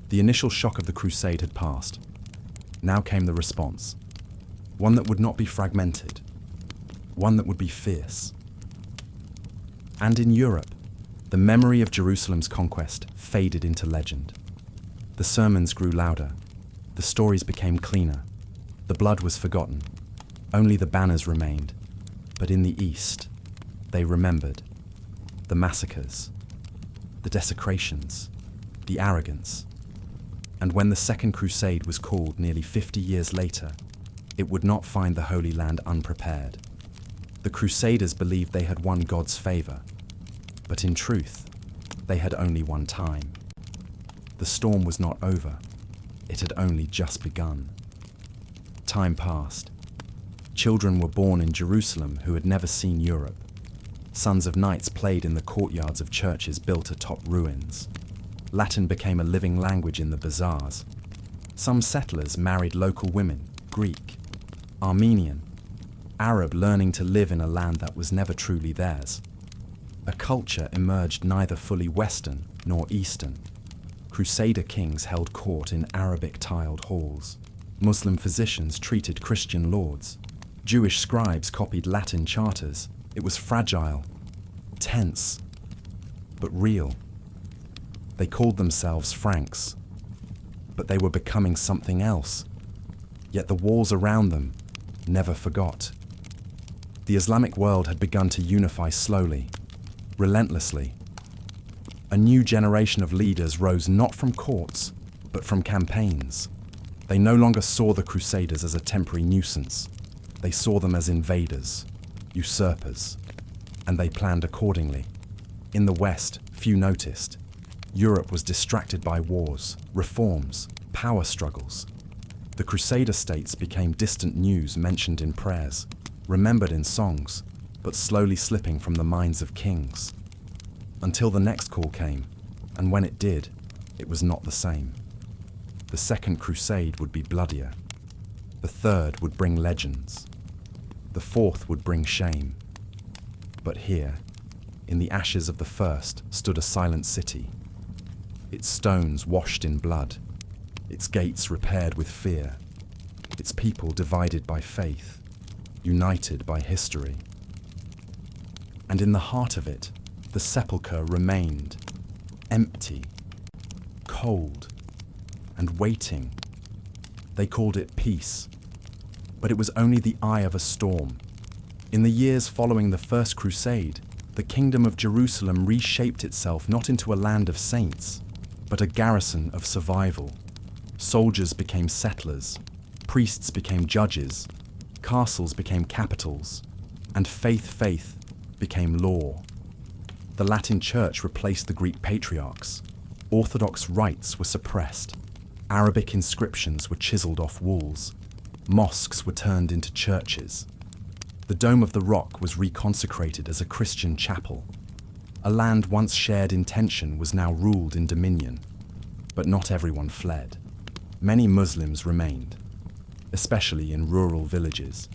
The initial shock of the crusade had passed. Now came the response, one that would not be fragmented, one that would be fierce. And in Europe, the memory of Jerusalem's conquest faded into legend. The sermons grew louder, the stories became cleaner, the blood was forgotten, only the banners remained. But in the East, they remembered the massacres, the desecrations, the arrogance. And when the Second Crusade was called nearly 50 years later, it would not find the Holy Land unprepared. The Crusaders believed they had won God's favor, but in truth, they had only won time. The storm was not over, it had only just begun. Time passed. Children were born in Jerusalem who had never seen Europe. Sons of knights played in the courtyards of churches built atop ruins. Latin became a living language in the bazaars. Some settlers married local women, Greek, Armenian, Arab, learning to live in a land that was never truly theirs. A culture emerged neither fully Western nor Eastern. Crusader kings held court in Arabic-tiled halls. Muslim physicians treated Christian lords. Jewish scribes copied Latin charters. It was fragile, tense, but real. They called themselves Franks, but they were becoming something else. Yet the walls around them never forgot. The Islamic world had begun to unify slowly, relentlessly. A new generation of leaders rose not from courts, but from campaigns. They no longer saw the Crusaders as a temporary nuisance. They saw them as invaders, usurpers, and they planned accordingly. In the West, few noticed. Europe was distracted by wars, reforms, power struggles. The Crusader states became distant news mentioned in prayers, remembered in songs, but slowly slipping from the minds of kings. Until the next call came, and when it did, it was not the same. The Second Crusade would be bloodier. The third would bring legends. The fourth would bring shame. But here, in the ashes of the first, stood a silent city. Its stones washed in blood, its gates repaired with fear, its people divided by faith, united by history. And in the heart of it, the sepulchre remained, empty, cold, and waiting. They called it peace, but it was only the eye of a storm. In the years following the First Crusade, the Kingdom of Jerusalem reshaped itself not into a land of saints, but a garrison of survival. Soldiers became settlers, priests became judges, castles became capitals, and faith became law. The Latin Church replaced the Greek patriarchs. Orthodox rites were suppressed. Arabic inscriptions were chiseled off walls. Mosques were turned into churches. The Dome of the Rock was reconsecrated as a Christian chapel. A land once shared in tension was now ruled in dominion. But not everyone fled. Many Muslims remained, especially in rural villages,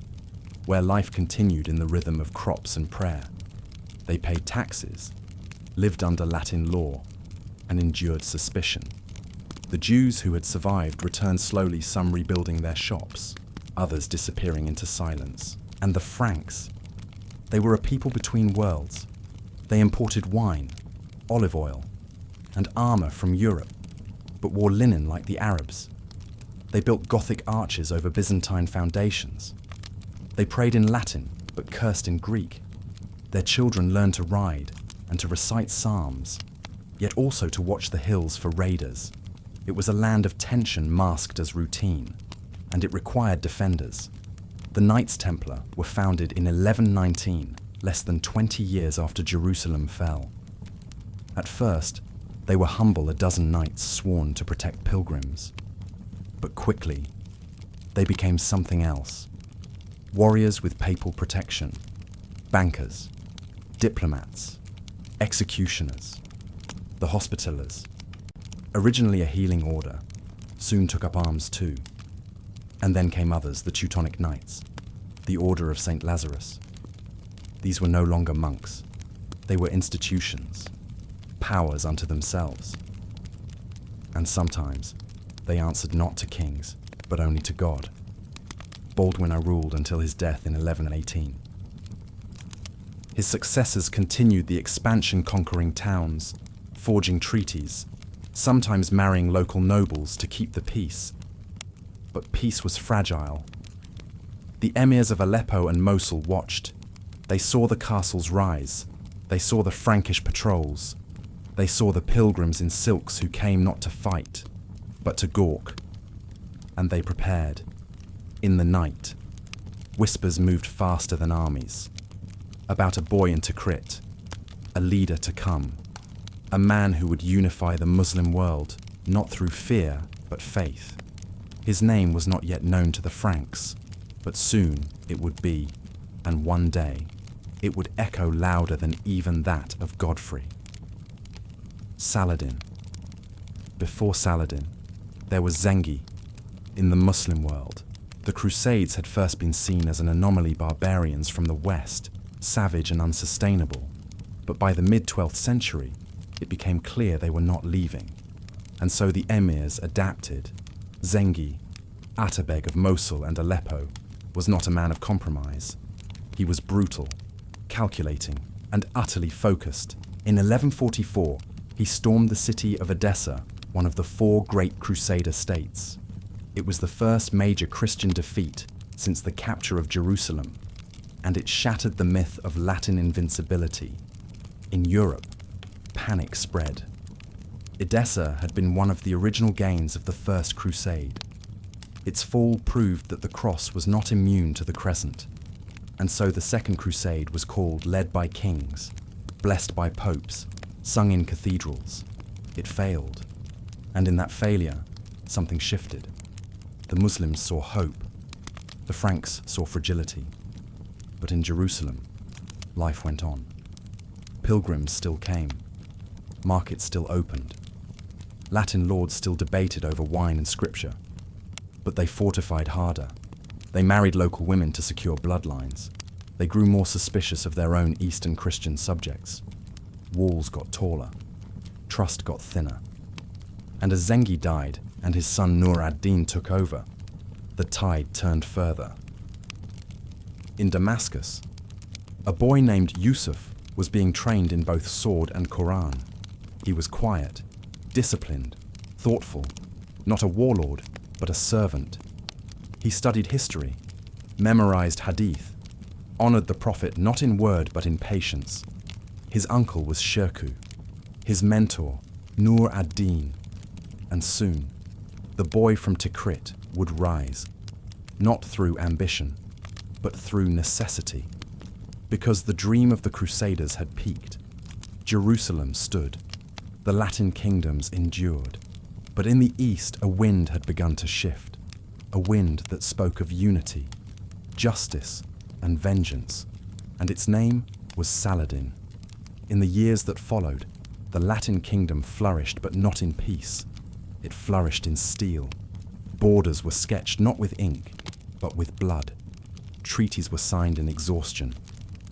where life continued in the rhythm of crops and prayer. They paid taxes, lived under Latin law, and endured suspicion. The Jews who had survived returned slowly, some rebuilding their shops, others disappearing into silence. And the Franks, they were a people between worlds. They imported wine, olive oil, and armor from Europe, but wore linen like the Arabs. They built Gothic arches over Byzantine foundations. They prayed in Latin, but cursed in Greek. Their children learned to ride and to recite psalms, yet also to watch the hills for raiders. It was a land of tension masked as routine, and it required defenders. The Knights Templar were founded in 1119, less than 20 years after Jerusalem fell. At first, they were humble, a dozen knights sworn to protect pilgrims. But quickly, they became something else. Warriors with papal protection, bankers, diplomats, executioners, the Hospitallers. Originally a healing order, soon took up arms too. And then came others, the Teutonic Knights, the Order of St. Lazarus. These were no longer monks. They were institutions, powers unto themselves. And sometimes they answered not to kings, but only to God. Baldwin ruled until his death in 1118. His successors continued the expansion, conquering towns, forging treaties, sometimes marrying local nobles to keep the peace. But peace was fragile. The emirs of Aleppo and Mosul watched. They saw the castles rise. They saw the Frankish patrols. They saw the pilgrims in silks who came not to fight, but to gawk. And they prepared. In the night, whispers moved faster than armies. About a boy in Tikrit, a leader to come, a man who would unify the Muslim world, not through fear, but faith. His name was not yet known to the Franks, but soon it would be, and one day it would echo louder than even that of Godfrey. Saladin. Before Saladin, there was Zengi. In the Muslim world, the Crusades had first been seen as an anomaly, barbarians from the West, savage and unsustainable. But by the mid-12th century, it became clear they were not leaving. And so the emirs adapted. Zengi, Atabeg of Mosul and Aleppo, was not a man of compromise. He was brutal, calculating, and utterly focused. In 1144, he stormed the city of Edessa, one of the four great Crusader states. It was the first major Christian defeat since the capture of Jerusalem, and it shattered the myth of Latin invincibility. In Europe, panic spread. Edessa had been one of the original gains of the First Crusade. Its fall proved that the cross was not immune to the crescent, and so the Second Crusade was called led by kings, blessed by popes, sung in cathedrals. It failed, and in that failure, something shifted. The Muslims saw hope, the Franks saw fragility, but in Jerusalem, life went on. Pilgrims still came, markets still opened, Latin lords still debated over wine and scripture, but they fortified harder. They married local women to secure bloodlines. They grew more suspicious of their own Eastern Christian subjects. Walls got taller, trust got thinner. And as Zengi died and his son Nur ad-Din took over, the tide turned further. In Damascus, a boy named Yusuf was being trained in both sword and Quran. He was quiet, disciplined, thoughtful, not a warlord, but a servant. He studied history, memorized hadith, honored the Prophet not in word but in patience. His uncle was Shirkuh, his mentor, Nur ad-Din, and soon, the boy from Tikrit would rise, not through ambition, but through necessity. Because the dream of the Crusaders had peaked. Jerusalem stood. The Latin kingdoms endured. But in the east, a wind had begun to shift. A wind that spoke of unity, justice, and vengeance. And its name was Saladin. In the years that followed, the Latin kingdom flourished, but not in peace. It flourished in steel. Borders were sketched not with ink, but with blood. Treaties were signed in exhaustion.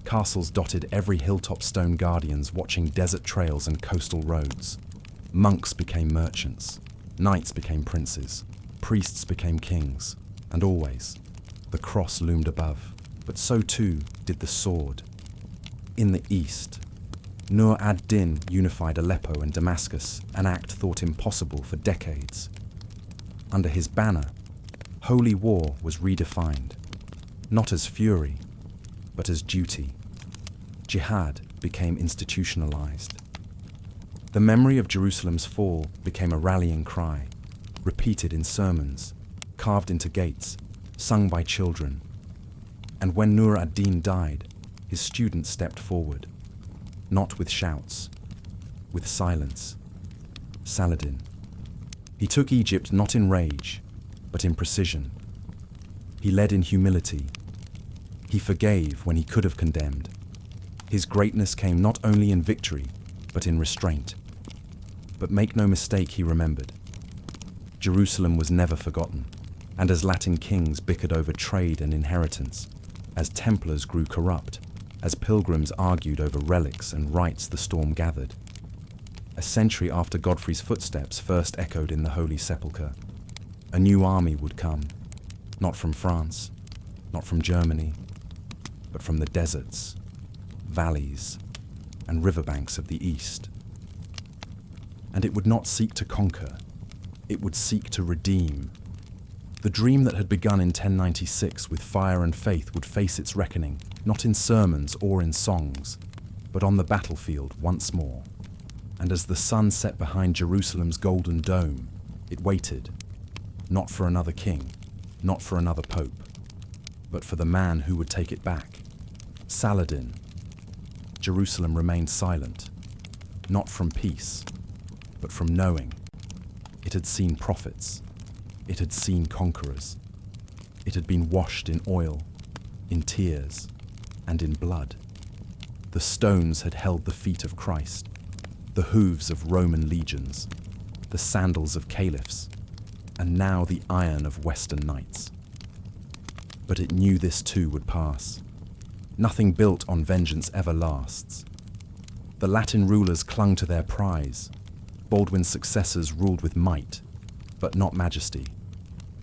Castles dotted every hilltop stone guardians watching desert trails and coastal roads. Monks became merchants. Knights became princes. Priests became kings. And always, the cross loomed above. But so too did the sword. In the east, Nur ad-Din unified Aleppo and Damascus, an act thought impossible for decades. Under his banner, holy war was redefined, not as fury, but as duty. Jihad became institutionalized. The memory of Jerusalem's fall became a rallying cry, repeated in sermons, carved into gates, sung by children. And when Nur ad-Din died, his students stepped forward, not with shouts, with silence. Saladin. He took Egypt not in rage, but in precision. He led in humility. He forgave when he could have condemned. His greatness came not only in victory, but in restraint. But make no mistake, he remembered. Jerusalem was never forgotten, and as Latin kings bickered over trade and inheritance, as Templars grew corrupt, as pilgrims argued over relics and rites, the storm gathered. A century after Godfrey's footsteps first echoed in the Holy Sepulchre, a new army would come, not from France, not from Germany, but from the deserts, valleys, and riverbanks of the East. And it would not seek to conquer, it would seek to redeem. The dream that had begun in 1096 with fire and faith would face its reckoning, not in sermons or in songs, but on the battlefield once more. And as the sun set behind Jerusalem's golden dome, it waited, not for another king, not for another pope, but for the man who would take it back. Saladin. Jerusalem remained silent, not from peace, but from knowing. It had seen prophets. It had seen conquerors. It had been washed in oil, in tears, and in blood. The stones had held the feet of Christ, the hooves of Roman legions, the sandals of caliphs, and now the iron of Western knights. But it knew this too would pass. Nothing built on vengeance ever lasts. The Latin rulers clung to their prize. Baldwin's successors ruled with might, but not majesty.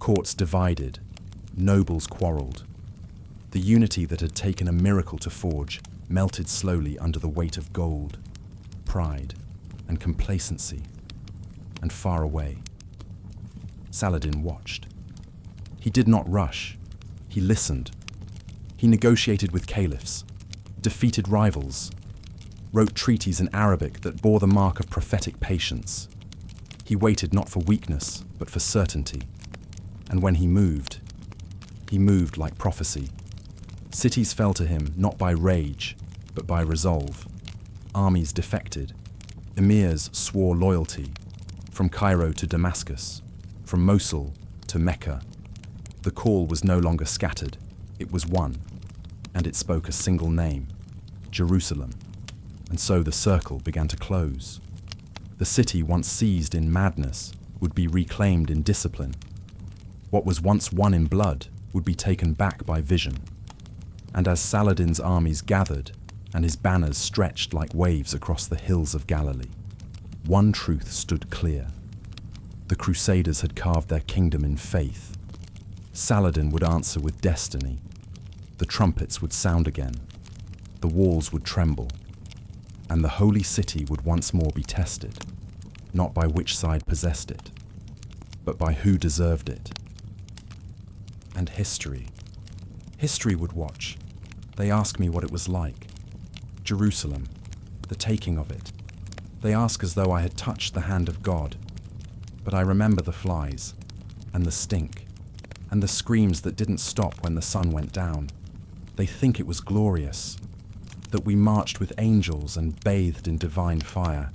Courts divided, nobles quarreled. The unity that had taken a miracle to forge melted slowly under the weight of gold, pride, and complacency, and far away. Saladin watched. He did not rush. He listened. He negotiated with caliphs, defeated rivals, wrote treaties in Arabic that bore the mark of prophetic patience. He waited not for weakness, but for certainty. And when he moved like prophecy. Cities fell to him not by rage, but by resolve. Armies defected. Emirs swore loyalty, from Cairo to Damascus, from Mosul to Mecca. The call was no longer scattered, it was one, and it spoke a single name, Jerusalem. And so the circle began to close. The city once seized in madness would be reclaimed in discipline. What was once won in blood would be taken back by vision. And as Saladin's armies gathered and his banners stretched like waves across the hills of Galilee, one truth stood clear. The Crusaders had carved their kingdom in faith. Saladin would answer with destiny. The trumpets would sound again. The walls would tremble. And the holy city would once more be tested, not by which side possessed it, but by who deserved it. And history would watch. They ask me what it was like. Jerusalem, the taking of it. They ask as though I had touched the hand of God. But I remember the flies, and the stink, and the screams that didn't stop when the sun went down. They think it was glorious, that we marched with angels and bathed in divine fire,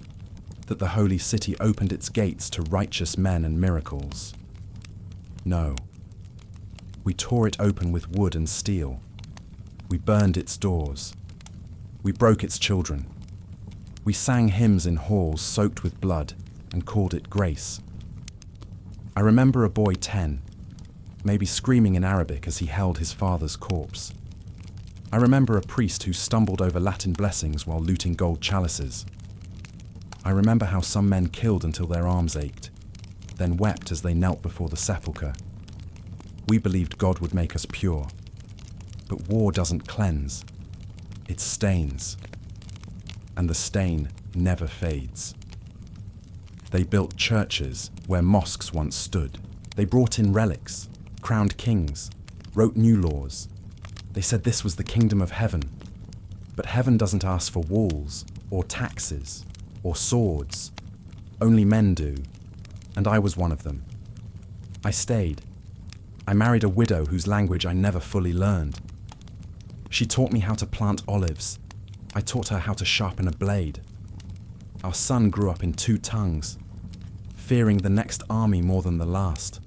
that the holy city opened its gates to righteous men and miracles. No. We tore it open with wood and steel. We burned its doors. We broke its children. We sang hymns in halls soaked with blood and called it grace. I remember a boy 10, maybe screaming in Arabic as he held his father's corpse. I remember a priest who stumbled over Latin blessings while looting gold chalices. I remember how some men killed until their arms ached, then wept as they knelt before the sepulchre. We believed God would make us pure. But war doesn't cleanse, it stains. And the stain never fades. They built churches where mosques once stood. They brought in relics, crowned kings, wrote new laws. They said this was the kingdom of heaven. But heaven doesn't ask for walls, or taxes, or swords. Only men do, and I was one of them. I stayed. I married a widow whose language I never fully learned. She taught me how to plant olives. I taught her how to sharpen a blade. Our son grew up in 2 tongues, fearing the next army more than the last.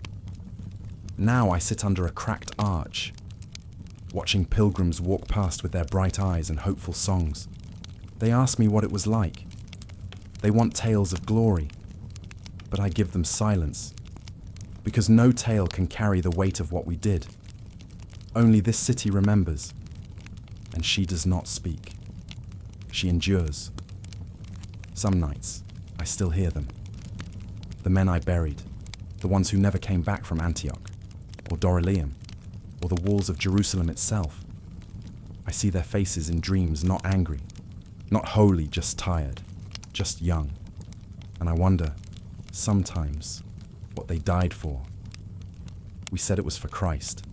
Now I sit under a cracked arch, watching pilgrims walk past with their bright eyes and hopeful songs. They ask me what it was like. They want tales of glory, but I give them silence, because no tale can carry the weight of what we did. Only this city remembers, and she does not speak. She endures. Some nights, I still hear them. The men I buried, the ones who never came back from Antioch, or Dorylium, or the walls of Jerusalem itself. I see their faces in dreams, not angry, not holy, just tired, just young. And I wonder, sometimes, what they died for. We said it was for Christ,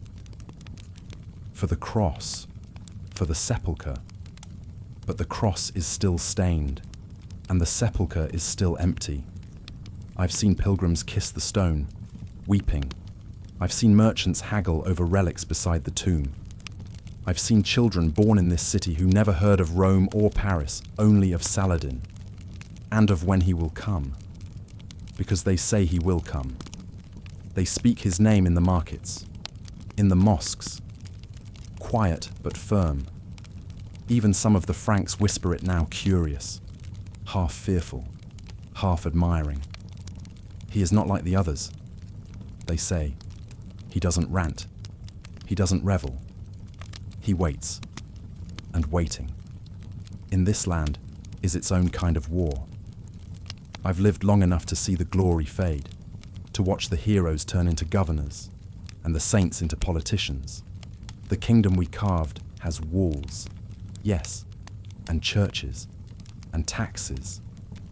for the cross, for the sepulchre. But the cross is still stained, and the sepulchre is still empty. I've seen pilgrims kiss the stone, weeping. I've seen merchants haggle over relics beside the tomb. I've seen children born in this city who never heard of Rome or Paris, only of Saladin, and of when he will come, because they say he will come. They speak his name in the markets, in the mosques, quiet but firm. Even some of the Franks whisper it now, curious, half fearful, half admiring. He is not like the others, they say. He doesn't rant, he doesn't revel. He waits, and waiting, in this land, is its own kind of war. I've lived long enough to see the glory fade, to watch the heroes turn into governors, and the saints into politicians. The kingdom we carved has walls, yes, and churches and taxes,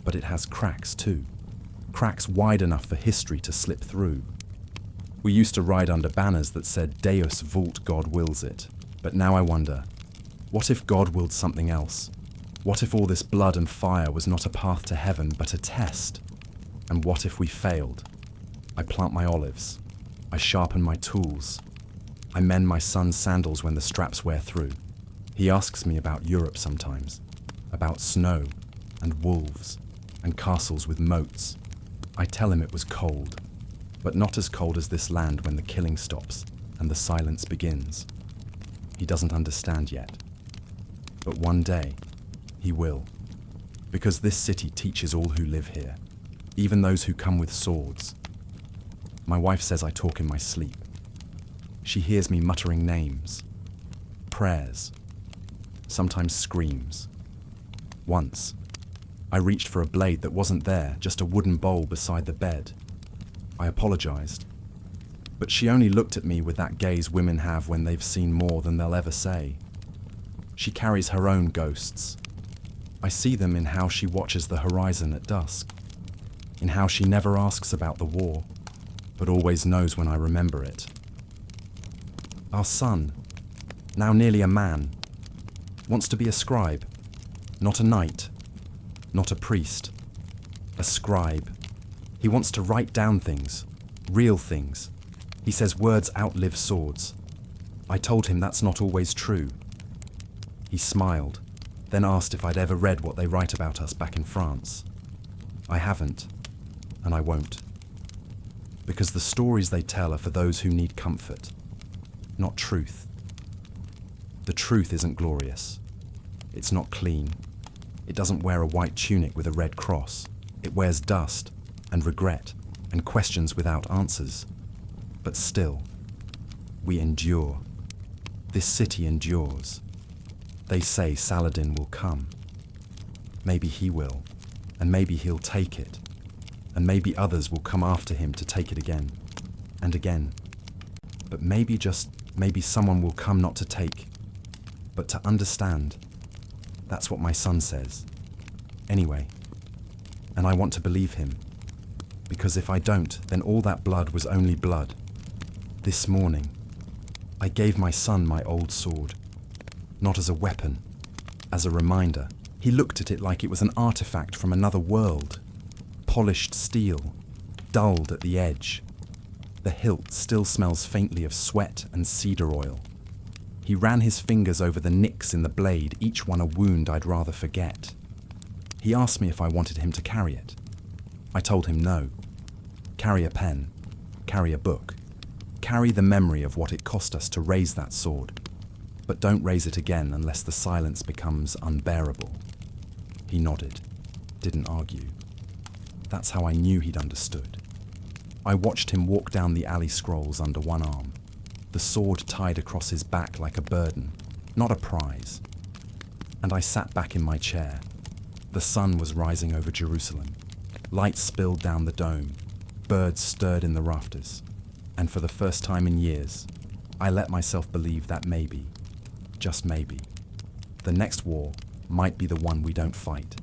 but it has cracks too. Cracks wide enough for history to slip through. We used to ride under banners that said Deus vult, God wills it. But now I wonder, what if God willed something else? What if all this blood and fire was not a path to heaven, but a test? And what if we failed? I plant my olives. I sharpen my tools. I mend my son's sandals when the straps wear through. He asks me about Europe sometimes, about snow and wolves and castles with moats. I tell him it was cold, but not as cold as this land when the killing stops and the silence begins. He doesn't understand yet. But one day, he will. Because this city teaches all who live here, even those who come with swords. My wife says I talk in my sleep. She hears me muttering names, prayers, sometimes screams. Once, I reached for a blade that wasn't there, just a wooden bowl beside the bed. I apologized, but she only looked at me with that gaze women have when they've seen more than they'll ever say. She carries her own ghosts. I see them in how she watches the horizon at dusk, in how she never asks about the war, but always knows when I remember it. Our son, now nearly a man, wants to be a scribe, not a knight, not a priest, a scribe. He wants to write down things, real things. He says words outlive swords. I told him that's not always true. He smiled, then asked if I'd ever read what they write about us back in France. I haven't, and I won't. Because the stories they tell are for those who need comfort, not truth. The truth isn't glorious. It's not clean. It doesn't wear a white tunic with a red cross. It wears dust and regret and questions without answers. But still, we endure. This city endures. They say Saladin will come. Maybe he will, and maybe he'll take it, and maybe others will come after him to take it again and again. But maybe, just maybe, someone will come not to take, but to understand. That's what my son says. Anyway, and I want to believe him, because if I don't, then all that blood was only blood. This morning, I gave my son my old sword, not as a weapon, as a reminder. He looked at it like it was an artifact from another world, polished steel, dulled at the edge. The hilt still smells faintly of sweat and cedar oil. He ran his fingers over the nicks in the blade, each one a wound I'd rather forget. He asked me if I wanted him to carry it. I told him no. Carry a pen, carry a book, carry the memory of what it cost us to raise that sword, but don't raise it again unless the silence becomes unbearable. He nodded, didn't argue. That's how I knew he'd understood. I watched him walk down the alley scrolls under one arm, the sword tied across his back like a burden, not a prize. And I sat back in my chair. The sun was rising over Jerusalem. Light spilled down the dome. Birds stirred in the rafters. And for the first time in years, I let myself believe that maybe, just maybe, the next war might be the one we don't fight.